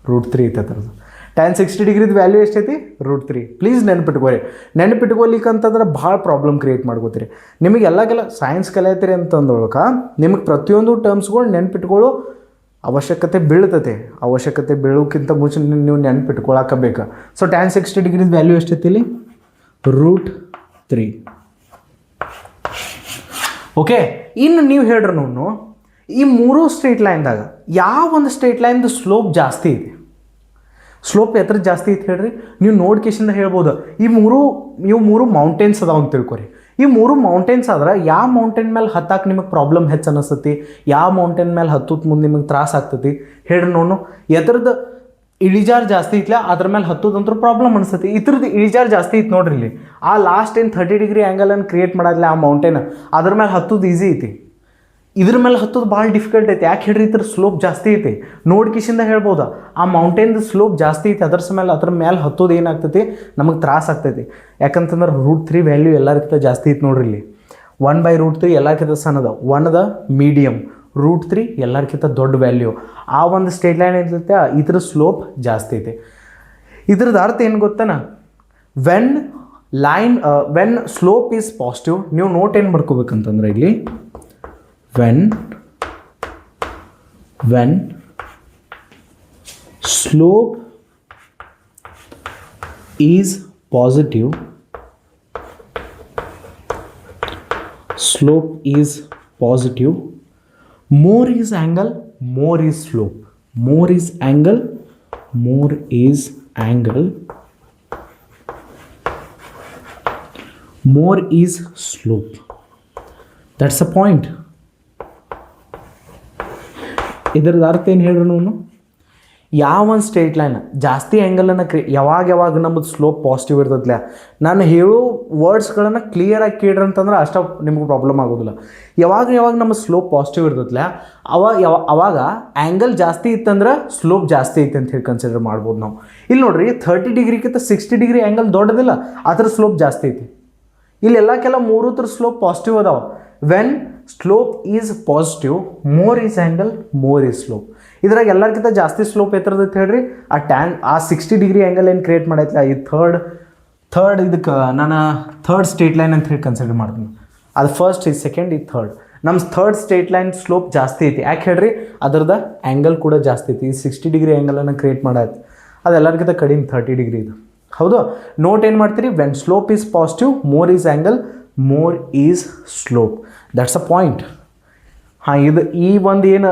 √3 ಐತೆ ಥರದ್ದು. ಟ್ಯಾನ್ 60 ಡಿಗ್ರಿದು ವ್ಯಾಲ್ಯೂ ಎಷ್ಟೈತಿ? √3. ಪ್ಲೀಸ್ ನೆನ್ಪಿಟ್ಕೋರಿ. ನೆನ್ಪಿಟ್ಕೊಲಿಕ್ಕಂತಂದ್ರೆ ಭಾಳ ಪ್ರಾಬ್ಲಮ್ ಕ್ರಿಯೇಟ್ ಮಾಡ್ಕೋತೀರಿ. ನಿಮಗೆ ಎಲ್ಲಕ್ಕೆಲ್ಲ ಸೈನ್ಸ್ ಕಲಿಯತ್ತೀರಿ ಅಂತಂದೊಳಕ ನಿಮಗೆ ಪ್ರತಿಯೊಂದು ಟರ್ಮ್ಸ್ಗಳು ನೆನ್ಪಿಟ್ಕೊಳ್ಳೋ ಅವಶ್ಯಕತೆ ಬೀಳ್ತೈತೆ. ಅವಶ್ಯಕತೆ ಬೀಳೋಕ್ಕಿಂತ ಮುಂಚೆ ನೀವು ನೆನ್ಪಿಟ್ಕೊಳಕಬೇಕು. ಸೊ ಟ್ಯಾನ್ 60 ಡಿಗ್ರಿದು ವ್ಯಾಲ್ಯೂ ಎಷ್ಟೈತಿ ಇಲ್ಲಿ? √3. ಓಕೆ, ಇನ್ನು ನೀವು ಹೇಳ್ರಿ ನೋಡು, ಈ ಮೂರು ಸ್ಟ್ರೇಟ್ ಲೈನ್ದಾಗ ಯಾವ ಒಂದು ಸ್ಟ್ರೇಟ್ ಲೈನ್ದು ಸ್ಲೋಪ್ ಜಾಸ್ತಿ ಇದೆ? ಸ್ಲೋಪ್ ಎತ್ರ ಜಾಸ್ತಿ ಐತೆ ಹೇಳ್ರಿ? ನೀವು ನೋಡ್ಕೇಶಿಂದ ಹೇಳ್ಬೋದು. ಇವು ಮೂರು ಮೌಂಟೇನ್ಸ್ ಅದಾವ ಅಂತ ತಿಳ್ಕೊರಿ. ಈ ಮೂರು ಮೌಂಟೇನ್ಸ್ ಆದ್ರೆ ಯಾವ ಮೌಂಟೇನ್ ಮೇಲೆ ಹತ್ತಾಕೆ ನಿಮಗೆ ಪ್ರಾಬ್ಲಮ್ ಹೆಚ್ಚು ಅನಿಸ್ತತಿ? ಯಾವ ಮೌಂಟೇನ್ ಮೇಲೆ ಹತ್ತೋದು ಮುಂದೆ ನಿಮಗೆ ತ್ರಾಸ ಆಗ್ತತಿ ಹೇಳ್ರಿ ನೋಡು. ಎದ್ರದ್ದು ಇಳಿಜಾರು ಜಾಸ್ತಿ ಐತ್ಲ ಅದ್ರ ಮೇಲೆ ಹತ್ತೋದಂತೂ ಪ್ರಾಬ್ಲಮ್ ಅನಿಸ್ತತಿ. ಇದ್ರದ್ದು ಇಳಿಜಾರು ಜಾಸ್ತಿ ಐತೆ ನೋಡ್ರಿ. ಇಲ್ಲಿ ಆ ಲಾಸ್ಟ್ ಏನು 30 ಡಿಗ್ರಿ ಆ್ಯಂಗಲನ್ನು ಕ್ರಿಯೇಟ್ ಮಾಡೋದಿಲ್ಲ ಆ ಮೌಂಟೇನ್, ಅದ್ರ ಮೇಲೆ ಹತ್ತೋದು ಈಸಿ ಐತಿ. ಇದ್ರ ಮೇಲೆ ಹತ್ತೋದು ಭಾಳ ಡಿಫಿಕಲ್ಟ್ ಐತಿ. ಯಾಕೆ ಹೇಳ್ರಿ? ಇದ್ರ ಸ್ಲೋಪ್ ಜಾಸ್ತಿ ಐತಿ. ನೋಡ್ಕಿಶಿಂದ ಹೇಳ್ಬೋದು ಆ ಮೌಂಟೇನ್ದು ಸ್ಲೋಪ್ ಜಾಸ್ತಿ ಐತಿ. ಅದ್ರ ಮೇಲೆ ಹತ್ತೋದು ಏನಾಗ್ತೈತಿ? ನಮಗೆ ತ್ರಾಸ ಆಗ್ತೈತಿ. ಯಾಕಂತಂದ್ರೆ √3 ವ್ಯಾಲ್ಯೂ ಎಲ್ಲರಿಗಿಂತ ಜಾಸ್ತಿ ಐತಿ ನೋಡ್ರಿ. ಇಲ್ಲಿ 1/√3 ಎಲ್ಲರಿಗಿಂತ ಸಣ್ಣದ, 1 ಮೀಡಿಯಮ್, √3 ಎಲ್ಲರಿಗಿಂತ ದೊಡ್ಡ ವ್ಯಾಲ್ಯೂ. ಆ ಒಂದು ಸ್ಟ್ರೇಟ್ ಲೈನ್ ಏನಿರುತ್ತೆ ಇದ್ರ ಸ್ಲೋಪ್ ಜಾಸ್ತಿ ಐತಿ. ಇದ್ರದ್ದು ಅರ್ಥ ಏನು ಗೊತ್ತಾನ? ವೆನ್ ಸ್ಲೋಪ್ ಈಸ್ ಪಾಸಿಟಿವ್, ನೀವು ನೋಟ್ ಏನು ಮಾಡ್ಕೋಬೇಕಂತಂದ್ರೆ ಇಲ್ಲಿ when slope is positive, more is angle, more is slope. More is angle, more is slope. That's the point. ಇದರದ ಅರ್ಥ ಏನು ಹೇಳ್ರಿ? ನಾನು ಯಾವ ಒಂದು ಸ್ಟ್ರೇಟ್ ಲೈನ್ ಜಾಸ್ತಿ ಆ್ಯಂಗಲನ್ನು ಯಾವಾಗ ನಮ್ಮದು ಸ್ಲೋಪ್ ಪಾಸಿಟಿವ್ ಇರ್ತದಲ್ಲ, ನಾನು ಹೇಳೋ ವರ್ಡ್ಸ್ಗಳನ್ನು ಕ್ಲಿಯರಾಗಿ ಕೇಳ್ರಿ ಅಂತಂದ್ರೆ ಅಷ್ಟು ನಿಮ್ಗೆ ಪ್ರಾಬ್ಲಮ್ ಆಗೋದಿಲ್ಲ. ಯಾವಾಗ ನಮ್ಮ ಸ್ಲೋಪ್ ಪಾಸಿಟಿವ್ ಇರ್ತದಲ್ಲ ಅವಾಗ ಆ್ಯಂಗಲ್ ಜಾಸ್ತಿ ಇತ್ತಂದ್ರೆ ಸ್ಲೋಪ್ ಜಾಸ್ತಿ ಐತೆ ಅಂತ ಹೇಳಿ ಕನ್ಸಿಡರ್ ಮಾಡ್ಬೋದು ನಾವು. ಇಲ್ಲಿ ನೋಡ್ರಿ 30 ಡಿಗ್ರಿಗಿಂತ 60 ಡಿಗ್ರಿ ಆ್ಯಂಗಲ್ ದೊಡ್ಡದಿಲ್ಲ, ಅದರ ಸ್ಲೋಪ್ ಜಾಸ್ತಿ ಐತಿ. ಇಲ್ಲೆಲ್ಲ ಮೂರು ಥರ ಸ್ಲೋಪ್ ಪಾಸಿಟಿವ್ ಅದಾವ. When slope is positive more is angle more is slope. ಇದ್ರಾಗ ಎಲ್ಲರಿಗಿಂತ ಜಾಸ್ತಿ ಸ್ಲೋಪ್ ಎತ್ತರದೈತೆ ಹೇಳ್ರಿ ಆ 60 ಡಿಗ್ರಿ ಆ್ಯಂಗಲ್ ಏನು ಕ್ರಿಯೇಟ್ ಮಾಡೈತಿಲ್ಲ ಈ ಥರ್ಡ್ ಇದಕ್ಕೆ ನಾನು ಥರ್ಡ್ ಸ್ಟ್ರೇಟ್ ಲೈನ್ ಅಂತ ಹೇಳಿ ಕನ್ಸಿಡರ್ ಮಾಡ್ತೀನಿ. ಅದು ಫಸ್ಟ್ ಇದು ಸೆಕೆಂಡ್ ಇದು ಥರ್ಡ್. ನಮ್ಮ ಥರ್ಡ್ ಸ್ಟ್ರೇಟ್ ಲೈನ್ ಸ್ಲೋಪ್ ಜಾಸ್ತಿ ಐತಿ. ಯಾಕೆ ಹೇಳ್ರಿ ಅದ್ರದ್ದು ಆ್ಯಂಗಲ್ ಕೂಡ ಜಾಸ್ತಿ ಐತಿ. ಈ 60 ಡಿಗ್ರಿ ಆ್ಯಂಗಲನ್ನು ಕ್ರಿಯೇಟ್ ಮಾಡೈತಿ, ಅದೆಲ್ಲರಿಗಿಂತ ಕಡಿಮೆ 30 ಡಿಗ್ರಿ ಇದು. ಹೌದು, ನೋಟ್ ಏನು ಮಾಡ್ತೀರಿ, when slope is positive more is angle more is slope. That's a point. ಹಾಂ, ಇದು ಈ ಒಂದು ಏನು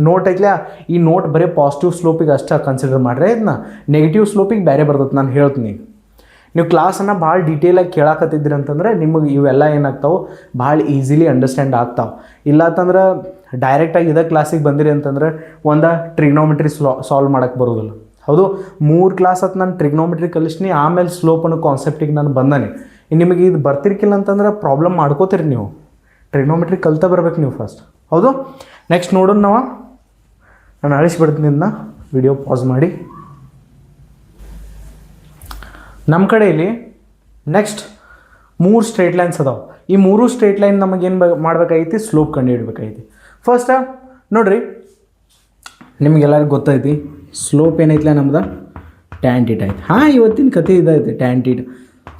ನೋಟ್ ಐತ್ಲ, ಈ ನೋಟ್ ಬರೀ ಪಾಸಿಟಿವ್ ಸ್ಲೋಪಿಗೆ ಅಷ್ಟೇ ಕನ್ಸಿಡರ್ ಮಾಡ್ರೆ, ಇದನ್ನ ನೆಗೆಟಿವ್ ಸ್ಲೋಪಿಗೆ ಬೇರೆ ಬರ್ತದೆ. ನಾನು ಹೇಳ್ತೀನಿ, ನೀವು ಕ್ಲಾಸನ್ನು ಭಾಳ ಡೀಟೇಲಾಗಿ ಕೇಳಾಕತ್ತಿದ್ರಿ ಅಂತಂದ್ರೆ ನಿಮಗೆ ಇವೆಲ್ಲ ಏನಾಗ್ತಾವೆ ಭಾಳ ಈಸಿಲಿ ಅಂಡರ್ಸ್ಟ್ಯಾಂಡ್ ಆಗ್ತಾವೆ. ಇಲ್ಲ ಅಂತಂದ್ರೆ ಡೈರೆಕ್ಟಾಗಿ ಇದೇ ಕ್ಲಾಸಿಗೆ ಬಂದಿರಿ ಅಂತಂದ್ರೆ ಒಂದು ಟ್ರಿಗ್ನೋಮೆಟ್ರಿ ಸಾಲ್ವ್ ಮಾಡೋಕ್ಕೆ ಬರೋದಿಲ್ಲ. ಹೌದು, 3 ಕ್ಲಾಸ್ ಅದು ನಾನು ಟ್ರಿಗ್ನೋಮೆಟ್ರಿ ಕಲಿಸ್ತೀನಿ, ಆಮೇಲೆ ಸ್ಲೋಪ್ ಅನ್ನೋ ಕಾನ್ಸೆಪ್ಟಿಗೆ ನಾನು ಬಂದಾನೆ. ನಿಮಗೆ ಇದು ಬರ್ತಿರ್ಕಿಲ್ಲ ಅಂತಂದ್ರೆ ಪ್ರಾಬ್ಲಮ್ ಮಾಡ್ಕೋತೀರಿ ನೀವು. ಟ್ರಿಗ್ನೋಮೆಟ್ರಿ ಕಲ್ತಾ ಬರ್ಬೇಕು ನೀವು ಫಸ್ಟ್. ಹೌದು, ನೆಕ್ಸ್ಟ್ ನೋಡೋಣ ನಾವು. ನಾನು ಅಳಿಸ್ಬಿಡ್ತೀನಿ ಇದನ್ನ, ವಿಡಿಯೋ ಪಾಸ್ ಮಾಡಿ. ನಮ್ಮ ಕಡೆಯಲ್ಲಿ ನೆಕ್ಸ್ಟ್ 3 ಸ್ಟ್ರೇಟ್ ಲೈನ್ಸ್ ಅದಾವೆ. ಈ 3 ಸ್ಟ್ರೇಟ್ ಲೈನ್ ನಮಗೇನು ಮಾಡಬೇಕಾಗೈತಿ, ಸ್ಲೋಪ್ ಕಂಡು ಹಿಡ್ಬೇಕಾಗೈತಿ. ಫಸ್ಟ್ ನೋಡಿರಿ, ನಿಮಗೆಲ್ಲರಿಗೂ ಗೊತ್ತೈತಿ ಸ್ಲೋಪ್ ಏನೈತಿಲ್ಲ ನಮ್ದು ಟ್ಯಾನ್ ಟೀಟಾ ಐತಿ. ಹಾಂ, ಇವತ್ತಿನ ಕತೆ ಇದೈತೆ tan theta,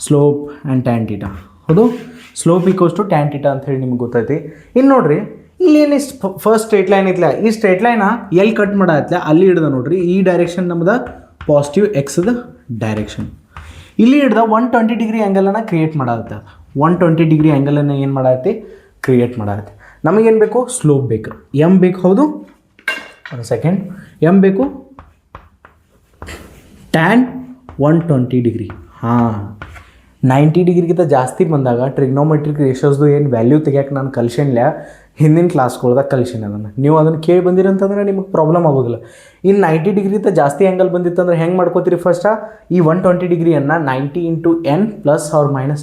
slope and tan theta. ಹೌದು, slope equals to tan theta ಅಂತ ಹೇಳಿ ನಿಮ್ಗೆ ಗೊತ್ತೈತಿ. ಇನ್ನು ನೋಡಿರಿ, ಇಲ್ಲಿ ಏನು ಫಸ್ಟ್ ಸ್ಟ್ರೇಟ್ ಲೈನ್ ಐತಿಲ್ಲ, ಈ ಸ್ಟ್ರೇಟ್ ಲೈನ ಎಲ್ಲಿ ಕಟ್ ಮಾಡತ್ತಲ್ಲ ಅಲ್ಲಿ ಹಿಡ್ದ ನೋಡ್ರಿ. ಈ ಡೈರೆಕ್ಷನ್ ನಮ್ದು ಪಾಸಿಟಿವ್ ಎಕ್ಸ್ದ ಡೈರೆಕ್ಷನ್. ಇಲ್ಲಿ ಹಿಡ್ದ 120 ಡಿಗ್ರಿ ಆ್ಯಂಗಲನ್ನು ಕ್ರಿಯೇಟ್ ಮಾಡತ್ತೆ. 120 ಡಿಗ್ರಿ ಆ್ಯಂಗಲನ್ನು ಏನು ಮಾಡತ್ತೆ, ಕ್ರಿಯೇಟ್ ಮಾಡತ್ತೆ. ನಮಗೇನು ಬೇಕು, ಸ್ಲೋಪ್ ಬೇಕು, ಎಮ್ ಬೇಕು. ಹೌದು, ಒಂದು ಸೆಕೆಂಡ್, ಎಮ್ ಬೇಕು ಟ್ಯಾನ್ 120 ಡಿಗ್ರಿ. ಹಾಂ, 90 ಡಿಗ್ರಿಗಿಂತ ಜಾಸ್ತಿ ಬಂದಾಗ ಟ್ರಿಗ್ನೋಮೆಟ್ರಿಕ್ ರೇಷೋಸ್ದು ಏನು ವ್ಯಾಲ್ಯೂ ತೆಗಿಯೋಕೆ ನಾನು ಕಲಿಸಿಲ್ಲ, ಹಿಂದಿನ ಕ್ಲಾಸ್ಗಳ್ದಾಗ ಕಲಿಸಿನ ಅದನ್ನು. ನೀವು ಅದನ್ನು ಕೇಳಿ ಬಂದಿರಿ ಅಂತಂದ್ರೆ ನಿಮಗೆ ಪ್ರಾಬ್ಲಮ್ ಆಗೋದಿಲ್ಲ. ಇನ್ನು 90 ಡಿಗ್ರಿಗಿಂತ ಜಾಸ್ತಿ ಆ್ಯಂಗಲ್ ಬಂದಿತ್ತಂದ್ರೆ ಹೆಂಗೆ ಮಾಡ್ಕೋತೀರಿ, ಫಸ್ಟ ಈ 120 ಡಿಗ್ರಿಯನ್ನು 90 × n ±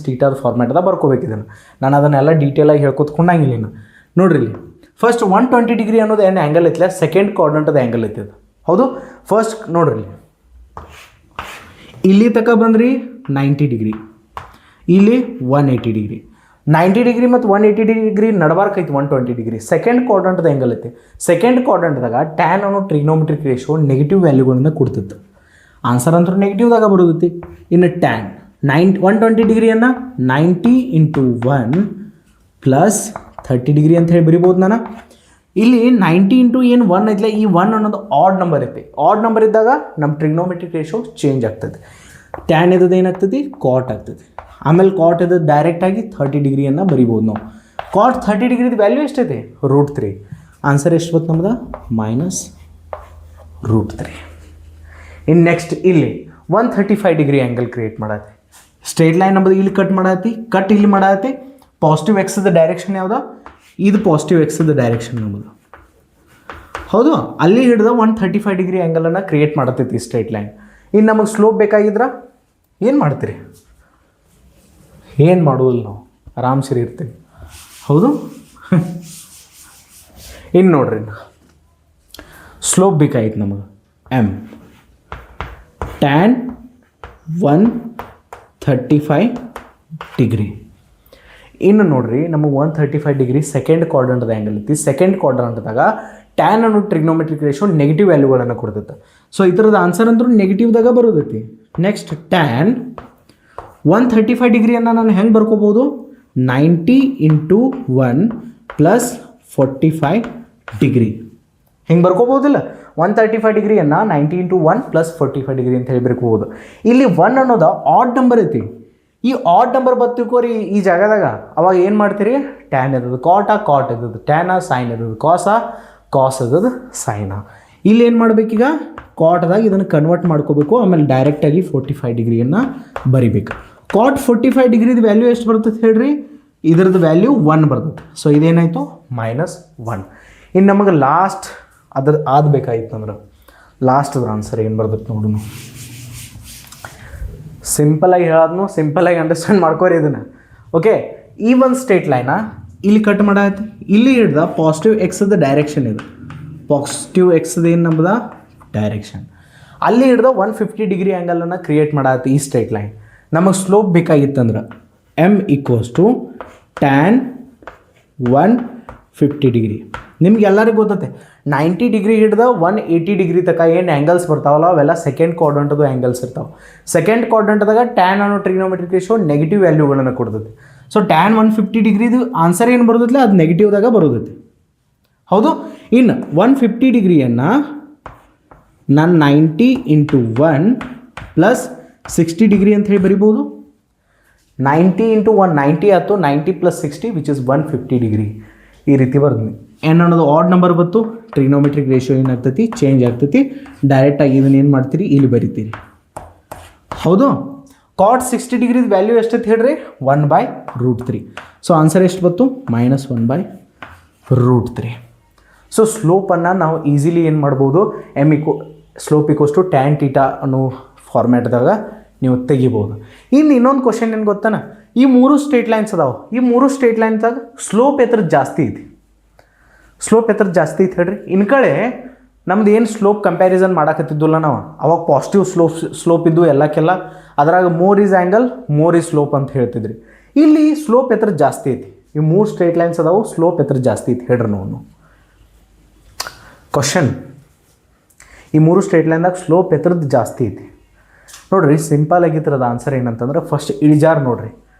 ಥೀಟಾದ ಫಾರ್ಮ್ಯಾಟ್ದಾಗ ಬರ್ಕೋಬೇಕು. ಇದನ್ನು ನಾನು ಅದನ್ನೆಲ್ಲ ಡೀಟೇಲಾಗಿ ಹೇಳ್ಕೊತ್ಕೊಂಡಂಗಿಲ್ಲ. ಇನ್ನು ನೋಡ್ರಿ, ಇಲ್ಲಿ ಫಸ್ಟ್ 120 ಡಿಗ್ರಿ ಅನ್ನೋದು ಏನು ಆ್ಯಂಗಲ್ ಐತಿಲ್ಲ, ಸೆಕೆಂಡ್ ಕ್ವಾಡ್ರಂಟದ ಆ್ಯಂಗಲ್ ಐತಿ ಅದು. ಹೌದು, ಫಸ್ಟ್ ನೋಡ್ರಿ, ಇಲ್ಲಿ ತನಕ ಬಂದ್ರಿ 90 ಡಿಗ್ರಿ, ಇಲ್ಲಿ 180 ಡಿಗ್ರಿ. 90 ಡಿಗ್ರಿ ಮತ್ತು 180 ಡಿಗ್ರಿ ನಡಬಾರ್ಕ್ ಐತಿ 120 ಡಿಗ್ರಿ. ಸೆಕೆಂಡ್ ಕ್ವಾಡ್ರಂಟದ ಆ್ಯಂಗಲ್ ಐತಿ. ಸೆಕೆಂಡ್ ಕ್ವಾಡ್ರಂಟ್ದಾಗ ಟ್ಯಾನ್ ಅನ್ನೋ ಟ್ರಿಗ್ನೋಮೆಟ್ರಿಕ್ ರೇಷೋ ನೆಗೆಟಿವ್ ವ್ಯಾಲ್ಯೂಗಳನ್ನು ಕೊಡ್ತಿತ್ತು. ಆನ್ಸರ್ ಅಂತೂ ನೆಗೆಟಿವ್ದಾಗ ಬರೋದೈತಿ. ಇನ್ನು ಟ್ಯಾನ್ 120 ಡಿಗ್ರಿಯನ್ನು 90 × 1 + 30 ಡಿಗ್ರಿ ಅಂತ ಹೇಳಿ ಬರಿಬೋದು ನಾನು. ಇಲ್ಲಿ 90 × ಏನು 1 ಐತಿಲ್ಲ, ಈ 1 ಅನ್ನೋದು ಆಡ್ ನಂಬರ್ ಐತಿ. ಆಡ್ ನಂಬರ್ ಇದ್ದಾಗ ನಮ್ಮ ಟ್ರಿಗ್ನೋಮೆಟ್ರಿಕ್ ರೇಷೋ ಚೇಂಜ್ ಆಗ್ತದೆ. ಟ್ಯಾನ್ ಇದ್ದದ್ದು ಏನಾಗ್ತದೆ, ಕಾಟ್ ಆಗ್ತದೆ. ಆಮೇಲೆ ಕಾಟ್ ಇದ್ದದ್ದು ಡೈರೆಕ್ಟಾಗಿ 30 ಡಿಗ್ರಿಯನ್ನು ಬರಿಬೋದು ನಾವು. ಕಾಟ್ 30 ಡಿಗ್ರಿದು ವ್ಯಾಲ್ಯೂ ಎಷ್ಟೈತೆ, √3. ಆನ್ಸರ್ ಎಷ್ಟು ಬಂತು ನಮ್ದು, -√3. ಇನ್ನು ನೆಕ್ಸ್ಟ್ ಇಲ್ಲಿ 135 ಡಿಗ್ರಿ ಆ್ಯಂಗಲ್ ಕ್ರಿಯೇಟ್ ಮಾಡತ್ತೆ. ಸ್ಟ್ರೇಟ್ ಲೈನ್ ನಮ್ಮದು ಇಲ್ಲಿ ಕಟ್ ಮಾಡತ್ತಿ, ಕಟ್ ಇಲ್ಲಿ ಮಾಡತ್ತೆ. ಪಾಸಿಟಿವ್ ಎಕ್ಸ್ದ ಡೈರೆಕ್ಷನ್ ಯಾವುದು, ಇದು ಪಾಸಿಟಿವ್ ಎಕ್ಸ್ದ ಡೈರೆಕ್ಷನ್ ನಮ್ಮದು. ಹೌದು, ಅಲ್ಲಿ ಹಿಡಿದ 135 ಡಿಗ್ರಿ ಆ್ಯಂಗಲನ್ನು ಕ್ರಿಯೇಟ್ ಮಾಡತ್ತೈತಿ ಸ್ಟ್ರೇಟ್ ಲೈನ್. ಇನ್ನು ನಮಗೆ ಸ್ಲೋಪ್ ಬೇಕಾಗಿದ್ರೆ ಏನು ಮಾಡ್ತೀರಿ, ಏನು ಮಾಡೋದಿಲ್ಲ, ನಾವು ಆರಾಮ್ ಸರಿ ಇರ್ತೀವಿ. ಹೌದು, ಇನ್ನು ನೋಡ್ರಿ, ಸ್ಲೋಪ್ ಬೇಕಾಗಿತ್ತು ನಮಗೆ, ಎಮ್ ಟ್ಯಾನ್ 135 ಡಿಗ್ರಿ. ಇನ್ನು ನೋಡ್ರಿ, ನಮಗೆ 135 ಡಿಗ್ರಿ ಸೆಕೆಂಡ್ ಕ್ವಾಡ್ರಂಟದ ಆ್ಯಂಗಲ್ ಐತಿ. ಸೆಕೆಂಡ್ ಕ್ವಾಡ್ರಂಟ್ದಾಗ ಟ್ಯಾನ್ ಅನ್ನೋ ಟ್ರಿಗ್ನೋಮೆಟ್ರಿಕ್ ರೇಷೋ ನೆಗೆಟಿವ್ ವ್ಯಾಲ್ಯೂಗಳನ್ನು ಕೊಡ್ತೈತೆ. ಸೊ ಇದರದ ಆನ್ಸರ್ ಅಂದ್ರೂ ನೆಗೆಟಿವ್ದಾಗ ಬರೋದೈತಿ. ನೆಕ್ಸ್ಟ್ ಟ್ಯಾನ್ 135 ಡಿಗ್ರಿಯನ್ನು ನಾನು ಹೆಂಗೆ ಬರ್ಕೋಬೋದು, 90 × 1 + 45 ಡಿಗ್ರಿ ಹಿಂಗೆ ಬರ್ಕೋಬೋದಿಲ್ಲ. 135 ಡಿಗ್ರಿಯನ್ನು 90 × 1 + 45 ಡಿಗ್ರಿ ಅಂತ ಹೇಳಿ ಬರ್ಕೋಬೋದು. ಇಲ್ಲಿ 1 ಅನ್ನೋದು ಆಡ್ ನಂಬರ್ ಐತಿ. ಈ ಆಡ್ ನಂಬರ್ ಬರ್ತಿಕೋರಿ ಈ ಜಾಗದಾಗ, ಅವಾಗ ಏನು ಮಾಡ್ತೀರಿ, ಟ್ಯಾನ್ ಇರೋದು ಕಾಟ, ಕಾಟ್ ಇರೋದು ಟ್ಯಾನ, ಸೈನ್ ಇರೋದು ಕಾಸ, ಕಾಸ್ ಇರೋದು ಸೈನ. ಇಲ್ಲಿ ಏನು ಮಾಡಬೇಕೀಗ, ಕಾಟ್ದಾಗ ಇದನ್ನು ಕನ್ವರ್ಟ್ ಮಾಡ್ಕೋಬೇಕು. ಆಮೇಲೆ ಡೈರೆಕ್ಟಾಗಿ 45 ಡಿಗ್ರಿಯನ್ನು ಬರಿಬೇಕು. ಕಾಟ್ 45 ಡಿಗ್ರಿದು ವ್ಯಾಲ್ಯೂ ಎಷ್ಟು ಬರ್ತದೆ ಹೇಳ್ರಿ, ಇದ್ರದ್ದು ವ್ಯಾಲ್ಯೂ 1 ಬರ್ತದೆ. ಸೊ ಇದೇನಾಯಿತು, -1. ಇನ್ನು ನಮಗೆ ಲಾಸ್ಟ್ ಬೇಕಾಗಿತ್ತು ಅಂದ್ರೆ ಲಾಸ್ಟ್ದು ಆನ್ಸರ್ ಏನು ಬರ್ತೈತೆ ನೋಡು. ಸಿಂಪಲಾಗಿ ಹೇಳೋದ್ನು ಸಿಂಪಲಾಗಿ ಅಂಡರ್ಸ್ಟ್ಯಾಂಡ್ ಮಾಡ್ಕೋರಿ ಇದನ್ನು. ಓಕೆ, ಈ ಒಂದು ಸ್ಟ್ರೇಟ್ ಲೈನ ಇಲ್ಲಿ ಕಟ್ ಮಾಡಾಯ್ತು, ಇಲ್ಲಿ ಹಿಡ್ದ ಪಾಸಿಟಿವ್ ಎಕ್ಸ್ದ ಡೈರೆಕ್ಷನ್ ಇದು, ಪಾಸಿಟಿವ್ ಎಕ್ಸ್ದು ಏನು ನಮ್ಮದ ಡೈರೆಕ್ಷನ್, ಅಲ್ಲಿ ಹಿಡ್ದ 150 ಡಿಗ್ರಿ ಆ್ಯಂಗಲನ್ನು ಕ್ರಿಯೇಟ್ ಮಾಡಾಯ್ತು ಈ ಸ್ಟ್ರೇಟ್ ಲೈನ್. ನಮಗೆ ಸ್ಲೋಪ್ ಬೇಕಾಗಿತ್ತಂದ್ರೆ m equals to tan 150 degree. ನಿಮ್ಗೆ ಎಲ್ಲರಿಗೂ ಗೊತ್ತೈತೆ 90 ಡಿಗ್ರಿ ಹಿಡ್ದ 180 ಡಿಗ್ರಿ ತನಕ ಏನು ಆ್ಯಂಗಲ್ಸ್ ಬರ್ತಾವಲ್ಲ ಅವೆಲ್ಲ ಸೆಕೆಂಡ್ ಕ್ವಾಡ್ರಂಟದು ಆ್ಯಂಗಲ್ಸ್ ಇರ್ತಾವೆ. ಸೆಕೆಂಡ್ ಕ್ವಾಡ್ರಂಟ್ದಾಗ ಟ್ಯಾನ್ ಅನ್ನೋ ಟ್ರಿಗ್ನೋಮೆಟ್ರಿಕ್ ರೇಷಿಯೋ ನೆಗೆಟಿವ್ ವ್ಯಾಲ್ಯೂಗಳನ್ನು ಕೊಡ್ತೈತಿ. ಸೊ ಟ್ಯಾನ್ 150 ಡಿಗ್ರಿದು ಆನ್ಸರ್ ಏನು ಬರೋದಿಲ್ಲ, ಅದು ನೆಗೆಟಿವ್ದಾಗ ಬರೋದೈತಿ. ಹೌದು. ಇನ್ನು 150 ಡಿಗ್ರಿಯನ್ನು ನಾನು 90 ಇಂಟು 1 ಪ್ಲಸ್ 60 ಡಿಗ್ರಿ ಅಂತ ಹೇಳಿ ಬರಿಬೋದು. 90 ಇಂಟು 1 90 ಆಯ್ತು, 90 ಪ್ಲಸ್ 60 ವಿಚ್ ಇಸ್ 150 ಡಿಗ್ರಿ. ಈ ರೀತಿ ಬರ್ತೀನಿ. ಎನ್ ಅನ್ನೋದು ಆಡ್ ನಂಬರ್ ಬಂತು, ಟ್ರಿಗ್ನೋಮೆಟ್ರಿಕ್ ರೇಷಿಯೋ ಏನಾಗ್ತೈತಿ ಚೇಂಜ್ ಆಗ್ತೈತಿ. ಡೈರೆಕ್ಟಾಗಿ ಇದನ್ನು ಏನು ಮಾಡ್ತೀರಿ ಇಲ್ಲಿ ಬರಿತೀರಿ. ಹೌದು. ಕಾಟ್ 60 ಡಿಗ್ರಿದ ವ್ಯಾಲ್ಯೂ ಎಷ್ಟೈತೆ ಹೇಳ್ರಿ, 1/√3. ಸೊ ಆನ್ಸರ್ ಎಷ್ಟು ಬಂತು, -1/√3. ಸೊ ಸ್ಲೋಪನ್ನು ನಾವು ಈಸಿಲಿ ಏನು ಮಾಡ್ಬೋದು, slope equals to tan theta ಅನ್ನೋ ಫಾರ್ಮ್ಯಾಟ್ದಾಗ ನೀವು ತೆಗಿಬೋದು. ಇನ್ನು ಇನ್ನೊಂದು ಕ್ವಶನ್ ಏನು ಗೊತ್ತಾನ, ಈ 3 ಸ್ಟ್ರೇಟ್ ಲೈನ್ಸ್ ಅದಾವೆ, ಈ 3 ಸ್ಟ್ರೇಟ್ ಲೈನ್ದಾಗ ಸ್ಲೋಪ್ ಎತ್ತರ ಜಾಸ್ತಿ ಐತಿ. ಸ್ಲೋಪ್ ಎತ್ತರ ಜಾಸ್ತಿ ಐತಿ ಹೇಳ್ರಿ. ಇನ್ನು ಕಡೆ ನಮ್ದು ಏನು ಸ್ಲೋಪ್ ಕಂಪ್ಯಾರಿಸನ್ ಮಾಡಕತ್ತಿದ್ದಿಲ್ಲ ನಾವು, ಅವಾಗ ಪಾಸಿಟಿವ್ ಸ್ಲೋಪ್ ಇದ್ದು ಎಲ್ಲಕ್ಕೆಲ್ಲ, ಅದ್ರಾಗ more is angle more is slope ಅಂತ ಹೇಳ್ತಿದ್ರಿ. ಇಲ್ಲಿ ಸ್ಲೋಪ್ ಎತ್ತರ ಜಾಸ್ತಿ ಐತಿ. ಈ 3 ಸ್ಟ್ರೇಟ್ ಲೈನ್ಸ್ ಅದಾವು, ಸ್ಲೋಪ್ ಎತ್ತರ ಜಾಸ್ತಿ ಐತಿ ಹೇಳ್ರಿ. ನಾವು ಕ್ವಶನ್, ಈ 3 ಸ್ಟ್ರೇಟ್ ಲೈನ್ದಾಗ ಸ್ಲೋಪ್ ಎತ್ತರದ್ದು ಜಾಸ್ತಿ ಐತಿ ನೋಡ್ರಿ. ಸಿಂಪಲ್ ಆಗಿತ್ತರದ ಆನ್ಸರ್ ಏನಂತಂದ್ರೆ ಫಸ್ಟ್ ಇಳಿಜಾರು ನೋಡ್ರಿ.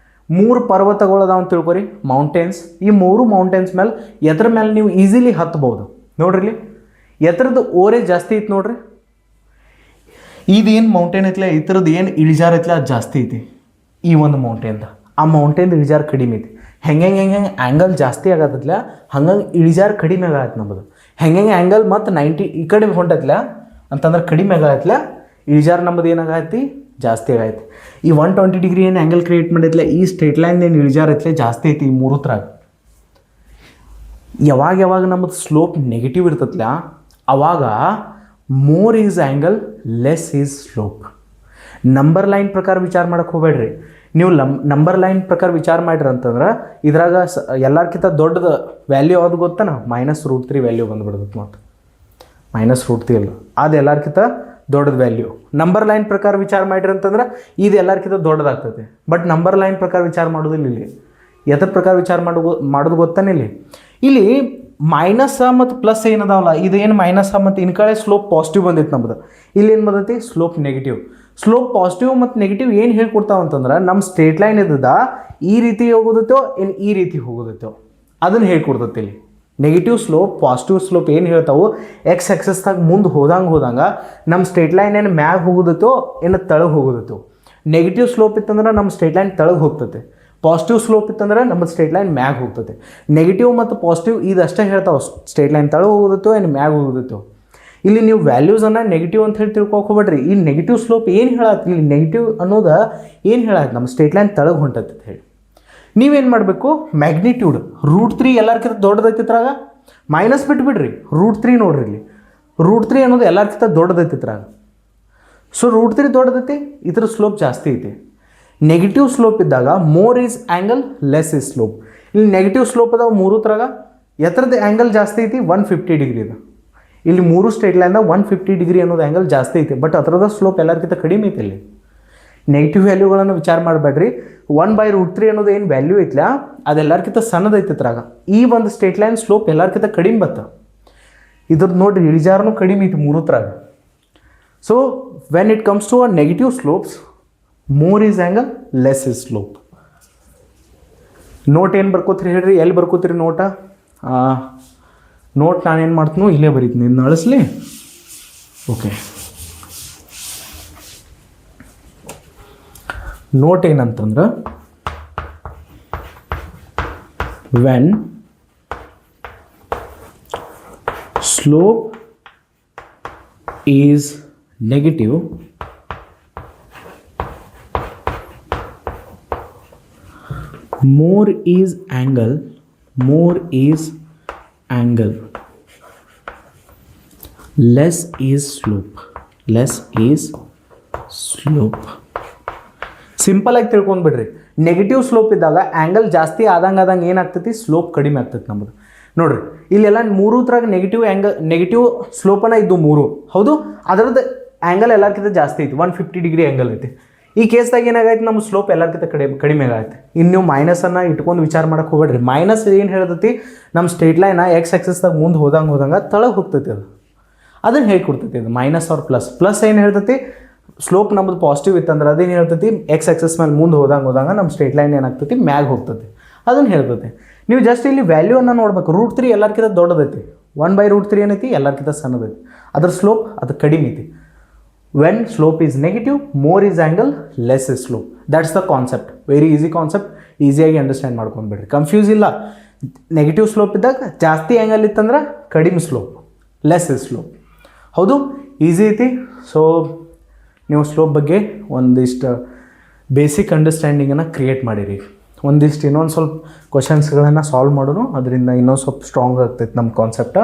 3 ಪರ್ವತಗಳು ಅದಾವ ಅಂತ ತಿಳ್ಕೊರಿ, ಮೌಂಟೇನ್ಸ್. ಈ 3 ಮೌಂಟೇನ್ಸ್ ಮೇಲೆ ಎತ್ತರ ಮೇಲೆ ನೀವು ಈಸಿಲಿ ಹತ್ಬೋದು ನೋಡ್ರಿ. ಇಲ್ಲಿ ಎತ್ತರದ ಓರೇಜ್ ಜಾಸ್ತಿ ಐತಿ ನೋಡ್ರಿ. ಇದೇನು ಮೌಂಟೇನ್ ಐತಿಲ್ಲ, ಈ ಥರದ್ದು ಏನು ಇಳಿಜಾರು ಐತಿಲ್ಲ ಅದು ಜಾಸ್ತಿ ಐತಿ ಈ ಒಂದು ಮೌಂಟೇನ್ದ. ಆ ಮೌಂಟೇನ್ದ ಇಳಿಜಾರು ಕಡಿಮೆ ಐತಿ. ಹೆಂಗೆ ಆ್ಯಂಗಲ್ ಜಾಸ್ತಿ ಆಗತ್ತಲ್ಲ ಹಂಗಂಗೆ ಇಳಿಜಾರು ಕಡಿಮೆ ಆಗತ್ತೆ ನಮ್ಮದು. ಹೆಂಗೆ ಆ್ಯಂಗಲ್ ಮತ್ತು 90 ಈ ಕಡೆ ಹೊಂಟತ್ಲ ಅಂತಂದ್ರೆ ಕಡಿಮೆ ಆಗತ್ತಲ್ಲ, ಇಳಿಜಾರು ನಮ್ಮದು ಏನಾಗೈತಿ ಜಾಸ್ತಿ ಆಗೈತಿ. ಈ 120 ಡಿಗ್ರಿ ಏನು ಆ್ಯಂಗಲ್ ಕ್ರಿಯೇಟ್ ಮಾಡಿದ್ಲ, ಈ ಸ್ಟ್ರೇಟ್ ಲೈನ್ ಏನು ಇಳಿಜಾರು ಐತ್ಲೆ ಜಾಸ್ತಿ ಐತಿ ಈ 3 ತ್ರಾಗ. ಯಾವಾಗ ನಮ್ಮದು ಸ್ಲೋಪ್ ನೆಗೆಟಿವ್ ಇರ್ತತ್ಲ ಅವಾಗ more is angle less is slope. Number line ಪ್ರಕಾರ ವಿಚಾರ ಮಾಡಕ್ಕೆ ಹೋಗ್ಬೇಡ್ರಿ. ನೀವು ನಂಬರ್ ಲೈನ್ ಪ್ರಕಾರ ವಿಚಾರ ಮಾಡಿರಿ ಅಂತಂದ್ರೆ ಇದ್ರಾಗ ಎಲ್ಲರ್ಕಿಂತ ದೊಡ್ಡದು ವ್ಯಾಲ್ಯೂ ಯಾವ್ದು ಗೊತ್ತಾನ, -√3 ವ್ಯಾಲ್ಯೂ ಬಂದುಬಿಡ್ತೈತೆ. ಮತ್ತು -√3 ಅಲ್ಲ, ಅದು ಎಲ್ಲರ್ಕಿಂತ ದೊಡ್ಡದು ವ್ಯಾಲ್ಯೂ. ನಂಬರ್ ಲೈನ್ ಪ್ರಕಾರ ವಿಚಾರ ಮಾಡಿರಿ ಅಂತಂದ್ರೆ ಇದು ಎಲ್ಲರ್ಕಿಂತ ದೊಡ್ಡದಾಗ್ತದೆ. ಬಟ್ ನಂಬರ್ ಲೈನ್ ಪ್ರಕಾರ ವಿಚಾರ ಮಾಡೋದಿಲ್ಲ. ಇಲ್ಲಿ ಎದ್ರ ಪ್ರಕಾರ ವಿಚಾರ ಮಾಡೋದು ಗೊತ್ತಾನೆ. ಇಲ್ಲಿ ಮೈನಸ್ ಮತ್ತು ಪ್ಲಸ್ ಏನದಾವಲ್ಲ, ಇದು ಏನು ಮೈನಸ್ ಮತ್ತು ಇನ್ ಕಡೆ ಸ್ಲೋಪ್ ಪಾಸಿಟಿವ್ ಬಂದಿತ್ತು ನಮ್ಮದು. ಇಲ್ಲಿ ಏನು ಬಂದೈತಿ ಸ್ಲೋಪ್ ನೆಗೆಟಿವ್. ಸ್ಲೋಪ್ ಪಾಸಿಟಿವ್ ಮತ್ತು ನೆಗೆಟಿವ್ ಏನು ಹೇಳ್ಕೊಡ್ತಾವ ಅಂತಂದ್ರೆ ನಮ್ಮ ಸ್ಟ್ರೇಟ್ ಲೈನ್ ಇದ್ದದ ಈ ರೀತಿ ಹೋಗೋದತ್ತೋ ಏನು ಈ ರೀತಿ ಹೋಗೋದತ್ತೋ ಅದನ್ನು ಹೇಳ್ಕೊಡ್ತೈತಿ. ಇಲ್ಲಿ ನೆಗೆಟಿವ್ ಸ್ಲೋಪ್ ಪಾಸಿಟಿವ್ ಸ್ಲೋಪ್ ಏನು ಹೇಳ್ತಾವೆ, ಎಕ್ಸ್ ಆಕ್ಸಸ್ದಾಗ ಮುಂದೆ ಹೋದಂಗೆ ನಮ್ಮ ಸ್ಟ್ರೇಟ್ ಲೈನ್ ಏನು ಮ್ಯಾಗ ಹೋಗೋದತ್ತೋ ಏನು ತಳಗೆ ಹೋಗೋದತ್ತೋ. ನೆಗೆಟಿವ್ ಸ್ಲೋಪ್ ಇತ್ತಂದ್ರೆ ನಮ್ಮ ಸ್ಟ್ರೇಟ್ ಲೈನ್ ತಳಗೆ ಹೋಗ್ತದೆ. ಪಾಸಿಟಿವ್ ಸ್ಲೋಪ್ ಇತ್ತಂದ್ರೆ ನಮ್ಮ ಸ್ಟ್ರೇಟ್ ಲೈನ್ ಮ್ಯಾಗ ಹೋಗ್ತದೆ. ನೆಗೆಟಿವ್ ಮತ್ತು ಪಾಸಿಟಿವ್ ಇದಷ್ಟೇ ಹೇಳ್ತಾವೆ, ಸ್ಟ್ರೇಟ್ ಲೈನ್ ತಳಗೆ ಹೋಗೋದತ್ತೋ ಏನು ಮ್ಯಾಗ ಹೋಗೋದತ್ತೋ. ಇಲ್ಲಿ ನೀವು ವ್ಯಾಲ್ಯೂಸನ್ನು ನೆಗೆಟಿವ್ ಅಂತ ಹೇಳಿ ತಿಳ್ಕೊಕ್ ಹೋಗ್ಬೇಡ್ರಿ. ಈ ನೆಗೆಟಿವ್ ಸ್ಲೋಪ್ ಏನು ಹೇಳತ್ತೆ, ಇಲ್ಲಿ ನೆಗೆಟಿವ್ ಅನ್ನೋದು ಏನು ಹೇಳತ್ತೆ, ನಮ್ಮ ಸ್ಟ್ರೇಟ್ ಲೈನ್ ತಳಗೆ ಹೊಂಟತ್ತೆ ಅಂತ ಹೇಳಿ. ನೀವೇನು ಮಾಡಬೇಕು, ಮ್ಯಾಗ್ನಿಟ್ಯೂಡ್ √3 ಎಲ್ಲರ್ಕಿಂತ ದೊಡ್ಡದೈತಿತ್ರಾಗ ಮೈನಸ್ ಬಿಟ್ಬಿಡ್ರಿ. √3 ನೋಡ್ರಿ, ಇಲ್ಲಿ √3 ಅನ್ನೋದು ಎಲ್ಲರ್ಕಿಂತ ದೊಡ್ಡದೈತಿತ್ರಾಗ. ಸೊ √3 ದೊಡ್ಡದೈತಿ, ಇದ್ರ ಸ್ಲೋಪ್ ಜಾಸ್ತಿ ಐತಿ. ನೆಗೆಟಿವ್ ಸ್ಲೋಪ್ ಇದ್ದಾಗ more is angle less is slope. ಇಲ್ಲಿ ನೆಗೆಟಿವ್ ಸ್ಲೋಪ್ ಅದಾವ 3 ತ್ರಾಗ, ಎತ್ತರದ ಆ್ಯಂಗಲ್ ಜಾಸ್ತಿ ಐತಿ 150 ಡಿಗ್ರಿ ಇದೆ. ಇಲ್ಲಿ 3 ಸ್ಟ್ರೇಟ್ ಲೈನ್ದಾಗ 150 ಡಿಗ್ರಿ ಅನ್ನೋದು ಆ್ಯಂಗಲ್ ಜಾಸ್ತಿ ಐತಿ. ಬಟ್ ಅದರದ ಸ್ಲೋಪ್ ಎಲ್ಲರ್ಕಿಂತ ಕಡಿಮೆ ಐತಿ. ಇಲ್ಲಿ ನೆಗೆಟಿವ್ ವ್ಯಾಲ್ಯೂಗಳನ್ನು ವಿಚಾರ ಮಾಡಬೇಡ್ರಿ. 1/√3 ಅನ್ನೋದು ಏನು ವ್ಯಾಲ್ಯೂ ಐತಿಲ್ಲ ಅದೆಲ್ಲರ್ಕಿಂತ ಸಣ್ಣದೈತಿತ್ರಾಗ. ಈ ಒಂದು ಸ್ಟ್ರೇಟ್ ಲೈನ್ ಸ್ಲೋಪ್ ಎಲ್ಲರ್ಕಿಂತ ಕಡಿಮೆ ಬತ್ತ. ಇದ್ರದ್ದು ನೋಡ್ರಿ ಇಳಿಜಾರನು ಕಡಿಮೆ ಐತಿ 3 ತ್ರಾಗ. So when it comes to a negative slopes more is angle less is slope. Note ಏನು ಬರ್ಕೋತೀರಿ ಹೇಳ್ರಿ, ಎಲ್ಲಿ ಬರ್ಕೋತೀರಿ ನೋಟ? ನೋಟ್ ನಾನೇನು ಮಾಡ್ತೀನೋ ಇಲ್ಲೇ ಬರೀತೀನಿ, ಇದನ್ನ ಅಳಿಸ್ಲಿ. ಓಕೆ, ನೋಟ್ ಏನಂತಂದ್ರೆ when slope is negative more is angle less is slope. Less is slope. Simple ಆಗಿ ತಿಳ್ಕೊಂಡ್ಬಿಡ್ರಿ. ನೆಗೆಟಿವ್ ಸ್ಲೋಪ್ ಇದ್ದಾಗ ಆ್ಯಂಗಲ್ ಜಾಸ್ತಿ ಆದಂಗೆ ಏನಾಗ್ತೈತಿ, ಸ್ಲೋಪ್ ಕಡಿಮೆ ಆಗ್ತೈತಿ ನಮ್ಮದು. ನೋಡಿರಿ ಇಲ್ಲೆಲ್ಲ ಮೂರು ಥರಾಗ ನೆಗೆಟಿವ್ ಸ್ಲೋಪನ ಇದ್ದು ಮೂರು, ಹೌದು. ಅದರದ್ದು ಆ್ಯಂಗಲ್ ಎಲ್ಲಕ್ಕಿಂತ ಜಾಸ್ತಿ ಐತಿ, 150 ಡಿಗ್ರಿ ಆ್ಯಂಗಲ್ ಐತಿ. ಈ ಕೇಸ್ದಾಗ ಏನಾಗೈತೆ, ನಮ್ಮ ಸ್ಲೋಪ್ ಎಲ್ಲಕ್ಕಿಂತ ಕಡಿಮೆ ಆಗೈತೆ. ಇನ್ನು ನೀವು ಮೈನಸನ್ನು ಇಟ್ಕೊಂಡು ವಿಚಾರ ಮಾಡಕ್ಕೆ ಹೋಗ್ಬೇಡ್ರಿ. ಮೈನಸ್ ಏನು ಹೇಳ್ತೈತಿ, ನಮ್ಮ ಸ್ಟ್ರೇಟ್ ಲೈನ ಎಕ್ಸ್ ಆಕ್ಸಿಸ್ದಾಗ ಮುಂದೆ ಹೋದಂಗೆ ತಳಗೆ ಹೋಗ್ತೈತಿ. ಅದನ್ನು ಹೇಗೆ ಕೊಡ್ತೈತಿ, ಅದು ಮೈನಸ್ ಆರ್ ಪ್ಲಸ್ ಏನು ಹೇಳ್ತೈತಿ, ಸ್ಲೋಪ್ ನಮ್ಮದು ಪಾಸಿಟಿವ್ ಇತ್ತಂದ್ರೆ ಅದೇನು ಹೇಳ್ತೈತಿ, ಎಕ್ಸ್ ಆಕ್ಸಿಸ್ ಮೇಲೆ ಮುಂದೆ ಹೋದಂಗೆ ನಮ್ಮ ಸ್ಟ್ರೇಟ್ ಲೈನ್ ಏನಾಗ್ತೈತಿ, ಮ್ಯಾಗ ಹೋಗ್ತೈತಿ. ಅದನ್ನು ಹೇಳ್ತೈತಿ. ನೀವು ಜಸ್ಟ್ ಇಲ್ಲಿ ವ್ಯಾಲ್ಯೂವನ್ನು ನೋಡ್ಬೇಕು. √3 ಎಲ್ಲರಿಗಿಂತ ದೊಡ್ಡದೈತಿ, 1/√3 ಏನೈತಿ, ಎಲ್ಲರಿಗಿಂತ ಸಣ್ಣದೈತಿ. ಅದ್ರ ಸ್ಲೋಪ್ ಅದು ಕಡಿಮೆ ಐತಿ. When slope is negative, more is angle, less is slope. That's the concept. Very easy concept, ಈಸಿಯಾಗಿ ಅಂಡರ್ಸ್ಟ್ಯಾಂಡ್ ಮಾಡ್ಕೊಂಡ್ಬಿಡ್ರಿ, ಕನ್ಫ್ಯೂಸ್ ಇಲ್ಲ. ನೆಗೆಟಿವ್ ಸ್ಲೋಪ್ ಇದ್ದಾಗ ಜಾಸ್ತಿ ಆ್ಯಂಗಲ್ ಇತ್ತಂದ್ರೆ ಕಡಿಮೆ ಸ್ಲೋಪ್, ಲೆಸ್ ಇಸ್ ಸ್ಲೋಪ್. ಹೌದು, ಈಸಿ ಐತಿ. ಸೊ ನೀವು ಸ್ಲೋಪ್ ಬಗ್ಗೆ ಒಂದಿಷ್ಟು ಬೇಸಿಕ್ ಅಂಡರ್ಸ್ಟ್ಯಾಂಡಿಂಗನ್ನು ಕ್ರಿಯೇಟ್ ಮಾಡಿರಿ. ಒಂದಿಷ್ಟು ಇನ್ನೊಂದು ಸ್ವಲ್ಪ ಕ್ವಶನ್ಸ್ಗಳನ್ನು ಸಾಲ್ವ್ ಮಾಡೋಣ, ಅದರಿಂದ ಇನ್ನೊಂದು ಸ್ವಲ್ಪ ಸ್ಟ್ರಾಂಗ್ ಆಗ್ತೈತೆ ನಮ್ಮ ಕಾನ್ಸೆಪ್ಟ.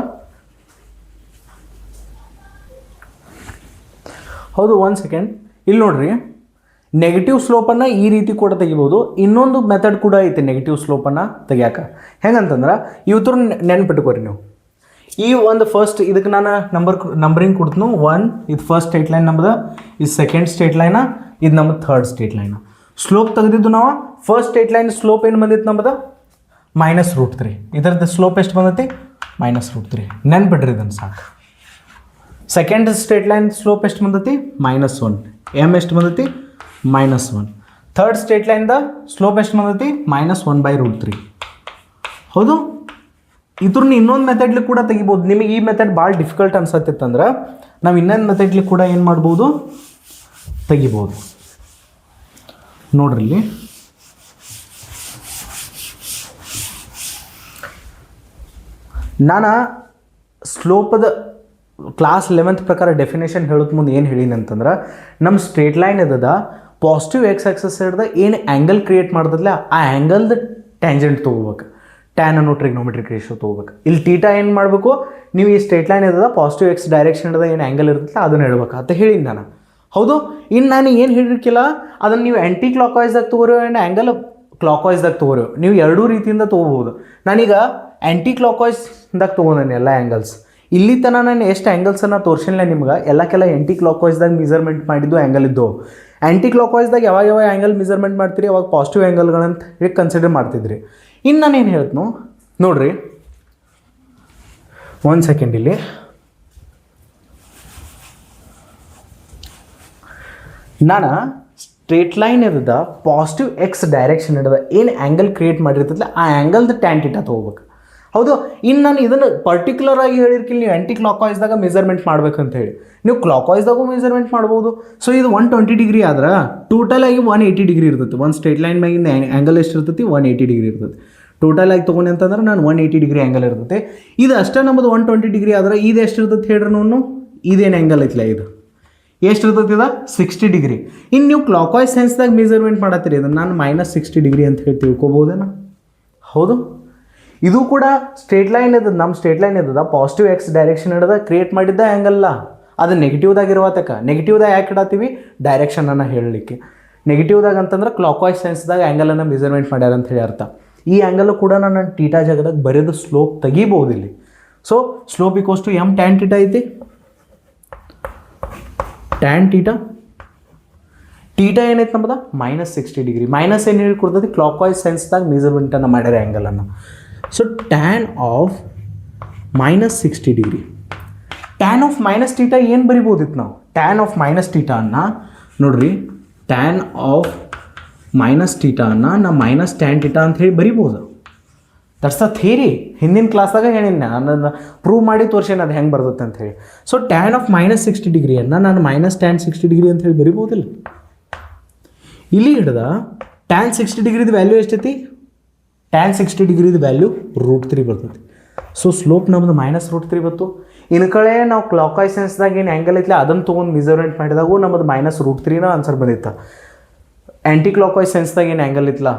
ಹೌದು, 1 ಸೆಕೆಂಡ್. ಇಲ್ಲಿ ನೋಡ್ರಿ, ನೆಗೆಟಿವ್ ಸ್ಲೋಪನ್ನು ಈ ರೀತಿ ಕೂಡ ತೆಗಿಬೋದು. ಇನ್ನೊಂದು ಮೆಥಡ್ ಕೂಡ ಐತೆ ನೆಗೆಟಿವ್ ಸ್ಲೋಪನ್ನು ತೆಗಿಯಾಕೆ. ಹೆಂಗಂತಂದ್ರೆ ಇವತ್ತು ನೆನ್ಪಿಟ್ಕೋರಿ ನೀವು. ಈ ಒಂದು ಫಸ್ಟ್ ಇದಕ್ಕೆ ನಾನು ನಂಬರಿಂಗ್ ಕೊಡ್ತೀನಿ. 1 ಇದು ಫಸ್ಟ್ ಸ್ಟ್ರೇಟ್ ಲೈನ್ ನಮ್ಮದು, ಇದು ಸೆಕೆಂಡ್ ಸ್ಟ್ರೇಟ್ ಲೈನ, ಇದು ನಮ್ಮದು ಥರ್ಡ್ ಸ್ಟ್ರೇಟ್ ಲೈನ. ಸ್ಲೋಪ್ ತೆಗೆದಿದ್ದು ನಾವು ಫಸ್ಟ್ ಸ್ಟ್ರೇಟ್ ಲೈನ್ ಸ್ಲೋಪ್ ಏನು ಬಂದಿತ್ತು ನಮ್ಮದು, -√3. ಇದರದ್ದು ಸ್ಲೋಪ್ ಎಷ್ಟು ಬಂದೈತಿ, -√3. ನೆನ್ಪಿಡ್ರಿ ಇದನ್ನು ಸಾಕು. ಸೆಕೆಂಡ್ ಸ್ಟ್ರೇಟ್ ಲೈನ್ ಸ್ಲೋಪ್ ಎಷ್ಟು ಬಂದೈತಿ, -1. ಎಮ್ ಎಷ್ಟು ಬಂದೈತಿ, -1. ಥರ್ಡ್ ಸ್ಟ್ರೇಟ್ ಲೈನ್ದ ಸ್ಲೋಪ್ ಎಷ್ಟು ಬಂದೈತಿ, -1/√3. ಹೌದು, ಇದ್ರನ್ನ ಇನ್ನೊಂದು ಮೆಥಡ್ಲಿ ಕೂಡ ತೆಗಿಬೋದು. ನಿಮಗೆ ಈ ಮೆಥಡ್ ಭಾಳ ಡಿಫಿಕಲ್ಟ್ ಅನ್ಸತ್ತಿತ್ತಂದ್ರೆ ನಾವು ಇನ್ನೊಂದು ಮೆಥಡ್ಲಿ ಕೂಡ ಏನು ಮಾಡ್ಬೋದು, ತೆಗಿಬೋದು. ನೋಡ್ರಿ, ಇಲ್ಲಿ ನಾನು ಸ್ಲೋಪದ ಕ್ಲಾಸ್ 11th ಪ್ರಕಾರ ಡೆಫಿನೇಷನ್ ಹೇಳೋದು ಮುಂದೆ ಏನು ಹೇಳೀನಿ ಅಂತಂದ್ರೆ, ನಮ್ಮ ಸ್ಟ್ರೇಟ್ ಲೈನ್ ಇದ್ದದ ಪಾಸಿಟಿವ್ ಎಕ್ಸ್ ಆಕ್ಸಸ್ ಹಿಡ್ದ ಏನು ಆ್ಯಂಗಲ್ ಕ್ರಿಯೇಟ್ ಮಾಡ್ದಲ್ಲ, ಆ ಆ್ಯಂಗಲ್ದ ಟ್ಯಾಂಜೆಂಟ್ ತೊಗೋಬೇಕು. ಟ್ಯಾನ್ ಅನ್ನೋ ಟ್ರಿಗ್ನೋಮೆಟ್ರಿಕ್ ರೇಷಿಯೋ ತೊಗೋಬೇಕು. ಇಲ್ಲಿ ಟೀಟಾ ಏನು ಮಾಡಬೇಕು, ನೀವು ಈ ಸ್ಟ್ರೇಟ್ ಲೈನ್ ಇದ್ದದ ಪಾಸಿಟಿವ್ ಎಕ್ಸ್ ಡೈರೆಕ್ಷನ್ ಹಿಡ್ದ ಏನು ಆ್ಯಂಗಲ್ ಇರ್ತಲ್ಲ ಅದನ್ನು ಹೇಳ್ಬೇಕು ಅಂತ ಹೇಳೀನಿ ನಾನು. ಹೌದು, ಇನ್ನು ನಾನು ಏನು ಹೇಳಿರ್ಕಿಲ್ಲ, ಅದನ್ನು ನೀವು ಆ್ಯಂಟಿ ಕ್ಲಾಕ್ ವೈಸ್ದಾಗ ತೊಗೋರೋ ಆ್ಯಂಡ್ ಆ್ಯಂಗಲ್ ಕ್ಲಾಕ್ ವೈಸ್ದಾಗ ತೊಗೋರೋ, ನೀವು ಎರಡೂ ರೀತಿಯಿಂದ ತೊಗೋಬೋದು. ನಾನೀಗ ಆ್ಯಂಟಿ ಕ್ಲಾಕ್ ವೈಸ್ದಾಗ ತೊಗೊಂಡೇನೆ ಎಲ್ಲ ಆ್ಯಂಗಲ್ಸ್. ಇಲ್ಲಿ ತನಕ ನಾನು ಎಷ್ಟು ಆ್ಯಂಗಲ್ಸನ್ನು ತೋರಿಸಿಲ್ಲ ನಿಮ್ಗೆ, ಎಲ್ಲಕ್ಕೆಲ್ಲ ಆ್ಯಂಟಿ ಕ್ಲಾಕ್ ವೈಸ್ದಾಗ ಮೆಜರ್ಮೆಂಟ್ ಮಾಡಿದ್ದು ಆ್ಯಂಗಲ್ ಇದ್ದು. ಆ್ಯಂಟಿ ಕ್ಲಾಕ್ ವೈಸ್ದಾಗ ಯಾವಾಗ ಆ್ಯಂಗಲ್ ಮೆಜರ್ಮೆಂಟ್ ಮಾಡ್ತೀರಿ ಅವಾಗ ಪಾಸಿಟಿವ್ ಆ್ಯಂಗಲ್ಗಳಂತ ಹೇಳಿ ಕನ್ಸಿಡರ್ ಮಾಡ್ತಿದ್ರಿ. ಇನ್ನು ನಾನು ಏನು ಹೇಳ್ತನೋ ನೋಡಿರಿ, 1 ಸೆಕೆಂಡ್. ಇಲ್ಲಿ ನಾನು ಸ್ಟ್ರೇಟ್ ಲೈನ್ ಇರೋದ ಪಾಸಿಟಿವ್ ಎಕ್ಸ್ ಡೈರೆಕ್ಷನ್ ಇರೋದ ಏನು ಆ್ಯಂಗಲ್ ಕ್ರಿಯೇಟ್ ಮಾಡಿರ್ತೈತಲ್ಲ ಆ ಆ್ಯಂಗಲ್ದು ಟ್ಯಾನ್ ಟೀಟಾ ತೊಗೋಬೇಕು. ಹೌದು, ಇನ್ನು ನಾನು ಇದನ್ನು ಪರ್ಟಿಕ್ಯುಲರ್ ಆಗಿ ಹೇಳಿರ್ಕಿಲ್ಲ ನೀವು ಆ್ಯಂಟಿ ಕ್ಲಾಕ್ ವೈಸ್ದಾಗ ಮೆಜರ್ಮೆಂಟ್ ಮಾಡ್ಬೇಕಂತ ಹೇಳಿ. ನೀವು ಕ್ಲಾಕ್ ವೈಸ್ದಾಗೂ ಮೆಜರ್ಮೆಂಟ್ ಮಾಡ್ಬೋದು. ಸೊ ಇದು 120 ಡಿಗ್ರಿ ಆದ್ರೆ ಟೋಟಲ್ ಆಗಿ 180 ಡಿಗ್ರಿ ಇರ್ತೈತಿ. ಒಂದು ಸ್ಟ್ರೇಟ್ ಲೈನ್ ಮ್ಯಾಗಿನ ಆ್ಯಂಗಲ್ ಎಷ್ಟು ಇರ್ತೈತಿ, 180 ಡಿಗ್ರಿ ಇರ್ತೈತಿ. ಟೋಟಲ್ ಆಗಿ ತೊಗೊಂಡು ಅಂತಂದ್ರೆ ನಾನು 180 ಡಿಗ್ರಿ ಆ್ಯಂಗಲ್ ಇರ್ತೈತೆ. ಇದು ಅಷ್ಟೇ ನಮ್ಮದು 120 ಡಿಗ್ರಿ ಆದ್ರೆ ಇದು ಎಷ್ಟು ಇರ್ತೈತಿ ಹೇಳ್ರಿ ನೋನು, ಇದೇನು ಆ್ಯಂಗಲ್ ಐತಿಲ್ಲ ಇದು ಎಷ್ಟು ಇರ್ತೈತಿ, ಇದು 60 ಡಿಗ್ರಿ. ಇನ್ನು ನೀವು ಕ್ಲಾಕ್ ವೈಸ್ ಸೆನ್ಸ್ದಾಗ ಮೆಜರ್ಮೆಂಟ್ ಮಾಡತ್ತೀರಿ, ಇದನ್ನು ನಾನು -60 ಡಿಗ್ರಿ ಅಂತ ಹೇಳಿ ತಿಳ್ಕೊಬೋದೇನಾ. ಹೌದು, ಇದು ಕೂಡ ಸ್ಟ್ರೇಟ್ ಲೈನ್ ಇದ್ದದ, ನಮ್ಮ ಸ್ಟ್ರೇಟ್ ಲೈನ್ ಇದ್ದದ ಪಾಸಿಟಿವ್ ಎಕ್ಸ್ ಡೈರೆಕ್ಷನ್ ಹಿಡ್ದ ಕ್ರಿಯೇಟ್ ಮಾಡಿದ್ದ ಆ್ಯಂಗಲ್ಲ. ಅದು ನೆಗೆಟಿವ್ದಾಗ ಇರುವತಕ್ಕ. ನೆಗೆಟಿವ್ದಾಗ ಯಾಕೆ ಇಡತ್ತೀವಿ, ಡೈರೆಕ್ಷನನ್ನು ಹೇಳಲಿಕ್ಕೆ. ನೆಗೆಟಿವ್ದಾಗ ಅಂತಂದ್ರೆ ಕ್ಲಾಕ್ ವೈಸ್ ಸೆನ್ಸ್ದಾಗ ಆ್ಯಂಗಲನ್ನು ಮೆಜರ್ಮೆಂಟ್ ಮಾಡ್ಯಾರ ಅಂತ ಹೇಳಿ ಅರ್ಥ. ಈ ಆ್ಯಂಗಲ್ ಕೂಡ ನಾನು ಟೀಟಾ ಜಾಗದಾಗ ಬರೆದು ಸ್ಲೋಪ್ ತೆಗಿಬೋದು ಇಲ್ಲಿ. So slope equals to M tan theta ಐತಿ. ಟ್ಯಾನ್ ಟೀಟಾ ಏನೈತೆ ನಮ್ಮದ -60 ಡಿಗ್ರಿ. ಮೈನಸ್ ಏನು ಹೇಳಿ ಕೊಡ್ತೈತಿ, ಕ್ಲಾಕ್ ವೈಸ್ ಸೆನ್ಸ್ದಾಗ ಮೆಜರ್ಮೆಂಟನ್ನು ಮಾಡ್ಯಾರ ಆ್ಯಂಗಲನ್ನು. So tan of -60 degree. Tan of minus theta ಏನು ಬರಿಬೋದಿತ್ತು ನಾವು, ಟ್ಯಾನ್ ಆಫ್ ಮೈನಸ್ ಟೀಟಾ ಅನ್ನು ನೋಡ್ರಿ, ಟ್ಯಾನ್ ಆಫ್ ಮೈನಸ್ ಟೀಟಾ ಅನ್ನು ನಾ ಮೈನಸ್ ಟ್ಯಾನ್ ಟೀಟಾ ಅಂತ ಹೇಳಿ ಬರಿಬೋದು. That's the theory. ಹಿಂದಿನ ಕ್ಲಾಸ್ದಾಗ ಹೇಳಿನಿ ನಾನು, ಪ್ರೂವ್ ಮಾಡಿ ತೋರಿಸೇನೆ ಅದು ಹೆಂಗೆ ಬರ್ತೈತೆ ಅಂತ ಹೇಳಿ. ಸೊ ಟ್ಯಾನ್ ಆಫ್ -60 ಡಿಗ್ರಿಯನ್ನು ನಾನು -tan 60 ಡಿಗ್ರಿ ಅಂತ ಹೇಳಿ ಬರಿಬೋದಿಲ್ಲ. ಇಲ್ಲಿ ಹಿಡ್ದ ಟ್ಯಾನ್ 60 ಡಿಗ್ರಿದು ವ್ಯಾಲ್ಯೂ ಎಷ್ಟೈತಿ, ಟ್ಯಾನ್ 60 ಡಿಗ್ರಿದು ವ್ಯಾಲ್ಯೂ √3 ಬರ್ತೈತಿ. ಸೊ ಸ್ಲೋಪ್ ನಮ್ಮದು -√3 ಬಂತು. ಇನ್ನು ಕಡೆ ನಾವು ಕ್ಲಾಕ್ ವೈಸ್ ಸೆನ್ಸ್ದಾಗ ಏನು ಆ್ಯಂಗಲ್ ಐತಿಲ್ಲ ಅದನ್ನು ತೊಗೊಂಡು ಮೆಜರ್ಮೆಂಟ್ ಮಾಡಿದಾಗೂ ನಮ್ಮದು -√3ನ ಆನ್ಸರ್ ಬಂದಿತ್ತು. ಆ್ಯಂಟಿ ಕ್ಲಾಕ್ ವೈಸ್ ಸೆನ್ಸ್ದಾಗ ಏನು ಆ್ಯಂಗಲ್ ಇತ್ತಲ್ಲ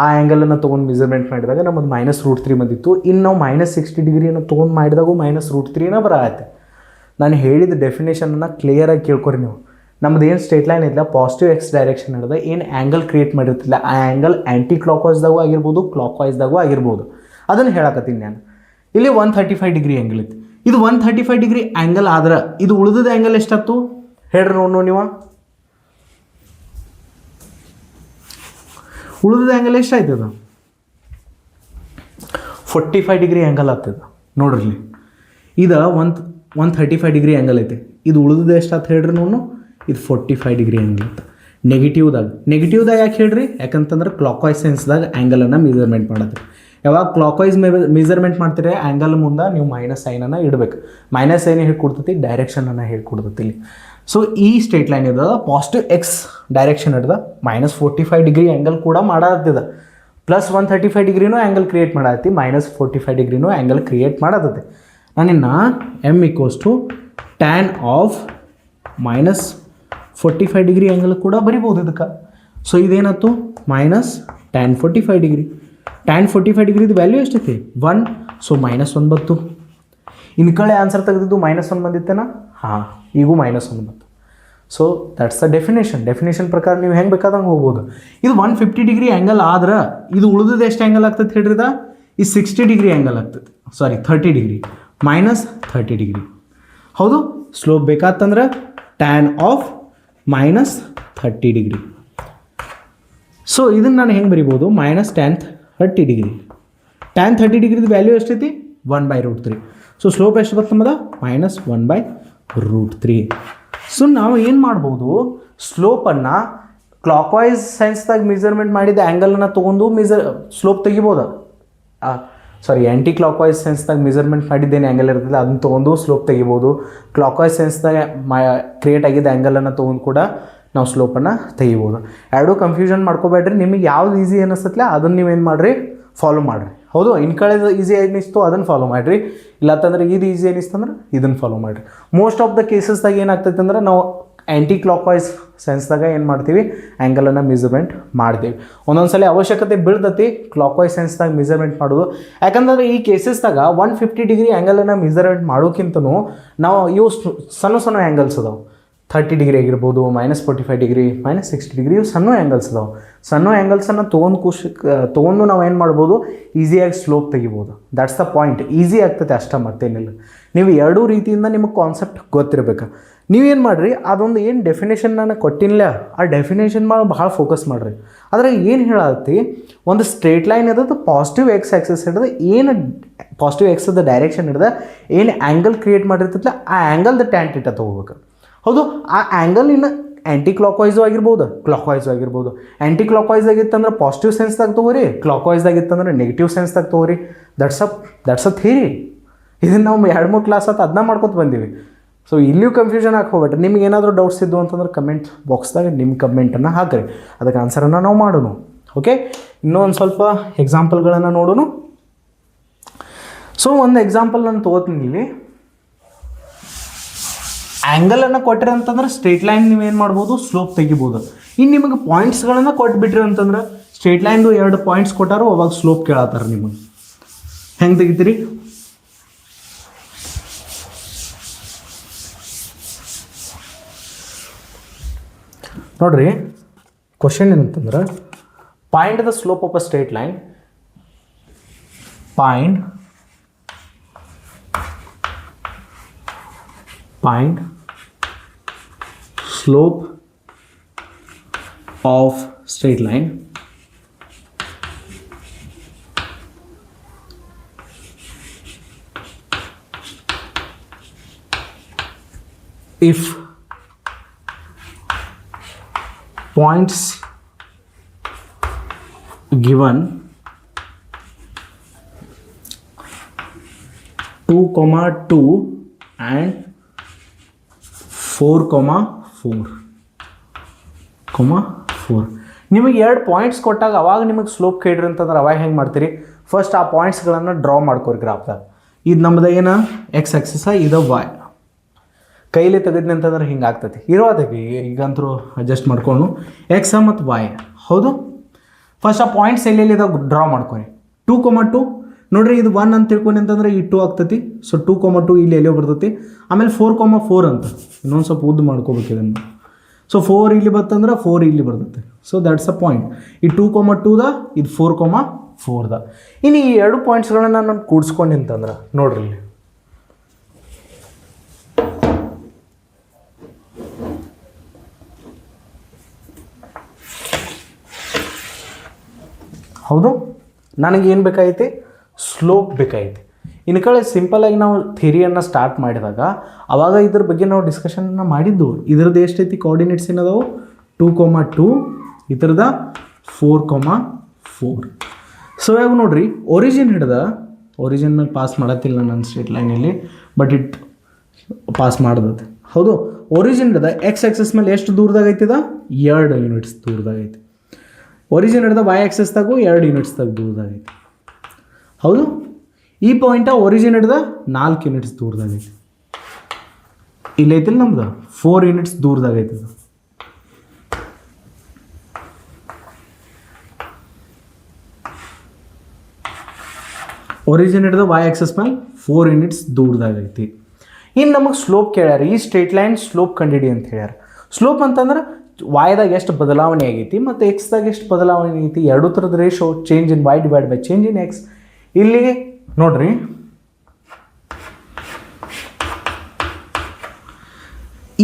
ಆ ಆ್ಯಂಗಲನ್ನು ತೊಗೊಂಡು ಮೆಜರ್ಮೆಂಟ್ ಮಾಡಿದಾಗ ನಮ್ಮದು -√3 ಬಂದಿತ್ತು. ಇನ್ನು ನಾವು -60 ಡಿಗ್ರಿಯನ್ನು ತೊಗೊಂಡು ಮಾಡಿದಾಗೂ -√3ನ ಬರತ್ತೆ. ನಾನು ಹೇಳಿದ ಡೆಫಿನೇಷನನ್ನು ಕ್ಲಿಯರಾಗಿ ಕೇಳ್ಕೊರಿ ನೀವು. ನಮ್ದು ಏನು ಸ್ಟ್ರೇಟ್ ಲೈನ್ ಇಲ್ಲ, ಪಾಸಿಟಿವ್ ಎಕ್ಸ್ ಡೈರೆಕ್ಷನ್ ಹಿಡಿದ ಏನು ಆ್ಯಂಗಲ್ ಕ್ರಿಯೇಟ್ ಮಾಡಿರ್ತಿಲ್ಲ, ಆ ಆ್ಯಂಗಲ್ ಆ್ಯಂಟಿ ಕ್ಲಾಕ್ ವೈಸ್ದಾಗೂ ಆಗಿರ್ಬೋದು, ಕ್ಲಾಕ್ ವೈಸ್ದಾಗೂ ಆಗಿರ್ಬೋದು. ಅದನ್ನು ಹೇಳಕತ್ತೀನಿ ನಾನು. ಇಲ್ಲಿ 135 ಡಿಗ್ರಿ ಆ್ಯಂಗಲ್ ಇತ್ತು. ಇದು 135 ಡಿಗ್ರಿ ಆ್ಯಂಗಲ್ ಆದ್ರೆ ಇದು ಉಳಿದ ಆ್ಯಂಗಲ್ ಎಷ್ಟಾಯ್ತು ಹೇಳ್ರಿ ನೋಡು ನೀವು. ಉಳಿದ ಆ್ಯಂಗಲ್ ಎಷ್ಟಾಯ್ತದ? 45 ಡಿಗ್ರಿ ಆ್ಯಂಗಲ್ ಆಗ್ತದೆ ನೋಡ್ರಿ. ಇದು 135 ಡಿಗ್ರಿ ಆ್ಯಂಗಲ್ ಐತೆ. ಇದು ಉಳಿದ ಎಷ್ಟಾಯ್ತು ಹೇಳ್ರಿ ನೋಡು. ಇದು 45 ಡಿಗ್ರಿ ಆ್ಯಂಗಲ್ ಇತ್ತು. ನೆಗೆಟಿವ್ದಾಗ ಯಾಕೆ ಹೇಳ್ರಿ? ಯಾಕಂತಂದ್ರೆ ಕ್ಲಾಕ್ ವೈಸ್ ಸೆನ್ಸ್ದಾಗ ಆ್ಯಂಗಲನ್ನು ಮೆಜರ್ಮೆಂಟ್ ಮಾಡತ್ತೆ. ಯಾವಾಗ ಕ್ಲಾಕ್ ವೈಸ್ ಮೆಜರ್ಮೆಂಟ್ ಮಾಡ್ತೀರಿ ಆ್ಯಂಗಲ್ ಮುಂದೆ ನೀವು ಮೈನಸ್ ಸೈನನ್ನು ಇಡಬೇಕು. ಮೈನಸ್ ಸೈನ್ ಹೇಳ್ಕೊಡ್ತೈತಿ, ಡೈರೆಕ್ಷನನ್ನು ಹೇಳ್ಕೊಡ್ತೈತಿ ಇಲ್ಲಿ. ಸೊ ಈ ಸ್ಟ್ರೇಟ್ ಲೈನ್ ಇದ ಪಾಸಿಟಿವ್ ಎಕ್ಸ್ ಡೈರೆಕ್ಷನ್ ಹಿಡ್ದ -45 ಡಿಗ್ರಿ ಆ್ಯಂಗಲ್ ಕೂಡ ಮಾಡತ್ತಿದೆ. ಪ್ಲಸ್ 135 ಡಿಗ್ರಿನೂ ಆ್ಯಂಗಲ್ ಕ್ರಿಯೇಟ್ ಮಾಡತ್ತಿ, -45 ಡಿಗ್ರಿನೂ ಆ್ಯಂಗಲ್ ಕ್ರಿಯೇಟ್ ಮಾಡತ್ತೆ. ನಾನಿನ್ನು m = tan of -45 degree angle ಕೂಡ ಬರಿಬೋದು ಇದಕ್ಕೆ. ಸೊ ಇದೇನಾಯ್ತು -tan 45 ಡಿಗ್ರಿ. tan 45 ಡಿಗ್ರಿದು ವ್ಯಾಲ್ಯೂ ಎಷ್ಟೈತಿ? 1. ಸೊ -1 ಬಂತು. ಇನ್ನು ಕಡೆ ಆನ್ಸರ್ ತೆಗೆದಿದ್ದು -1 ಬಂದಿತ್ತೇನಾ? ಹಾಂ, ಈಗೂ -1 ಬಂತು. ಸೊ ದಟ್ಸ್ ದ ಡೆಫಿನೇಷನ್ ಪ್ರಕಾರ ನೀವು ಹೆಂಗೆ ಬೇಕಾದಂಗೆ ಹೋಗ್ಬೋದು. ಇದು 150 ಡಿಗ್ರಿ ಆ್ಯಂಗಲ್ ಆದ್ರೆ ಇದು ಉಳಿದಿದ್ದು ಎಷ್ಟು ಆ್ಯಂಗಲ್ ಆಗ್ತದೆ ಹೇಳ್ರಿದ? ಈ 60 ಡಿಗ್ರಿ ಆ್ಯಂಗಲ್ ಆಗ್ತದೆ. 30 ಡಿಗ್ರಿ -30 ಡಿಗ್ರಿ. ಹೌದು, ಸ್ಲೋಪ್ ಬೇಕಾತಂದ್ರೆ tan ಆಫ್ -30 ಡಿಗ್ರಿ. ಸೊ ಇದನ್ನು ನಾನು ಹೆಂಗೆ ಬರಿಬೋದು? -tan 30 degree. tan 30 ಡಿಗ್ರಿದು ವ್ಯಾಲ್ಯೂ ಎಷ್ಟೈತಿ? 1/√3. ಸೊ ಸ್ಲೋಪ್ ಎಷ್ಟು ಬರ್ತದೆ ನಮ್ಮದ? -1/√3. ಸೊ ನಾವು ಏನು ಮಾಡ್ಬೋದು? ಸ್ಲೋಪನ್ನು ಕ್ಲಾಕ್ ವೈಸ್ ಸೈನ್ಸ್ದಾಗ ಮೆಜರ್ಮೆಂಟ್ ಮಾಡಿದ ಆ್ಯಂಗಲನ್ನು ತೊಗೊಂಡು ಸ್ಲೋಪ್ ತೆಗಿಬೋದು. ಆ್ಯಂಟಿ ಕ್ಲಾಕ್ ವೈಸ್ ಸೆನ್ಸ್ದಾಗ ಮೆಜರ್ಮೆಂಟ್ ಮಾಡಿದ್ದೇನು ಆ್ಯಂಗಲ್ ಇರ್ತದೆ ಅದನ್ನು ತೊಗೊಂಡು ಸ್ಲೋಪ್ ತೆಗಿಬೋದು. ಕ್ಲಾಕ್ ವೈಸ್ ಸೆನ್ಸ್ದಾಗ ಕ್ರಿಯೇಟ್ ಆಗಿದ್ದ ಆ್ಯಂಗಲನ್ನು ತೊಗೊಂಡು ಕೂಡ ನಾವು ಸ್ಲೋಪನ್ನು ತೆಗಿಬೋದು. ಎರಡೂ ಕನ್ಫ್ಯೂಷನ್ ಮಾಡ್ಕೋಬೇಡ್ರಿ. ನಿಮಗೆ ಯಾವ್ದು ಈಸಿ ಅನ್ನಿಸ್ತಲ್ಲ ಅದನ್ನು ನೀವೇನು ಮಾಡಿರಿ, ಫಾಲೋ ಮಾಡಿರಿ. ಹೌದು, ಇನ್ನು ಕಳೆದು ಈಸಿ ಅನ್ನಿಸ್ತು ಅದನ್ನು ಫಾಲೋ ಮಾಡಿರಿ. ಇಲ್ಲತ್ತಂದ್ರೆ ಇದು ಈಸಿ ಅನ್ನಿಸ್ತಂದ್ರೆ ಇದನ್ನು ಫಾಲೋ ಮಾಡಿರಿ. ಮೋಸ್ಟ್ ಆಫ್ ದ ಕೇಸಸ್ದಾಗ ಏನಾಗ್ತೈತೆ ಅಂದ್ರೆ ನಾವು ಆ್ಯಂಟಿ ಕ್ಲಾಕ್ ವೈಸ್ ಸೆನ್ಸ್ದಾಗ ಏನು ಮಾಡ್ತೀವಿ? ಆ್ಯಂಗಲನ್ನು ಮೆಜರ್ಮೆಂಟ್ ಮಾಡ್ತೀವಿ. ಒಂದೊಂದು ಸಲ ಅವಶ್ಯಕತೆ ಬೀಳ್ತೈತಿ ಕ್ಲಾಕ್ ವೈಸ್ ಸೆನ್ಸ್ದಾಗ ಮೆಜರ್ಮೆಂಟ್ ಮಾಡೋದು. ಯಾಕಂದ್ರೆ ಈ ಕೇಸಸ್ದಾಗ 150 ಡಿಗ್ರಿ ಆ್ಯಂಗಲನ್ನು ಮೆಜರ್ಮೆಂಟ್ ಮಾಡೋಕ್ಕಿಂತನೂ ನಾವು ಇವು ಸಣ್ಣ ಆ್ಯಂಗಲ್ಸ್ ಅದಾವೆ. 30 ಡಿಗ್ರಿ ಆಗಿರ್ಬೋದು, -45 ಡಿಗ್ರಿ, -60 ಡಿಗ್ರಿ, ಇವು ಸಣ್ಣ ಆ್ಯಂಗಲ್ಸ್ ಅದಾವೆ. ಸಣ್ಣ ಆ್ಯಂಗಲ್ಸನ್ನು ತೊಗೊಂಡು ನಾವು ಏನು ಮಾಡ್ಬೋದು? ಈಸಿಯಾಗಿ ಸ್ಲೋಪ್ ತೆಗಿಬೋದು. That's the point. ಈಸಿ ಆಗ್ತೈತೆ ಅಷ್ಟೇ, ಮತ್ತೇನಿಲ್ಲ. ನೀವು ಎರಡೂ ರೀತಿಯಿಂದ ನಿಮಗೆ ಕಾನ್ಸೆಪ್ಟ್ ಗೊತ್ತಿರಬೇಕು. ನೀವೇನು ಮಾಡಿರಿ, ಅದೊಂದು ಏನು ಡೆಫಿನೇಷನ್ ನಾನು ಕೊಟ್ಟಿಲ್ಲ ಆ ಡೆಫಿನೇಷನ್ ಮಾಡಿ ಭಾಳ ಫೋಕಸ್ ಮಾಡಿರಿ. ಅದ್ರಾಗ ಏನು ಹೇಳತ್ತಿ? ಒಂದು ಸ್ಟ್ರೇಟ್ ಲೈನ್ ಇರೋದು ಪಾಸಿಟಿವ್ ಎಕ್ಸ್ ಆ್ಯಕ್ಸಸ್ ಹಿಡಿದು ಏನು ಪಾಸಿಟಿವ್ ಎಕ್ಸದ ಡೈರೆಕ್ಷನ್ ಹಿಡಿದ ಏನು ಆ್ಯಂಗಲ್ ಕ್ರಿಯೇಟ್ ಮಾಡಿರ್ತೈತಲ್ಲ ಆ ಆ್ಯಂಗಲ್ದ ಟ್ಯಾನ್ ಥೀಟಾ ತೊಗೋಬೇಕು. ಹೌದು, ಆ ಆ್ಯಂಗಲ್ ಇನ್ನು ಆ್ಯಂಟಿ ಕ್ಲಾಕ್ ವೈಸು ಆಗಿರ್ಬೋದು, ಕ್ಲಾಕ್ ವೈಸು ಆಗಿರ್ಬೋದು. ಆ್ಯಂಟಿ ಕ್ಲಾಕ್ ವೈಸ್ ಆಗಿತ್ತಂದ್ರೆ ಪಾಸಿಟಿವ್ ಸೆನ್ಸ್ದಾಗ ತೊಗೋರಿ, ಕ್ಲಾಕ್ ವೈಸ್ದಾಗಿತ್ತಂದ್ರೆ ನೆಗೆಟಿವ್ ಸೆನ್ಸ್ದಾಗ ತೊಗೋರಿ. That's a theory. ಇದನ್ನು ನಾವು 2-3 ಕ್ಲಾಸ್ ಆಯ್ತು ಅದನ್ನ ಮಾಡ್ಕೊತ ಬಂದೀವಿ. ಸೊ ಇಲ್ಲಿಯೂ ಕನ್ಫ್ಯೂಷನ್ ಹಾಕೋಬೇಡ್ರಿ. ನಿಮ್ಗೆ ಏನಾದರೂ ಡೌಟ್ಸ್ ಇದ್ದು ಅಂತಂದ್ರೆ ಕಮೆಂಟ್ ಬಾಕ್ಸ್ದಾಗ ನಿಮ್ಮ ಕಮೆಂಟನ್ನು ಹಾಕಿರಿ, ಅದಕ್ಕೆ ಆನ್ಸರನ್ನು ನಾವು ಮಾಡೋಣ. ಓಕೆ, ಇನ್ನೊಂದು ಸ್ವಲ್ಪ ಎಕ್ಸಾಂಪಲ್ಗಳನ್ನು ನೋಡೋಣ. ಸೊ ಒಂದು ಎಕ್ಸಾಂಪಲ್ ನಾನು ತೊಗೋತೀನಿ. ಇಲ್ಲಿ ಆ್ಯಂಗಲನ್ನು ಕೊಟ್ಟಿರಿ ಅಂತಂದ್ರೆ ಸ್ಟ್ರೇಟ್ ಲೈನ್ ನೀವೇನು ಮಾಡ್ಬೋದು? ಸ್ಲೋಪ್ ತೆಗಿಬೋದು. ಇನ್ನು ನಿಮಗೆ ಪಾಯಿಂಟ್ಸ್ಗಳನ್ನು ಕೊಟ್ಬಿಟ್ರಿ ಅಂತಂದ್ರೆ ಸ್ಟ್ರೇಟ್ ಲೈನ್ದು 2 ಪಾಯಿಂಟ್ಸ್ ಕೊಟ್ಟಾರೋ ಅವಾಗ ಸ್ಲೋಪ್ ಕೇಳತ್ತಾರೆ. ನಿಮಗೆ ಹೆಂಗೆ ತೆಗಿತೀರಿ? ನೋಡ್ರಿ, ಕ್ವಶನ್ ಏನಂತಂದ್ರೆ find the slope of a straight line. Find slope of straight line if points given 2,2 and 4,4 ನಿಮಗೆ 2 ಪಾಯಿಂಟ್ಸ್ ಕೊಟ್ಟಾಗ ಅವಾಗ ನಿಮಗೆ ಸ್ಲೋಪ್ ಕೇಳ್ರಿ ಅಂತಂದ್ರೆ ಅವಾಗ ಹೆಂಗೆ ಮಾಡ್ತೀರಿ? ಫಸ್ಟ್ ಆ ಪಾಯಿಂಟ್ಸ್ಗಳನ್ನು ಡ್ರಾ ಮಾಡ್ಕೋರಿ ಗ್ರಾಫ್ದಾಗ. ಇದು ನಮ್ಮದು ಏನು ಎಕ್ಸ್ ಆಕ್ಸಿಸ, ಇದು ವಾಯ್. ಕೈಲಿ ತೆಗೆದ್ನಿ ಅಂತಂದ್ರೆ ಹಿಂಗೆ ಆಗ್ತೈತಿ. ಇರೋದಕ್ಕೆ ಈಗಂತರೂ ಅಡ್ಜಸ್ಟ್ ಮಾಡ್ಕೊಂಡು ಎಕ್ಸ್ ಮತ್ತು ವಾಯ್. ಹೌದು, ಫಸ್ಟ್ ಆ ಪಾಯಿಂಟ್ಸ್ ಎಲ್ಲೆಲ್ಲಿದಾಗ ಡ್ರಾ ಮಾಡ್ಕೊರಿ. 2,2 ನೋಡ್ರಿ ಇದು 1 ಅಂತ ತಿಳ್ಕೊಂಡು ಅಂತಂದ್ರೆ ಈ 2 ಆಗ್ತೈತಿ. ಸೊ 2,2 ಇಲ್ಲಿ ಎಲ್ಲೋ ಬರ್ತೈತಿ. ಆಮೇಲೆ 4,4 ಅಂತ ಇನ್ನೊಂದು ಸ್ವಲ್ಪ ಉದ್ದು ಮಾಡ್ಕೋಬೇಕು ಇದನ್ನು. ಸೊ 4 ಇಲ್ಲಿ ಬರ್ತಂದ್ರೆ 4 ಇಲ್ಲಿ ಬರ್ತೈತೆ. So that's a point. ಈ 2,2ದ ಇದು 4,4ದ. ಇನ್ನು ಈ 2 ಪಾಯಿಂಟ್ಸ್ಗಳನ್ನ ನಾನು ಕೂಡಿಸ್ಕೊಂಡು ಅಂತಂದ್ರೆ ನೋಡ್ರಿ ಇಲ್ಲಿ ಹೌದು, ನನಗೇನು ಬೇಕಾಗೈತಿ? ಸ್ಲೋಪ್ ಬೇಕಾಗೈತಿ. ಇನ್ನು ಕಡೆ ಸಿಂಪಲಾಗಿ ನಾವು ಥಿಯರಿಯನ್ನು ಸ್ಟಾರ್ಟ್ ಮಾಡಿದಾಗ ಆವಾಗ ಇದ್ರ ಬಗ್ಗೆ ನಾವು ಡಿಸ್ಕಷನ್ನ ಮಾಡಿದ್ದು. ಇದ್ರದ್ದು ಎಷ್ಟೈತಿ ಕೋಆರ್ಡಿನೇಟ್ಸ್ ಏನದಾವು? 2,2, ಇದ್ರದ 4,4. ಸೊ ಇವಾಗ ನೋಡ್ರಿ ಒರಿಜಿನ್ ಪಾಸ್ ಮಾಡತ್ತಿಲ್ಲ ನನ್ನ ಸ್ಟ್ರೇಟ್ ಲೈನಲ್ಲಿ, ಬಟ್ ಇಟ್ ಪಾಸ್ ಮಾಡ್ದೈತೆ. ಹೌದು, ಒರಿಜಿನ್ ಹಿಡ್ದ ಎಕ್ಸ್ ಆಕ್ಸಸ್ ಮೇಲೆ ಎಷ್ಟು ದೂರದಾಗೈತಿದ? 2 ಯೂನಿಟ್ಸ್ ದೂರದಾಗೈತಿ. ಒರಿಜಿನ್ ಹಿಡ್ದ ವೈ ಆಕ್ಸಸ್ದಾಗೂ 2 ಯೂನಿಟ್ಸ್ದಾಗ ದೂರದಾಗೈತಿ. ಹೌದು, ಈ ಪಾಯಿಂಟ ಒರಿಜಿನ್ ಹಿಡ್ದ 4 ಯೂನಿಟ್ಸ್ ದೂರದಾಗೈತಿ. ಇಲ್ಲೈತಿಲ್ಲ ನಮ್ದು 4 ಯೂನಿಟ್ಸ್ ದೂರದಾಗೈತಿ. ಒರಿಜಿನ್ ಹಿಡ್ದ ವೈ ಆಕ್ಸಸ್ ಮೇಲೆ 4 ಯೂನಿಟ್ಸ್ ದೂರದಾಗೈತಿ. ಇನ್ನು ನಮಗೆ ಸ್ಲೋಪ್ ಕೇಳ್ಯಾರ. ಈ ಸ್ಟ್ರೇಟ್ ಲೈನ್ ಸ್ಲೋಪ್ ಕಂಡಿಡಿ ಅಂತ ಹೇಳ್ಯಾರ. ಸ್ಲೋಪ್ ಅಂತಂದ್ರೆ ವಾಯ್ದಾಗ ಎಷ್ಟು ಬದಲಾವಣೆ ಆಗೈತಿ ಮತ್ತು ಎಕ್ಸ್ದಾಗ ಎಷ್ಟು ಬದಲಾವಣೆ ಆಗೈತಿ, ಎರಡೂ ಥರದ ratio change in y divide by change in x. ಇಲ್ಲಿ ನೋಡ್ರಿ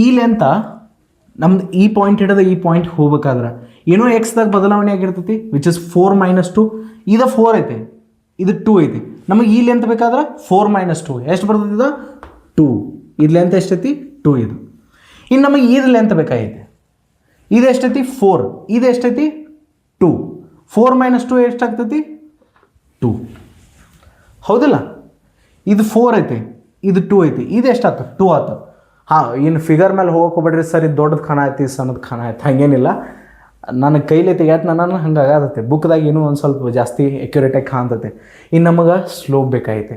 ಈ ಲೆಂತ ನಮ್ದು ಈ ಪಾಯಿಂಟ್ ಹಿಡಿದ ಈ ಪಾಯಿಂಟ್ ಹೋಗ್ಬೇಕಾದ್ರೆ ಏನೋ ಎಕ್ಸ್ದಾಗ ಬದಲಾವಣೆ ಆಗಿರ್ತೈತಿ, ವಿಚ್ ಇಸ್ 4 - 2. ಇದು 4 ಐತಿ, ಇದು 2 ಐತಿ. ನಮಗೆ ಈ ಲೆಂತ್ ಬೇಕಾದ್ರೆ 4 - 2 ಎಷ್ಟು ಬರ್ತೈತಿ? 2. ಇದು ಲೆಂತ್ ಎಷ್ಟೈತಿ? 2 ಇದು. ಇನ್ನು ನಮಗೆ ಇದು ಲೆಂತ್ ಬೇಕಾಗೈತಿ. ಇದು ಎಷ್ಟೈತಿ? 4. ಇದು ಎಷ್ಟೈತಿ? 2. 4 - 2 ಎಷ್ಟಾಗ್ತೈತಿ? 2. ಹೌದಿಲ್ಲ? ಇದು 4 ಐತಿ, ಇದು 2 ಐತಿ. ಇದು ಎಷ್ಟಾಗ್ತದೆ? 2 ಆಯ್ತು. ಹಾಂ, ಇನ್ನು ಫಿಗರ್ ಮೇಲೆ ಹೋಗಕ್ಕೆ ಹೋಗ್ಬೇಡ್ರಿ ಸರ್, ಇದು ದೊಡ್ಡದು ಖಾನ ಐತಿ, ಸಣ್ಣದು ಖಾನ ಐತಿ, ಹಾಗೇನಿಲ್ಲ. ನನಗೆ ಕೈಲಿ ತೆಗ್ಯಾತ ನಾನು ಹಂಗೆ ಆಗತ್ತೆ. ಬುಕ್ದಾಗ ಇನ್ನೂ ಒಂದು ಸ್ವಲ್ಪ ಜಾಸ್ತಿ ಎಕ್ಯುರೇಟಾಗಿ ಕಾಣ್ತೈತೆ. ಇನ್ನು ನಮಗೆ ಸ್ಲೋಪ್ ಬೇಕಾಗೈತೆ.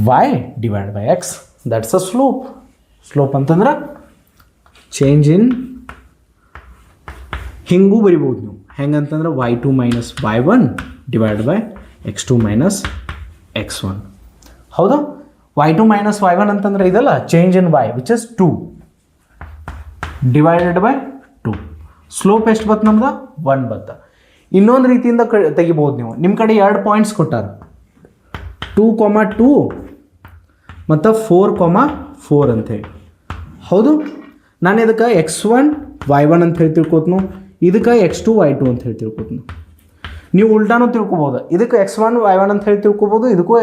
Y divide by x, that's a slope. Slope ಅಂತಂದ್ರೆ ಚೇಂಜ್ ಇನ್, ಹಿಂಗೂ ಬರಿಬೋದು ನೀವು. ಹೆಂಗಂತಂದ್ರೆ y2 - y1 divide by x2 - x1. ಹೌದಾ? y2 - y1 ಅಂತಂದ್ರೆ ಇದಲ್ಲ change in y, which is 2 divided by 2. Slope ಎಷ್ಟು ಬತ್ತು ನಮ್ದು? 1 ಬತ್ತ. ಇನ್ನೊಂದು ರೀತಿಯಿಂದ ತೆಗಿಬೋದು ನೀವು. ನಿಮ್ಮ ಕಡೆ 2 ಪಾಯಿಂಟ್ಸ್ ಕೊಟ್ಟಾರ, 2,2 ಮತ್ತು 4,4 ಅಂತೇಳಿ. ಹೌದು, ನಾನು ಇದಕ್ಕೆ x1 y1 ಅಂತ ಹೇಳಿ ತಿಳ್ಕೊತ್ನು, ಇದಕ್ಕೆ x2 y2 ಅಂತ ಹೇಳಿ ತಿಳ್ಕೊತ್ನು. ನೀವು ಉಲ್ಟಾನು ತಿಳ್ಕೊಬೋದು. ಇದಕ್ಕೆ x1 y1 ಅಂತ ಹೇಳಿ ತಿಳ್ಕೊಬೋದು, ಇದಕ್ಕೂ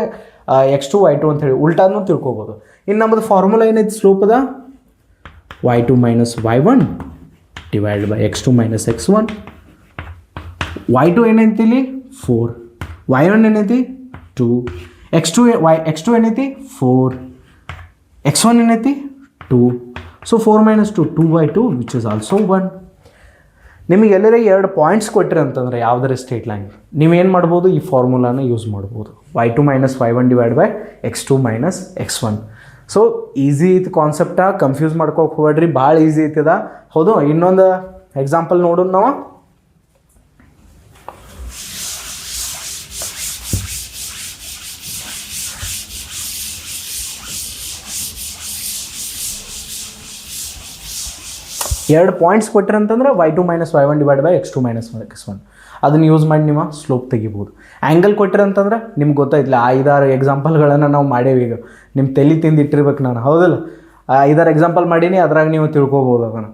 x2 y2 ಅಂತ ಹೇಳಿ ಉಲ್ಟಾನು ತಿಳ್ಕೊಬೋದು. ಇನ್ನು ನಮ್ಮದು ಫಾರ್ಮುಲಾ ಏನೈತಿ ಸ್ಲೋಪದ? y2 - y1 divide by x2 - x1. y2 ಏನೈತಿ ಇಲ್ಲಿ? 4. y1 ಏನೈತಿ? 2. x2 ಏನೈತಿ? 4. x1 ಏನೈತಿ? 2. So 4 - 2, 2/2, which is also 1. ನಿಮಗೆ ಎಲ್ಲರ 2 ಪಾಯಿಂಟ್ಸ್ ಕೊಟ್ಟಿರಿ ಅಂತಂದ್ರೆ ಯಾವುದರ ಸ್ಟ್ರೇಟ್ ಲೈನ್, ನೀವೇನು ಮಾಡ್ಬೋದು? ಈ ಫಾರ್ಮುಲಾನ ಯೂಸ್ ಮಾಡ್ಬೋದು. y2 - y1 divide by x2 - x1. So easy ಐತಿ ಕಾನ್ಸೆಪ್ಟ, ಕನ್ಫ್ಯೂಸ್ ಮಾಡ್ಕೋಕೆ ಹೋಗ್ಬೇಡ್ರಿ, ಭಾಳ ಈಸಿ ಐತದ. ಹೌದು, ಇನ್ನೊಂದು ಎಕ್ಸಾಂಪಲ್ ನೋಡೋಣ ನಾವು. ಎರಡು points ಕೊಟ್ಟಿರಂತಂದ್ರೆ y2 - y1 divide by x2 - x1. ಅದನ್ನು ಯೂಸ್ ಮಾಡಿ ನೀವು ಸ್ಲೋಪ್ ತೆಗಿಬೋದು. ಆ್ಯಂಗಲ್ ಕೊಟ್ಟಿರಂತಂದ್ರೆ ನಿಮ್ಗೆ ಗೊತ್ತಾಯ್ತಿಲ್ಲ, 5-6 ಎಕ್ಸಾಂಪಲ್ಗಳನ್ನು ನಾವು ಮಾಡೇವಿ. ಈಗ ನಿಮ್ಮ ತಲೆ ತಿಂದು ಇಟ್ಟಿರ್ಬೇಕು ನಾನು, ಹೌದಲ್ಲ? 5-6 ಎಕ್ಸಾಂಪಲ್ ಮಾಡೀನಿ, ಅದ್ರಾಗ ನೀವು ತಿಳ್ಕೊಬೋದು ಅದನ್ನು.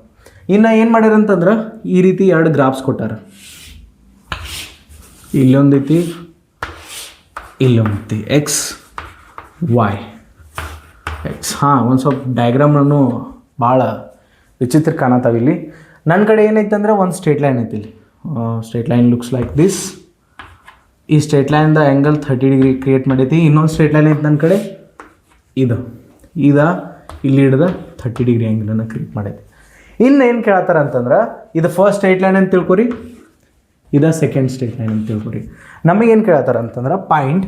ಇನ್ನು ಏನು ಮಾಡ್ಯಾರಂತಂದ್ರೆ ಈ ರೀತಿ 2 ಗ್ರಾಫ್ಸ್ ಕೊಟ್ಟಾರ. ಇಲ್ಲೊಂದೈತಿ, ಇಲ್ಲೊಂದೈತಿ, ಎಕ್ಸ್ ವೈ ಎಕ್ಸ್. ಹಾಂ, ಒಂದು ಸ್ವಲ್ಪ ಡಯಾಗ್ರಾಮ್ನೂ ಭಾಳ ವಿಚಿತ್ರ ಕಾಣತ್ತಾವ ಇಲ್ಲಿ. ನನ್ನ ಕಡೆ ಏನೈತೆ ಅಂದ್ರೆ ಒಂದು ಸ್ಟ್ರೇಟ್ ಲೈನ್ ಐತಿ ಇಲ್ಲಿ. Straight line looks like this. ಈ ಸ್ಟ್ರೇಟ್ ಲೈನ್ದ ಆ್ಯಂಗಲ್ 30 ಡಿಗ್ರಿ ಕ್ರಿಯೇಟ್ ಮಾಡೈತಿ. ಇನ್ನೊಂದು ಸ್ಟ್ರೇಟ್ ಲೈನ್ ಐತೆ ನನ್ನ ಕಡೆ, ಇದು ಇಲ್ಲಿ ಹಿಡ್ದ 30 ಡಿಗ್ರಿ ಆ್ಯಂಗಲನ್ನು ಕ್ರಿಯೇಟ್ ಮಾಡೈತಿ. ಇನ್ನು ಏನು ಕೇಳತ್ತಾರ ಅಂತಂದ್ರೆ, ಇದು ಫಸ್ಟ್ ಸ್ಟ್ರೇಟ್ ಲೈನ್ ಅಂತ ತಿಳ್ಕೊರಿ, ಇದು ಸೆಕೆಂಡ್ ಸ್ಟ್ರೇಟ್ ಲೈನ್ ಅಂತ ತಿಳ್ಕೊರಿ. ನಮಗೇನು ಕೇಳತ್ತಾರ ಅಂತಂದ್ರೆ point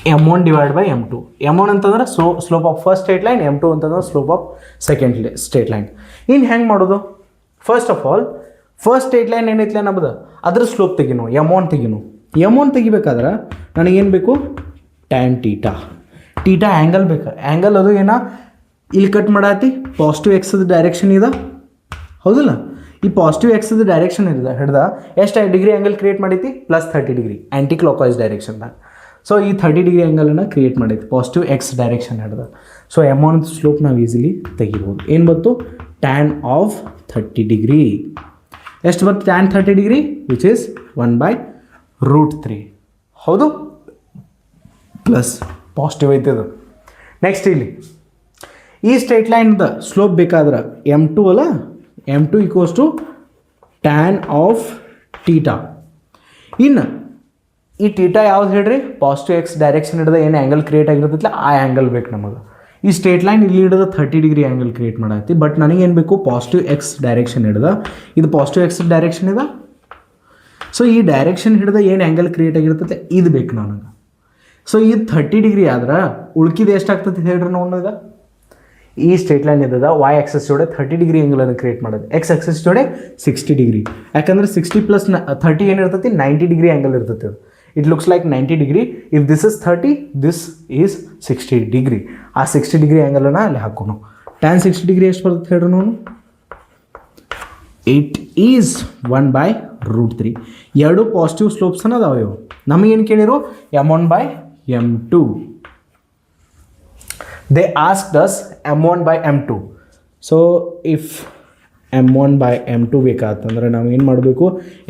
m1 divide by m2. m1 ಅಂತಂದ್ರೆ slope of first straight line, m2 ಅಂತಂದ್ರೆ slope of second straight line. ಇನ್ನು ಹೆಂಗೆ ಮಾಡೋದು? First of all first straight line ಏನೈತಿಲ್ಲ ನಮ್ಮದು ಅದ್ರ ಸ್ಲೋಪ್ ತೆಗಿನು ಎಮ್1 ತೆಗಿನು ಎಮ್1 ತೆಗಿಬೇಕಾದ್ರೆ ನನಗೇನು ಬೇಕು ಟ್ಯಾನ್ ಟೀಟಾ ಆ್ಯಂಗಲ್ ಬೇಕು ಆ್ಯಂಗಲ್ ಅದು ಏನ ಇಲ್ಲಿ ಕಟ್ ಮಾಡತ್ತಿ ಪಾಸಿಟಿವ್ ಎಕ್ಸದ ಡೈರೆಕ್ಷನ್ ಇದೆ ಹೌದಲ್ಲ ಈ ಪಾಸಿಟಿವ್ ಎಕ್ಸದ ಡೈರೆಕ್ಷನ್ ಹಿಡ್ದ ಎಷ್ಟು ಡಿಗ್ರಿ ಆ್ಯಂಗಲ್ ಕ್ರಿಯೇಟ್ ಮಾಡೈತಿ +30 ಡಿಗ್ರಿ ಆ್ಯಂಟಿ ಕ್ಲಾಕ್ ವೈಸ್ ಡೈರೆಕ್ಷನ್ದಾಗ ಸೊ ಈ 30 ಡಿಗ್ರಿ ಆ್ಯಂಗಲನ್ನು ಕ್ರಿಯೇಟ್ ಮಾಡೈತಿ ಪಾಸಿಟಿವ್ ಎಕ್ಸ್ ಡೈರೆಕ್ಷನ್ ಹಿಡ್ದ ಸೊ ಎಮ್1 ಸ್ಲೋಪ್ ನಾವು ಈಸಿಲಿ ತೆಗಿಬೋದು ಏನು ಬಂತು ಟ್ಯಾನ್ ಆಫ್ 30 ಡಿಗ್ರಿ ಎಷ್ಟು ಬಂತು ಟ್ಯಾನ್ 30 ಡಿಗ್ರಿ ವಿಚ್ ಈಸ್ 1/√3 ಹೌದು ಪ್ಲಸ್ ಪಾಸಿಟಿವ್ ಐತದು ನೆಕ್ಸ್ಟ್ ಇಲ್ಲಿ ಈ ಸ್ಟ್ರೇಟ್ ಲೈನ್ದ ಸ್ಲೋಪ್ ಬೇಕಾದ್ರೆ M2 ಅಲ್ಲ M2 = ಟ್ಯಾನ್ ಆಫ್ ಟೀಟಾ ಇನ್ನು ಈ ಟೀಟಾ ಯಾವ್ದು ಹೇಳ್ರಿ ಪಾಸಿಟಿವ್ ಎಕ್ಸ್ ಡೈರೆಕ್ಷನ್ ಹಿಡಿದ ಏನು ಆ್ಯಂಗಲ್ ಕ್ರಿಯೇಟ್ ಆಗಿರ್ತೈತಿಲ್ಲ ಆ ಆ್ಯಂಗಲ್ ಬೇಕು ನಮಗೆ ಈ ಸ್ಟ್ರೇಟ್ ಲೈನ್ ಇಲ್ಲಿ ಹಿಡಿದ 30 ಡಿಗ್ರಿ ಆ್ಯಂಗಲ್ ಕ್ರಿಯೇಟ್ ಮಾಡತ್ತಿ ಬಟ್ ನನಗೇನು ಬೇಕು ಪಾಸಿಟಿವ್ ಎಕ್ಸ್ ಡೈರೆಕ್ಷನ್ ಹಿಡ್ದ ಇದು ಪಾಸಿಟಿವ್ ಎಕ್ಸ್ ಡೈರೆಕ್ಷನ್ ಇದೆ ಸೊ ಈ ಡೈರೆಕ್ಷನ್ ಹಿಡ್ದ ಏನು ಆ್ಯಂಗಲ್ ಕ್ರಿಯೇಟ್ ಆಗಿರ್ತೈತೆ ಇದು ಬೇಕು ನನಗೆ ಸೊ ಇದು 30 ಡಿಗ್ರಿ ಆದ್ರೆ ಉಳ್ಕಿದ್ದು ಎಷ್ಟಾಗ್ತೈತಿ ಹೇಳ್ರಿ ನೋಡೋದ ಈ ಸ್ಟ್ರೇಟ್ ಲೈನ್ ಇದ್ದದ ವೈ ಆಕ್ಸಸ್ ಜೋಡೆ 30 ಡಿಗ್ರಿ ಆ್ಯಂಗಲನ್ನು ಕ್ರಿಯೇಟ್ ಮಾಡೋದು ಎಕ್ಸ್ ಆಕ್ಸಸ್ ಜೋಡೆ 60 ಡಿಗ್ರಿ ಯಾಕಂದ್ರೆ 60 + 30 ಏನಿರ್ತೈತಿ 90 ಡಿಗ್ರಿ ಆ್ಯಂಗಲ್ ಇರ್ತೈತಿ ಅದು it looks like 90 degree if this is 30 this is 60 degree ಆ 60 ಡಿಗ್ರಿ ಆ್ಯಂಗಲನ್ನು ಅಲ್ಲಿ ಹಾಕೋಣ ಟ್ಯಾನ್ 60 ಡಿಗ್ರಿ ಎಷ್ಟು ಬರ್ತದೆ ಹೇಳ್ರಿ ನೋಡು ಇಟ್ ಈಸ್ 1/√3 ಎರಡು ಪಾಸಿಟಿವ್ ಸ್ಲೋಪ್ಸ್ ಅದಾವೆ ಇವು ನಮಗೇನು ಕೇಳಿರು M1/M2 they asked us M1/M2 so if M1/M2 ಬೇಕಾತಂದ್ರೆ ನಾವು ಏನು ಮಾಡಬೇಕು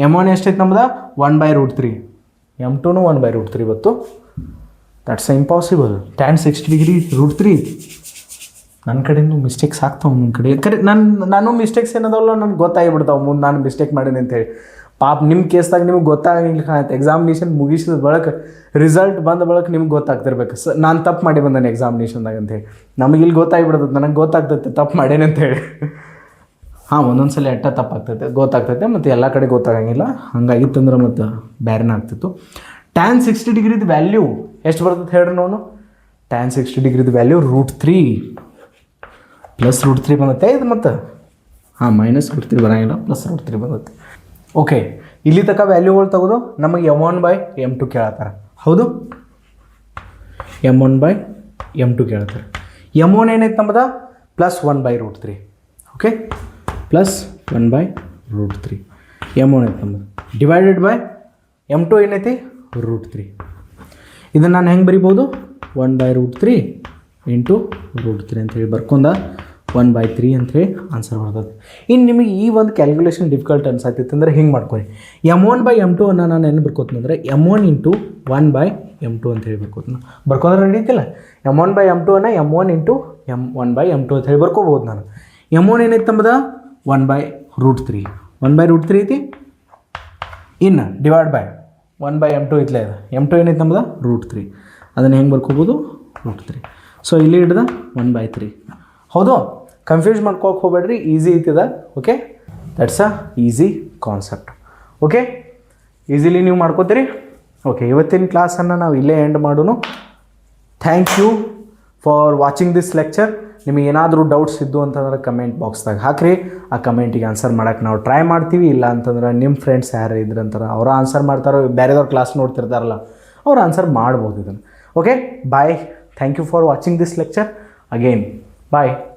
M1 ಎಷ್ಟೈತೆ ನಮ್ದು 1/√3 M2 1/√3 ಬತ್ತು ದಟ್ಸ್ ಇಂಪಾಸಿಬಲ್ ಟ್ಯಾನ್ 60 ಡಿಗ್ರಿ √3 ನನ್ನ ಕಡೆಯಿಂದ ಮಿಸ್ಟೇಕ್ಸ್ ಆಗ್ತಾವೆ ನನ್ನ ಕಡೆ ಕರೆ ನಾನು ಮಿಸ್ಟೇಕ್ಸ್ ಏನದವಲ್ಲ ನನಗೆ ಗೊತ್ತಾಗಿಬಿಡ್ತಾವೆ ಮುಂದೆ ನಾನು ಮಿಸ್ಟೇಕ್ ಮಾಡೀನಿ ಅಂತೇಳಿ ಪಾಪ ನಿಮ್ಮ ಕೇಸ್ದಾಗ ನಿಮ್ಗೆ ಗೊತ್ತಾಗಿಲ್ಲ ಕಾಣುತ್ತೆ ಎಕ್ಸಾಮಿನೇಷನ್ ಮುಗಿಸಿದ ಬಳಕ ರಿಸಲ್ಟ್ ಬಂದ ಬಳಕ ನಿಮ್ಗೆ ಗೊತ್ತಾಗ್ತಿರ್ಬೇಕು ನಾನು ತಪ್ಪು ಮಾಡಿ ಬಂದೇನೆ ಎಕ್ಸಾಮಿನೇಷನ್ದಾಗ ಅಂತೇಳಿ ನಮಗೆ ಇಲ್ಲಿ ಗೊತ್ತಾಗಿಬಿಡ್ತದೆ ನನಗೆ ಗೊತ್ತಾಗ್ತೈತೆ ತಪ್ಪು ಮಾಡೇನೆ ಅಂತೇಳಿ ಹಾಂ ಒಂದೊಂದು ಸಲ ಗೊತ್ತಾಗ್ತೈತೆ ಮತ್ತು ಎಲ್ಲ ಕಡೆ ಗೊತ್ತಾಗಂಗಿಲ್ಲ ಹಂಗಾಗಿತ್ತಂದ್ರೆ ಮತ್ತು ಬೇರೆನೇ ಆಗ್ತಿತ್ತು ಟ್ಯಾನ್ 60 ಡಿಗ್ರಿದು ವ್ಯಾಲ್ಯೂ ಎಷ್ಟು ಬರ್ತದೆ ಹೇಳ್ರಿ ನೋಡು ಟ್ಯಾನ್ 60 ಡಿಗ್ರಿದು ವ್ಯಾಲ್ಯೂ √3 +√3 ಬಂದತ್ತೆ ಇದು ಮತ್ತು ಹಾಂ -√3 ಬರೋಂಗಿಲ್ಲ +√3 ಬಂದತ್ತೆ ಓಕೆ ಇಲ್ಲಿ ತನಕ ವ್ಯಾಲ್ಯೂಗಳು ತೆಗೆದು ನಮಗೆ M1/M2 ಕೇಳತ್ತಾರೆ ಹೌದು M1/M2 ಕೇಳ್ತಾರೆ M1 ಏನೈತೆ ನಮ್ಮದ +1/√3 ಓಕೆ +1/√3 M1 ಐತೆ ನಮ್ಮದು ಡಿವೈಡೆಡ್ ಬೈ M2 ಏನೈತಿ √3 ಇದನ್ನು ನಾನು ಹೆಂಗೆ ಬರಿಬೋದು 1/√3 × √3 ಅಂತೇಳಿ ಬರ್ಕೊಂಡ 1/3 ಅಂಥೇಳಿ ಆನ್ಸರ್ ಬರ್ತದೆ ಇನ್ನು ನಿಮಗೆ ಈ ಒಂದು ಕ್ಯಾಲ್ಕುಲೇಷನ್ ಡಿಫಿಕಲ್ಟ್ ಅನ್ಸತ್ತಿತ್ತು ಅಂದ್ರೆ ಹಿಂಗೆ ಮಾಡ್ಕೊರಿ M1/M2 ಅನ್ನು ನಾನು ಏನು ಬರ್ಕೋತೀನಿ M1 × 1/M2 ಅಂತೇಳಿ ಬರ್ಕೊಂಡ್ರೆ ನಡೀತಿಲ್ಲ M1/M2 ಅನ್ನು M1 × M1/M2 ಅಂತೇಳಿ ಬರ್ಕೋಬೋದು ನಾನು M1 ಏನೈತೆ ನಮ್ಮದ 1/√3 1/√3 ಐತಿ ಇನ್ನು ಡಿವೈಡ್ ಬೈ 1/M2 ಇತ್ತಲೇ ಇದೆ M2 ಏನೈತೆ ನಮ್ಮದ √3 ಅದನ್ನು ಹೆಂಗೆ ಬರ್ಕೋಬೋದು √3 ಸೊ ಇಲ್ಲಿ ಹಿಡ್ದ 1/3 ಹೌದು ಕನ್ಫ್ಯೂಸ್ ಮಾಡ್ಕೋಕೆ ಹೋಗ್ಬೇಡ್ರಿ ಈಸಿ ಐತಿದ okay that's a easy concept okay easily ನೀವು ಮಾಡ್ಕೋತೀರಿ ಓಕೆ ಇವತ್ತಿನ ಕ್ಲಾಸನ್ನು ನಾವು ಇಲ್ಲೇ ಎಂಡ್ ಮಾಡೋಣ thank you for watching this lecture ನಿಮಗೆ ಏನಾದರೂ ಡೌಟ್ಸ್ ಇದ್ದು ಅಂತಂದ್ರೆ ಕಮೆಂಟ್ ಬಾಕ್ಸ್ದಾಗ ಹಾಕಿರಿ ಆ ಕಮೆಂಟಿಗೆ ಆನ್ಸರ್ ಮಾಡೋಕ್ಕೆ ನಾವು ಟ್ರೈ ಮಾಡ್ತೀವಿ ಇಲ್ಲ ಅಂತಂದ್ರೆ ನಿಮ್ಮ ಫ್ರೆಂಡ್ಸ್ ಯಾರು ಇದ್ರಂತಾರೆ ಅವ್ರು ಆನ್ಸರ್ ಮಾಡ್ತಾರೋ ಬೇರೆದವ್ರು ಕ್ಲಾಸ್ ನೋಡ್ತಿರ್ತಾರಲ್ಲ ಅವ್ರು ಆನ್ಸರ್ ಮಾಡ್ಬೋದು ಇದನ್ನು okay bye thank you for watching this lecture again Bye.